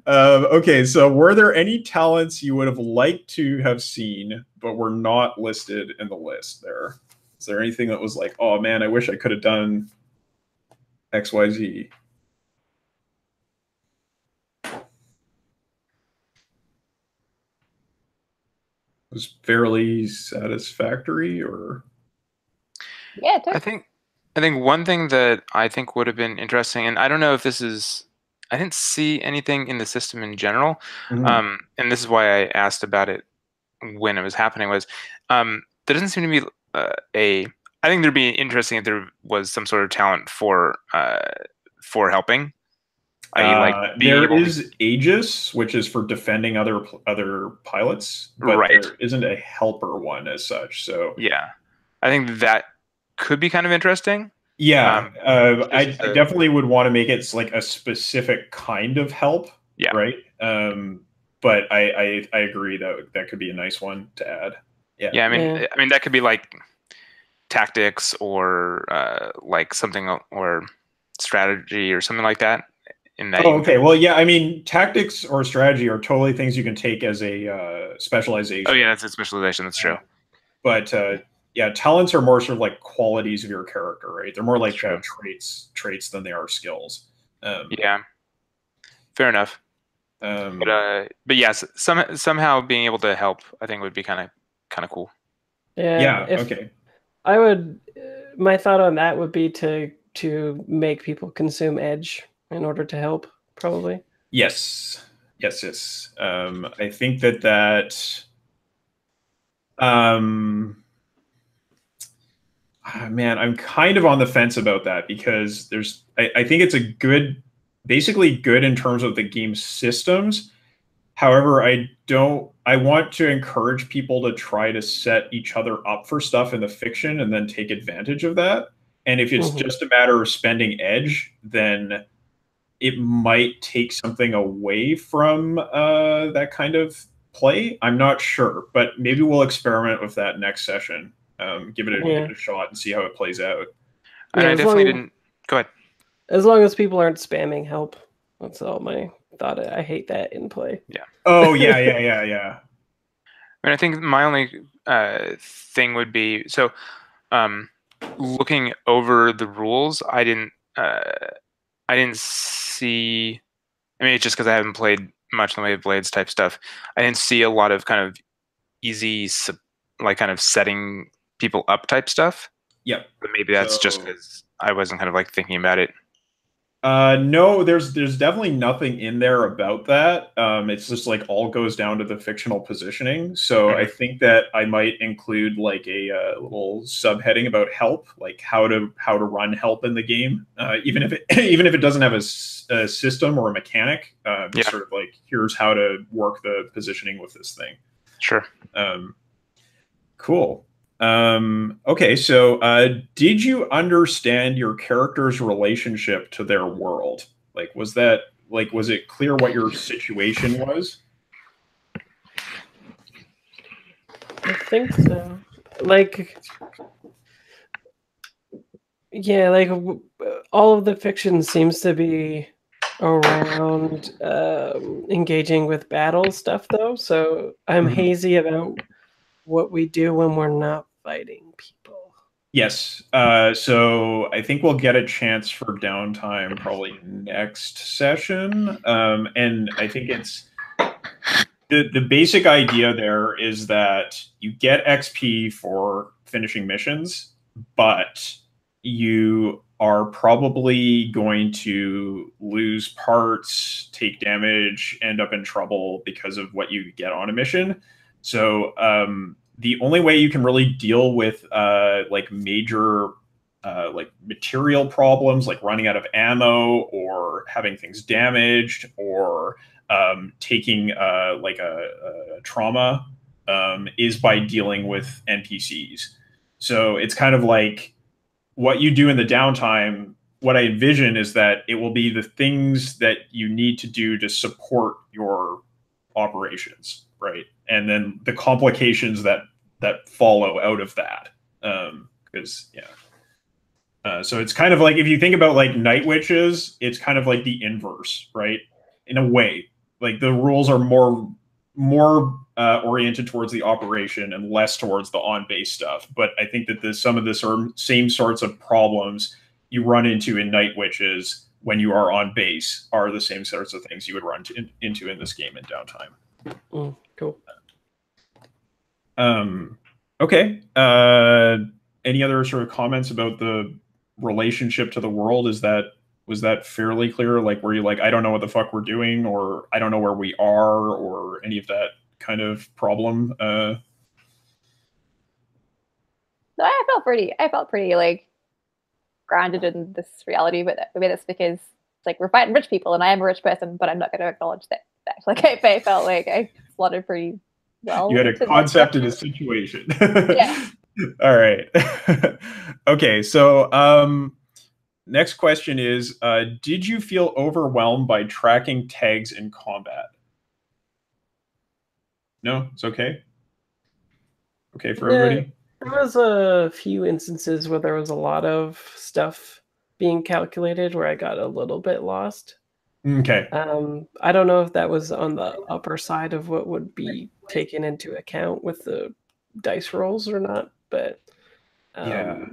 Okay, so were there any talents you would have liked to have seen but were not listed in the list there? Is there anything that was like, oh man, I wish I could have done XYZ? Was fairly satisfactory, or? Yeah, totally. I think one thing that I think would have been interesting, and I don't know if this is, I didn't see anything in the system in general, and this is why I asked about it when it was happening, was there doesn't seem to be I think there'd be interesting if there was some sort of talent for helping. There is Aegis, which is for defending other pilots, but there isn't a helper one as such. So yeah, I think that could be kind of interesting. Yeah, I definitely would want to make it like a specific kind of help. Yeah. Right. But I agree that could be a nice one to add. Yeah. Yeah. I mean that could be like tactics or like something, or strategy or something like that. In that. Oh, okay. Well, yeah. I mean, tactics or strategy are totally things you can take as a specialization. Oh yeah, that's a specialization. That's true. But yeah, talents are more sort of like qualities of your character, right? They're more like traits than they are skills. Yeah, fair enough. But yes, somehow being able to help, I think, would be kind of cool. Yeah. Okay. I would. My thought on that would be to make people consume edge in order to help, probably. Yes. I think that. Man, I'm kind of on the fence about that because I think it's basically good in terms of the game systems. However, I want to encourage people to try to set each other up for stuff in the fiction and then take advantage of that. And if it's just a matter of spending edge, then it might take something away from that kind of play. I'm not sure, but maybe we'll experiment with that next session. Give it a shot and see how it plays out. And I definitely didn't. Go ahead. As long as people aren't spamming help, that's all my thought. I hate that in play. Yeah. Oh yeah. I mean, I think my only thing would be looking over the rules. I didn't see. I mean, it's just because I haven't played much in the way of Blades type stuff. I didn't see a lot of kind of easy, like kind of setting people up type stuff. Yep. But maybe that's just because I wasn't kind of like thinking about it. No, there's definitely nothing in there about that. It's just like all goes down to the fictional positioning. So I think that I might include like a little subheading about help, like how to run help in the game, even if it doesn't have a system or a mechanic. Sort of like, here's how to work the positioning with this thing. Sure. Cool. Okay, so did you understand your character's relationship to their world? Like, was it clear what your situation was? I think so. Like, Yeah, like all of the fiction seems to be around engaging with battle stuff, though. So I'm hazy about what we do when we're not fighting people. Yes. So I think we'll get a chance for downtime probably next session. And I think it's the basic idea there is that you get XP for finishing missions, but you are probably going to lose parts, take damage, end up in trouble because of what you get on a mission. So the only way you can really deal with like major like material problems, like running out of ammo or having things damaged or taking like a trauma is by dealing with NPCs. So it's kind of like what you do in the downtime. What I envision is that it will be the things that you need to do to support your operations, right? And then the complications that follow out of that. Because so it's kind of like if you think about like night witches, it's kind of like the inverse, right? In a way, like the rules are more oriented towards the operation and less towards the on-base stuff. But I think that some of the same sorts of problems you run into in night witches when you are on base are the same sorts of things you would run into in this game in downtime. Cool. Okay. Any other sort of comments about the relationship to the world? Was that fairly clear? Like, were you like, I don't know what the fuck we're doing, or I don't know where we are, or any of that kind of problem? No, I felt pretty like grounded in this reality, but maybe that's because like we're fighting rich people, and I am a rich person, but I'm not going to acknowledge that. Like I felt like I slotted pretty well. You had a concept in a situation. Yeah. All right. Okay. So, next question is, did you feel overwhelmed by tracking tags in combat? No, it's okay. Okay for everybody? There was a few instances where there was a lot of stuff being calculated where I got a little bit lost. Okay. I don't know if that was on the upper side of what would be taken into account with the dice rolls or not, but yeah.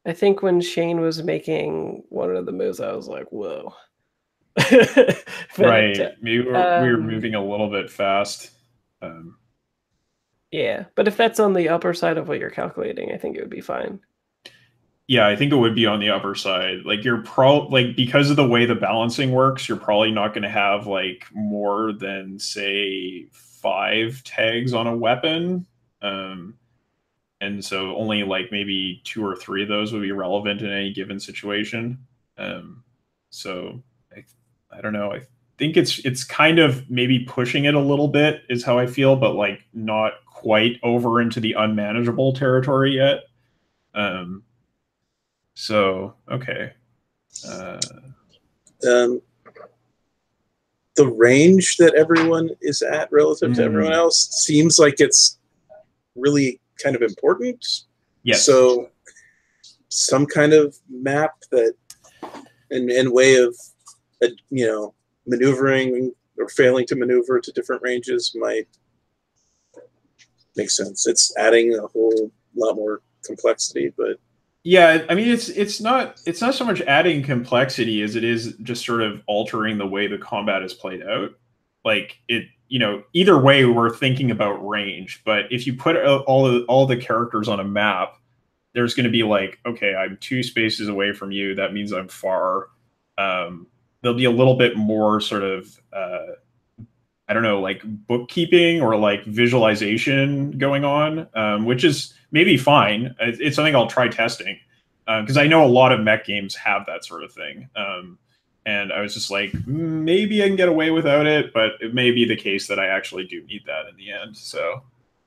I think when Shane was making one of the moves, I was like, whoa. Right. We were moving a little bit fast. Yeah, but if that's on the upper side of what you're calculating, I think it would be fine. Yeah, I think it would be on the upper side. Like you're like because of the way the balancing works, you're probably not going to have like more than say 5 tags on a weapon. And so only like maybe 2 or 3 of those would be relevant in any given situation. So I don't know. I think it's kind of maybe pushing it a little bit is how I feel, but like not quite over into the unmanageable territory yet. So okay. The range that everyone is at relative to everyone else seems like it's really kind of important. Yes. So some kind of map that and way of maneuvering or failing to maneuver to different ranges might make sense. It's adding a whole lot more complexity, but yeah, I mean it's not so much adding complexity as it is just sort of altering the way the combat is played out. Like it, either way we're thinking about range, but if you put all the characters on a map, there's going to be like, okay, I'm 2 spaces away from you. That means I'm far. There'll be a little bit more sort of, I don't know, like bookkeeping or like visualization going on, which is maybe fine. It's something I'll try testing because I know a lot of mech games have that sort of thing. And I was just like, maybe I can get away without it, but it may be the case that I actually do need that in the end. So,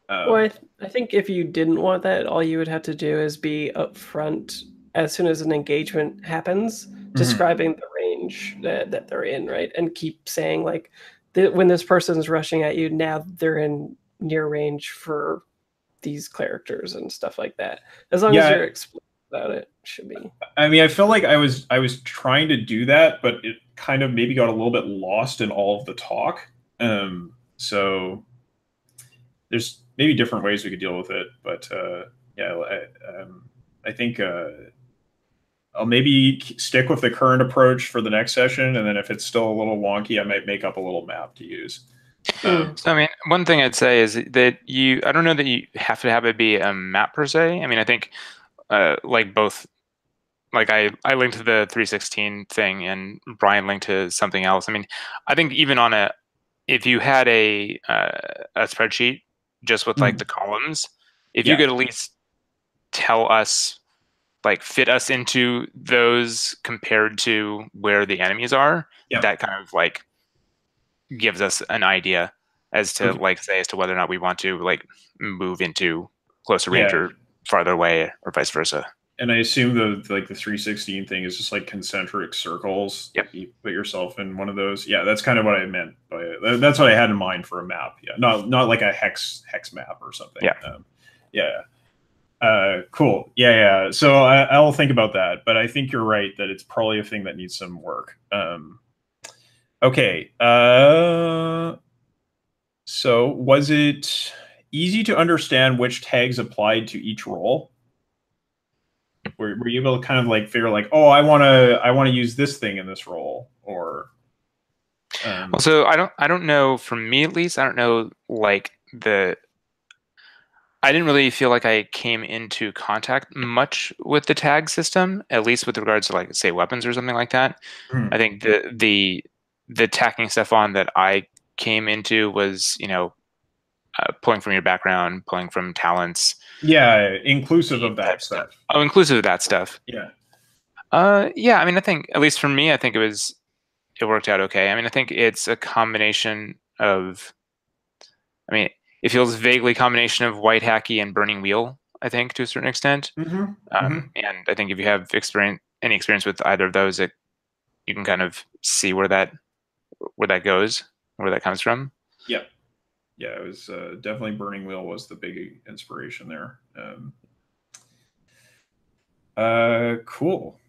well, I think if you didn't want that, all you would have to do is be upfront as soon as an engagement happens, describing the range that they're in, right? And keep saying like, when this person's rushing at you, now they're in near range for these characters and stuff like that. As long as you're explicit about it. Should be. I mean, I feel like I was trying to do that, but it kind of maybe got a little bit lost in all of the talk. So there's maybe different ways we could deal with it, but yeah, I think I'll maybe stick with the current approach for the next session, and then if it's still a little wonky, I might make up a little map to use. So I mean, one thing I'd say is that I don't know that you have to have it be a map per se. I mean, I think like both, like I linked to the 316 thing and Brian linked to something else. I mean, I think even on if you had a spreadsheet just with like the columns, if you could at least tell us, like fit us into those compared to where the enemies are, that kind of like gives us an idea as to like say as to whether or not we want to like move into closer range or farther away or vice versa. And I assume the 316 thing is just like concentric circles. Yep. You put yourself in one of those. Yeah, that's kind of what I meant by it. That's what I had in mind for a map. Yeah, not like a hex map or something. Cool. Yeah. So I'll think about that. But I think you're right that it's probably a thing that needs some work. Okay. So was it easy to understand which tags applied to each role? Were you able to kind of like figure like, oh, I want to use this thing in this role, or? Well, so I don't know. For me, at least, I don't know. Like I didn't really feel like I came into contact much with the tag system, at least with regards to like say weapons or something like that. I think the tacking stuff on that I came into was pulling from your background, pulling from talents. Yeah, inclusive of that stuff. Oh, inclusive of that stuff. Yeah. Yeah. I mean, I think at least for me, I think it worked out okay. I mean, I think it's a combination of. I mean, it feels vaguely a combination of white hacky and burning wheel. I think to a certain extent. And I think if you have any experience with either of those, you can kind of see where that goes, where that comes from. Yeah. Yeah, it was definitely Burning Wheel was the big inspiration there. Cool.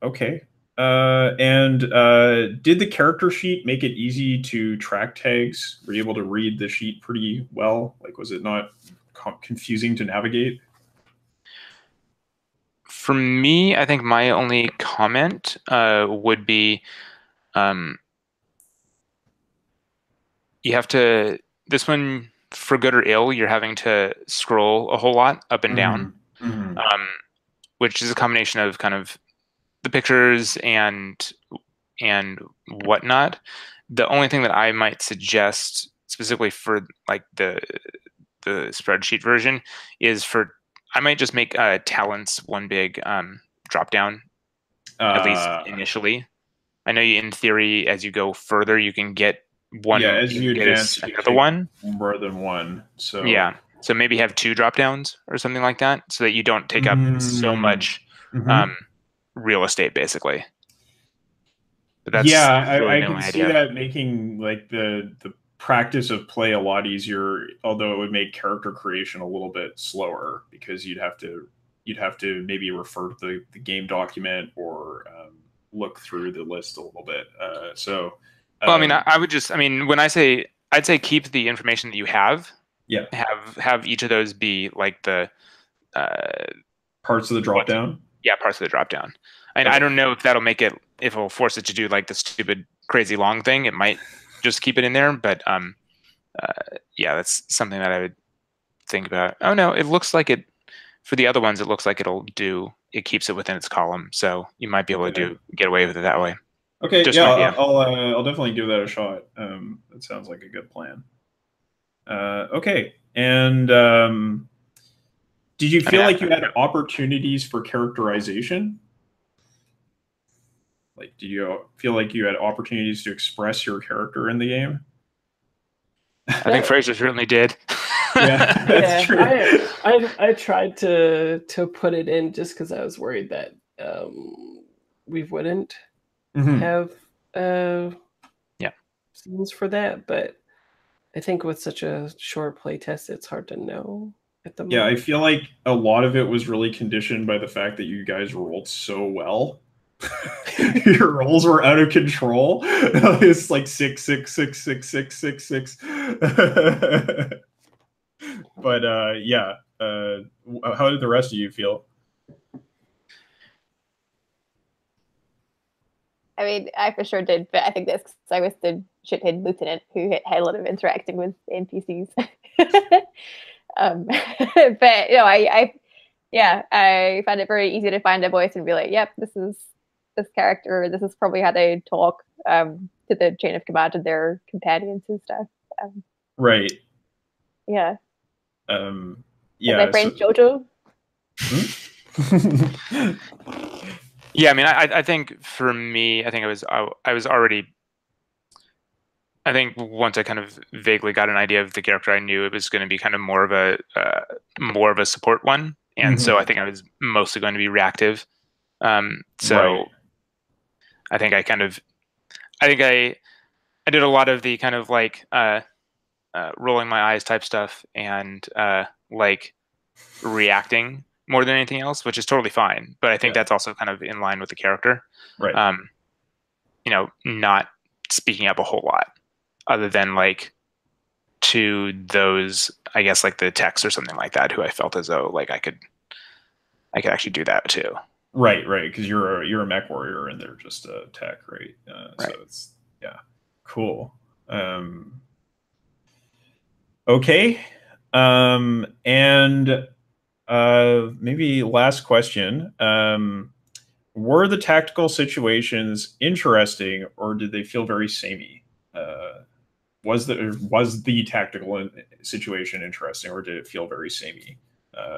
Okay. And did the character sheet make it easy to track tags? Were you able to read the sheet pretty well? Like, was it not confusing to navigate? For me, I think my only comment would be you have to, this one, for good or ill, you're having to scroll a whole lot up and down, which is a combination of kind of the pictures and whatnot. The only thing that I might suggest specifically for like the spreadsheet version is I might just make talents one big drop down, at least initially. I know in theory, as you go further, you can get one. Yeah, as you advance, another one, more than one. So yeah, so maybe have 2 drop downs or something like that, so that you don't take up so much real estate, basically. But that's I can see that making like the practice of play a lot easier, although it would make character creation a little bit slower because you'd have to maybe refer to the game document or look through the list a little bit. Well, I mean, I'd say keep the information that you have. Yeah. Have each of those be like the parts of the drop down. Yeah, parts of the drop down. And I don't know if that'll make it, if it'll force it to do like the stupid crazy long thing. It might just keep it in there, but yeah, that's something that I would think about. Oh no, it looks like it for the other ones. It looks like it keeps it within its column, so you might be able to get away with it that way. Okay, I'll definitely give that a shot. That sounds like a good plan. Okay, and did you feel like you had opportunities for characterization? Like, did you feel like you had opportunities to express your character in the game? I think Fraser certainly did. Yeah, that's true. I tried to put it in just because I was worried that we wouldn't have scenes for that, but I think with such a short playtest, it's hard to know. at the Yeah, moment. I feel like a lot of it was really conditioned by the fact that you guys rolled so well. Your rolls were out of control. It's like 6, 6, 6, 6, 6, 6, 6. But yeah, how did the rest of you feel? I mean, I for sure did, but I think that's because I was the shithead lieutenant who had a lot of interacting with NPCs. But you know, I find it very easy to find a voice and be like, yep, this is this character. This is probably how they talk to the chain of command to their companions and stuff. Right. Yeah. Yeah. My friend Jojo. Yeah, I mean, I think for me, I think I was already. I think once I kind of vaguely got an idea of the character, I knew it was going to be kind of more of a support one, and so I think I was mostly going to be reactive. So Right. I think I did a lot of the kind of like rolling my eyes type stuff and like reacting more than anything else, which is totally fine. But I think that's also kind of in line with the character. Right. You know, not speaking up a whole lot, other than like to those, I guess, like the techs or something like that, who I felt as though like I could actually do that too. Right, because you're a mech warrior and they're just a tech, right? Right. So it's cool. Okay, and maybe last question. Were the tactical situations interesting, or did they feel very samey? Was the tactical situation interesting, or did it feel very samey?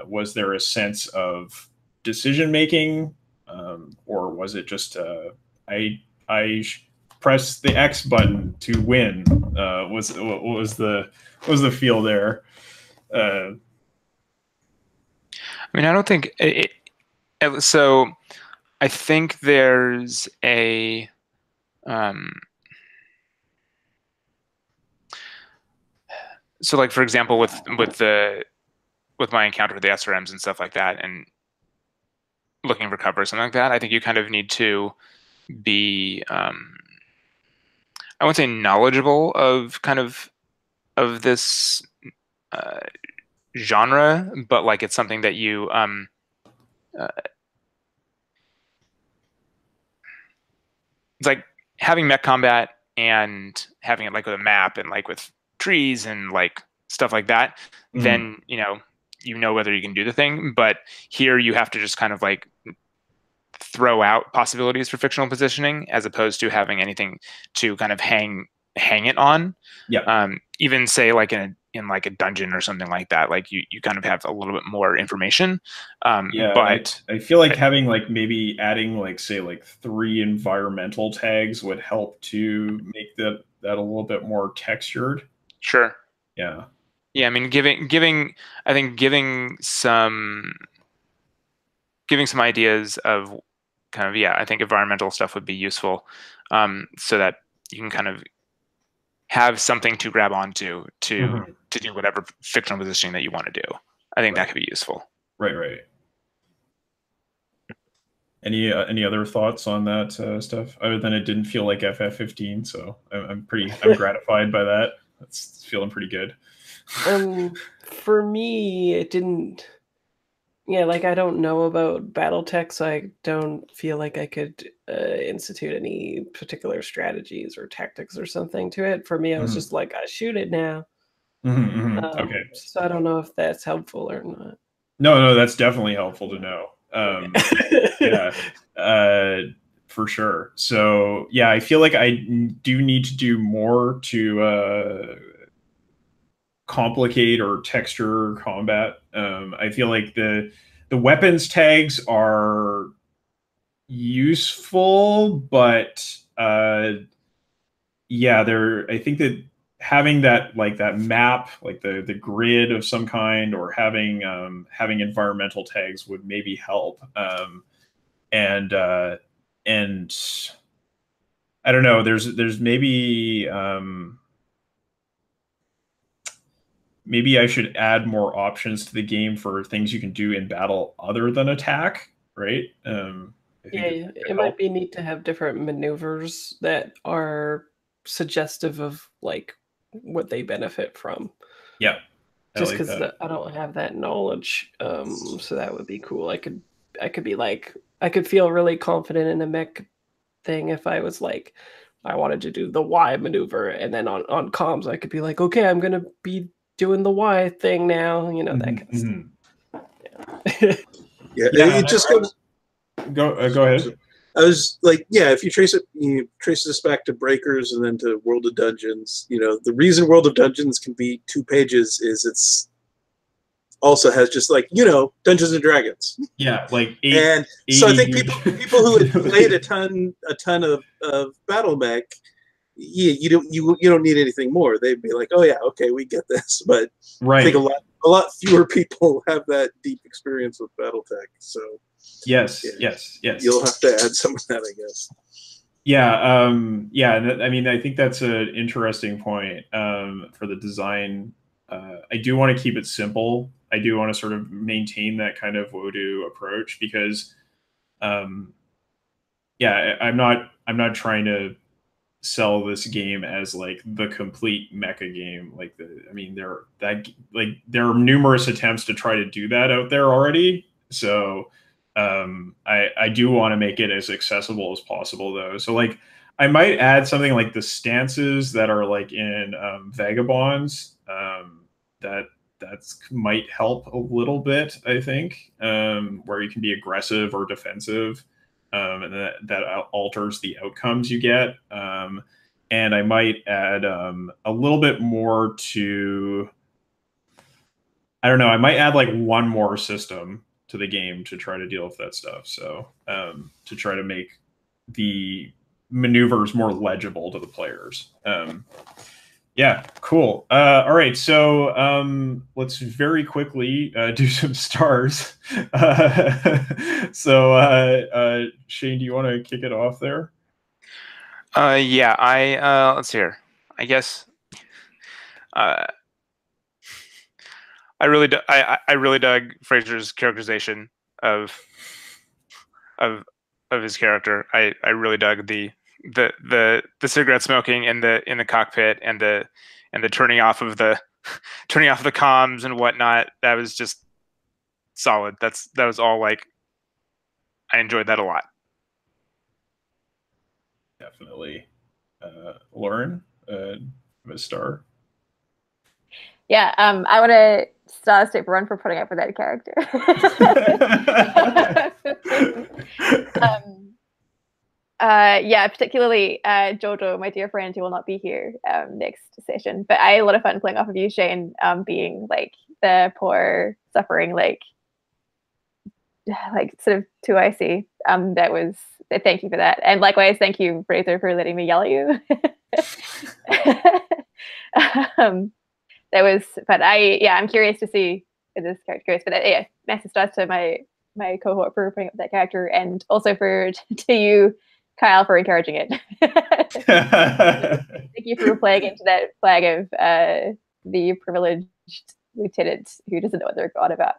Was there a sense of decision making, or was it just I press the X button to win? What was the feel there? I mean, I don't think so. I think there's a so like, for example, with my encounter with the SRMs and stuff like that, and looking for cover or something like that, I think you kind of need to be I wouldn't say knowledgeable of kind of this genre, but like it's something that you it's like having mech combat and having it like with a map and like with trees and like stuff like that. Then you know whether you can do the thing. But here you have to just kind of like throw out possibilities for fictional positioning, as opposed to having anything to kind of hang it on. Yeah. Even say like in like a dungeon or something like that, like you kind of have a little bit more information. But I feel like having like maybe adding like say like 3 environmental tags would help to make that a little bit more textured. Sure. Yeah. Yeah, I mean, I think giving some ideas of kind of, I think environmental stuff would be useful, so that you can kind of have something to grab onto to do whatever fictional positioning that you want to do. I think that could be useful. Right. Any other thoughts on that stuff, other than it didn't feel like FF15? So I'm gratified by that. It's feeling pretty good. For me, it didn't. Yeah, like I don't know about BattleTech, so I don't feel like I could institute any particular strategies or tactics or something to it. For me, I was just like, I shoot it now. Okay. So I don't know if that's helpful or not. No, that's definitely helpful to know. Yeah, for sure. So yeah, I feel like I do need to do more to complicate or texture combat. I feel like the weapons tags are useful, but yeah, I think that having that map, like the grid of some kind, or having environmental tags would maybe help. And I don't know. There's maybe maybe I should add more options to the game for things you can do in battle other than attack, right? I think it might be neat to have different maneuvers that are suggestive of like what they benefit from. Yeah, just because I don't have that knowledge, so that would be cool. I could be like, I could feel really confident in a mech thing if I was like, I wanted to do the Y maneuver, and then on comms I could be like, okay, I'm gonna be doing the Y thing now, you know, that kind of stuff. Yeah, it just goes. Go ahead. I was like, yeah, if you trace this back to Breakers and then to World of Dungeons, you know, the reason World of Dungeons can be 2 pages is it's also has just like, you know, Dungeons and Dragons. Yeah, like so I think people who had played a ton of Battle Mech, yeah, you don't need anything more. They'd be like, oh yeah, okay, we get this. But I think a lot fewer people have that deep experience with BattleTech. So yes. You'll have to add some of that, I guess. Yeah, I mean, I think that's an interesting point for the design. I do want to keep it simple. I do want to sort of maintain that kind of Wodoo approach because, I'm not trying to sell this game as like the complete mecha game. Like there are numerous attempts to try to do that out there already. So I do want to make it as accessible as possible though. So like I might add something like the stances that are like in Vagabonds. That might help a little bit, I think, where you can be aggressive or defensive, and that alters the outcomes you get. And I might add a little bit more to, I don't know, I might add like one more system to the game to try to deal with that stuff. So to try to make the maneuvers more legible to the players. Yeah, cool. All right, so let's very quickly do some stars. So Shane, do you want to kick it off there? Yeah, let's see here. I guess I really dug Fraser's characterization of his character. I really dug the cigarette smoking in the cockpit and the turning off of the comms and whatnot. That was just solid. That was all like, I enjoyed that a lot. Definitely. Lauren, a star. Yeah, I want to start a run for putting up with that character. Yeah, particularly Jojo, my dear friend, who will not be here next session. But I had a lot of fun playing off of you, Shane, being like the poor, suffering, like sort of 2IC. That was, thank you for that. And likewise, thank you, Fraser, for letting me yell at you. That was fun. I'm curious to see where this character goes. But yeah, massive stars to my cohort for putting up that character, and also to you, Kyle, for encouraging it. Thank you for playing into that flag of the privileged lieutenant who doesn't know what they're on about.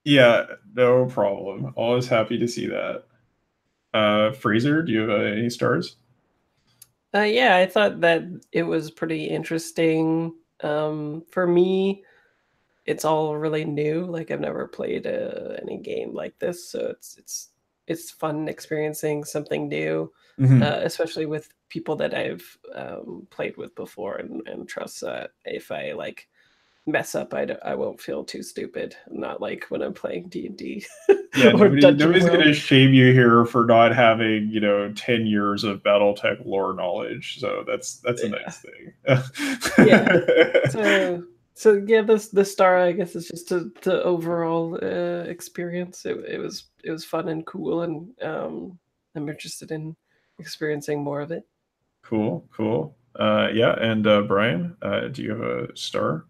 Yeah, no problem. Always happy to see that. Fraser, do you have any stars? Yeah, I thought that it was pretty interesting. For me, it's all really new. Like I've never played any game like this, so it's fun experiencing something new, especially with people that I've played with before and trust that if I like mess up, I won't feel too stupid. Not like when I'm playing D&D. Yeah, nobody's going to shame you here for not having 10 years of BattleTech lore knowledge. So that's a nice thing. Yeah. So yeah, the star, I guess, is just the overall experience. It was fun and cool, and I'm interested in experiencing more of it. Cool. Yeah, and Brian, do you have a star?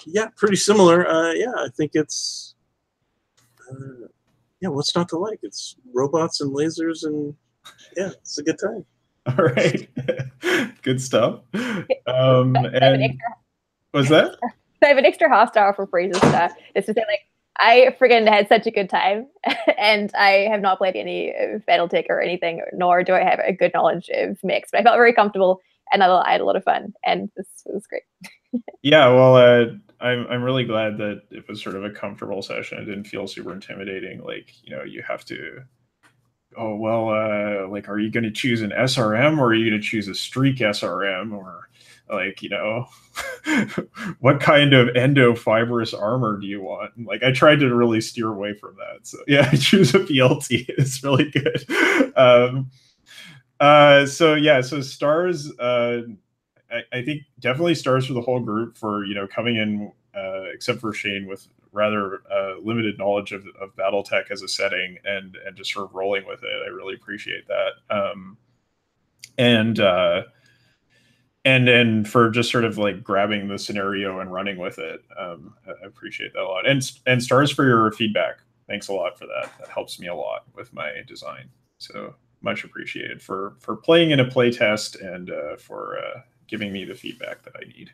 Yeah, pretty similar. Yeah, I think it's what's not to like? It's robots and lasers and Yeah, it's a good time. All right. Good stuff. And was that? I have an extra hostile for Fraser's stuff. It's to say, like, I friggin' had such a good time, and I have not played any Battletech or anything, nor do I have a good knowledge of mechs. But I felt very comfortable, and I had a lot of fun, and this was great. Yeah, well, I'm really glad that it was sort of a comfortable session. It didn't feel super intimidating. Like, you know, you have to. Oh well, like, are you going to choose an SRM or are you going to choose a streak SRM, or like, you know, what kind of endofibrous armor do you want? Like, I tried to really steer away from that. So yeah, I choose a PLT. It's really good. So yeah, so stars. I think definitely stars for the whole group for, you know, coming in, except for Shane with rather limited knowledge of BattleTech as a setting and just sort of rolling with it. I really appreciate that. And for just sort of like grabbing the scenario and running with it. I appreciate that a lot. And stars for your feedback. Thanks a lot for that. That helps me a lot with my design. So much appreciated for playing in a playtest and for giving me the feedback that I need.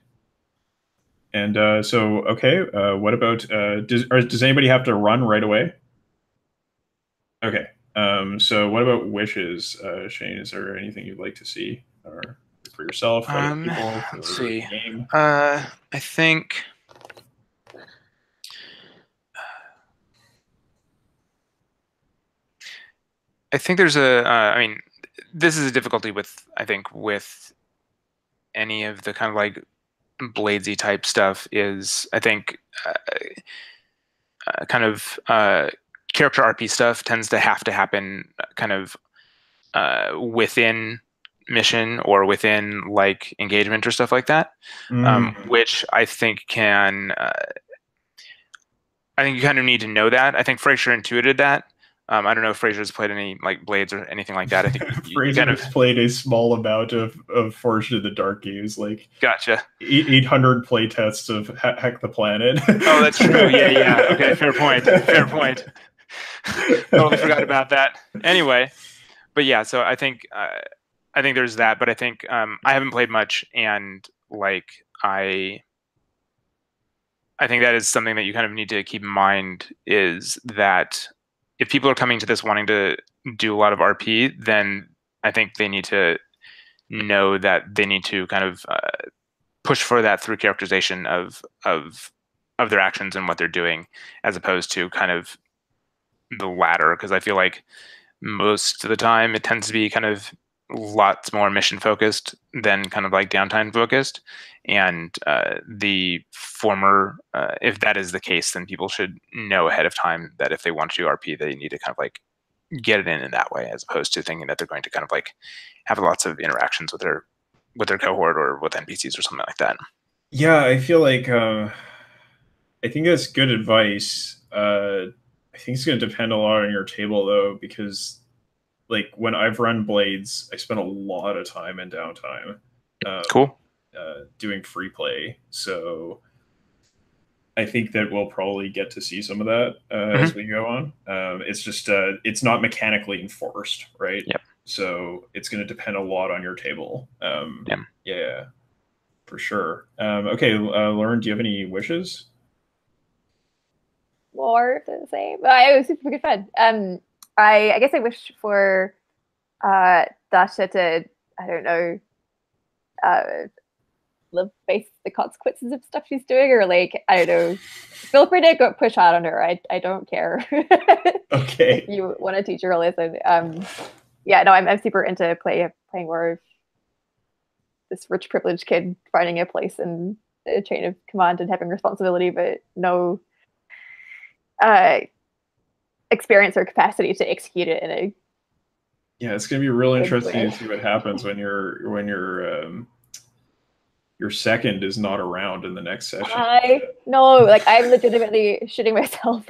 And so, okay, what about, does anybody have to run right away? Okay, so what about wishes, Shane? Is there anything you'd like to see, or for yourself, for other people, for let's see. the game? I think... there's a, I mean, this is a difficulty with, I think, with any of the kind of like Bladesy type stuff is, I think, kind of character RP stuff tends to have to happen kind of within mission or within like engagement or stuff like that, which I think can, I think you kind of need to know that. I think Fraser intuited that. I don't know if Fraser's played any like Blades or anything like that. I think Fraser kind of played a small amount of Forged in the Dark games, like gotcha 800 playtests of Heck the Planet. Oh, that's true. Yeah. Okay, fair point. Totally forgot about that. Anyway, but yeah, so I think there's that, but I think I haven't played much, and like I think that is something that you kind of need to keep in mind, is that if people are coming to this wanting to do a lot of RP, then I think they need to know that they need to kind of push for that through characterization of their actions and what they're doing, as opposed to kind of the latter. Because I feel like most of the time it tends to be kind of lots more mission focused than kind of like downtime focused. And the former, if that is the case, then people should know ahead of time that if they want to do RP, they need to kind of like get it in that way, as opposed to thinking that they're going to kind of like have lots of interactions with their cohort or with NPCs or something like that. Yeah, I feel like I think that's good advice. I think it's going to depend a lot on your table, though, because like when I've run Blades, I spent a lot of time in downtime. Cool. Doing free play, so I think that we'll probably get to see some of that as we go on. It's just it's not mechanically enforced, right? Yep. So it's going to depend a lot on your table. Yeah, for sure. Okay, Lauren, do you have any wishes? More the same. It was super good fun. I guess I wish for Dasha to, I don't know, face the consequences of stuff she's doing, or like, I don't know, feel free to go push hard on her. I don't care. Okay. If you want to teach her a lesson. Yeah, no, I'm super into playing more of this rich privileged kid finding a place in the chain of command and having responsibility, but no experience or capacity to execute it in a... Yeah, it's gonna be real interesting to see what happens when your second is not around in the next session. I know, like I'm legitimately shitting myself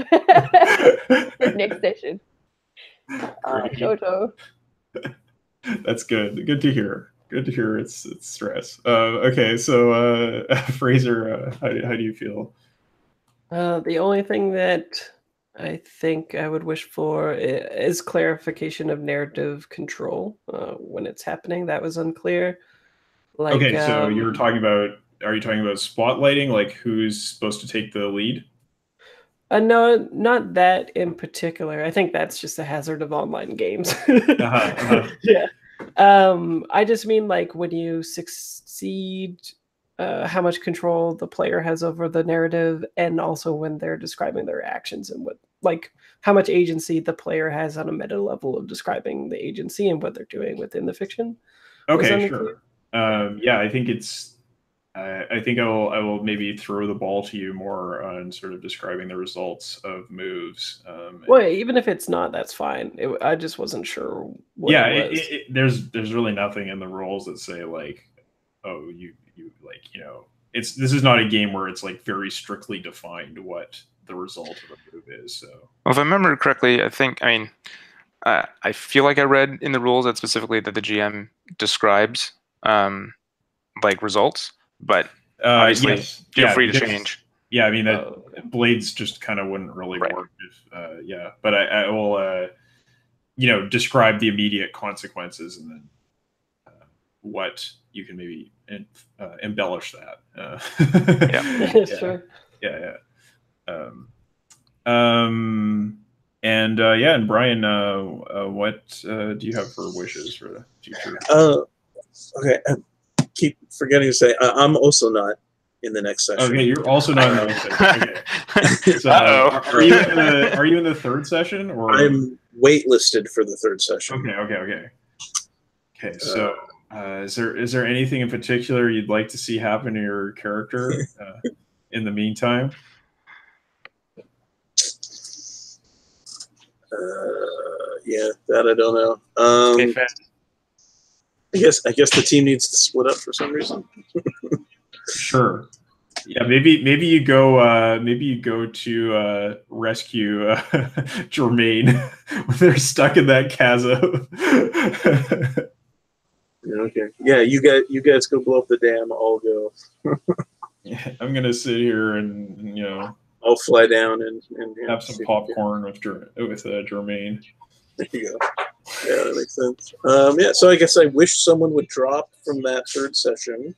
for next session. Jojo. That's good. Good to hear. Good to hear. It's stress. Okay, so Fraser, how do you feel? The only thing that I think I would wish for is clarification of narrative control when it's happening. That was unclear. Like, okay, so you're talking about, are you talking about spotlighting, like who's supposed to take the lead? No, not that in particular. I think that's just a hazard of online games. Yeah. I just mean like when you succeed, how much control the player has over the narrative, and also when they're describing their actions and what, like, how much agency the player has on a meta level of describing the agency and what they're doing within the fiction. Okay, sure. Yeah, I think it's. I think I will maybe throw the ball to you more on sort of describing the results of moves. Well, even if it's not, that's fine. I just wasn't sure what it was. There's really nothing in the rules that say like, oh, you like, this is not a game where it's like very strictly defined what the result of a move is. So, well, if I remember correctly, I feel like I read in the rules that specifically that the GM describes like results. But obviously, yes. feel free to change. Yeah, I mean that blades just kind of wouldn't really work. If, yeah, but I will, describe the immediate consequences and then what you can maybe embellish that. Yeah, sure. Yeah. And Brian, what do you have for wishes for the future? Okay. Keep forgetting to say I'm also not in the next session. Okay, you're also not in the next session. Okay. So, are you in the third session, or I'm waitlisted for the third session? Okay. So, is there anything in particular you'd like to see happen to your character in the meantime? Yeah, that I don't know. I guess the team needs to split up for some reason. Sure. Yeah, maybe you go to rescue Jermaine when they're stuck in that chasm. Okay. Yeah, you guys go blow up the dam. I'll go. Yeah, I'm gonna sit here and I'll fly down and have some popcorn with Jermaine. There you go. Yeah, that makes sense. Yeah, so I guess I wish someone would drop from that third session.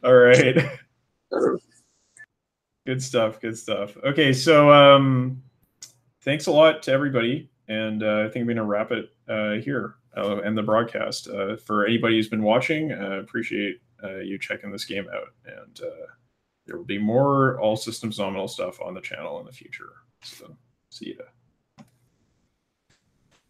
All right. Good stuff. Okay, so thanks a lot to everybody, and I think I'm going to wrap it here and the broadcast. For anybody who's been watching, appreciate you checking this game out, and there will be more All Systems Nominal stuff on the channel in the future. So, see ya.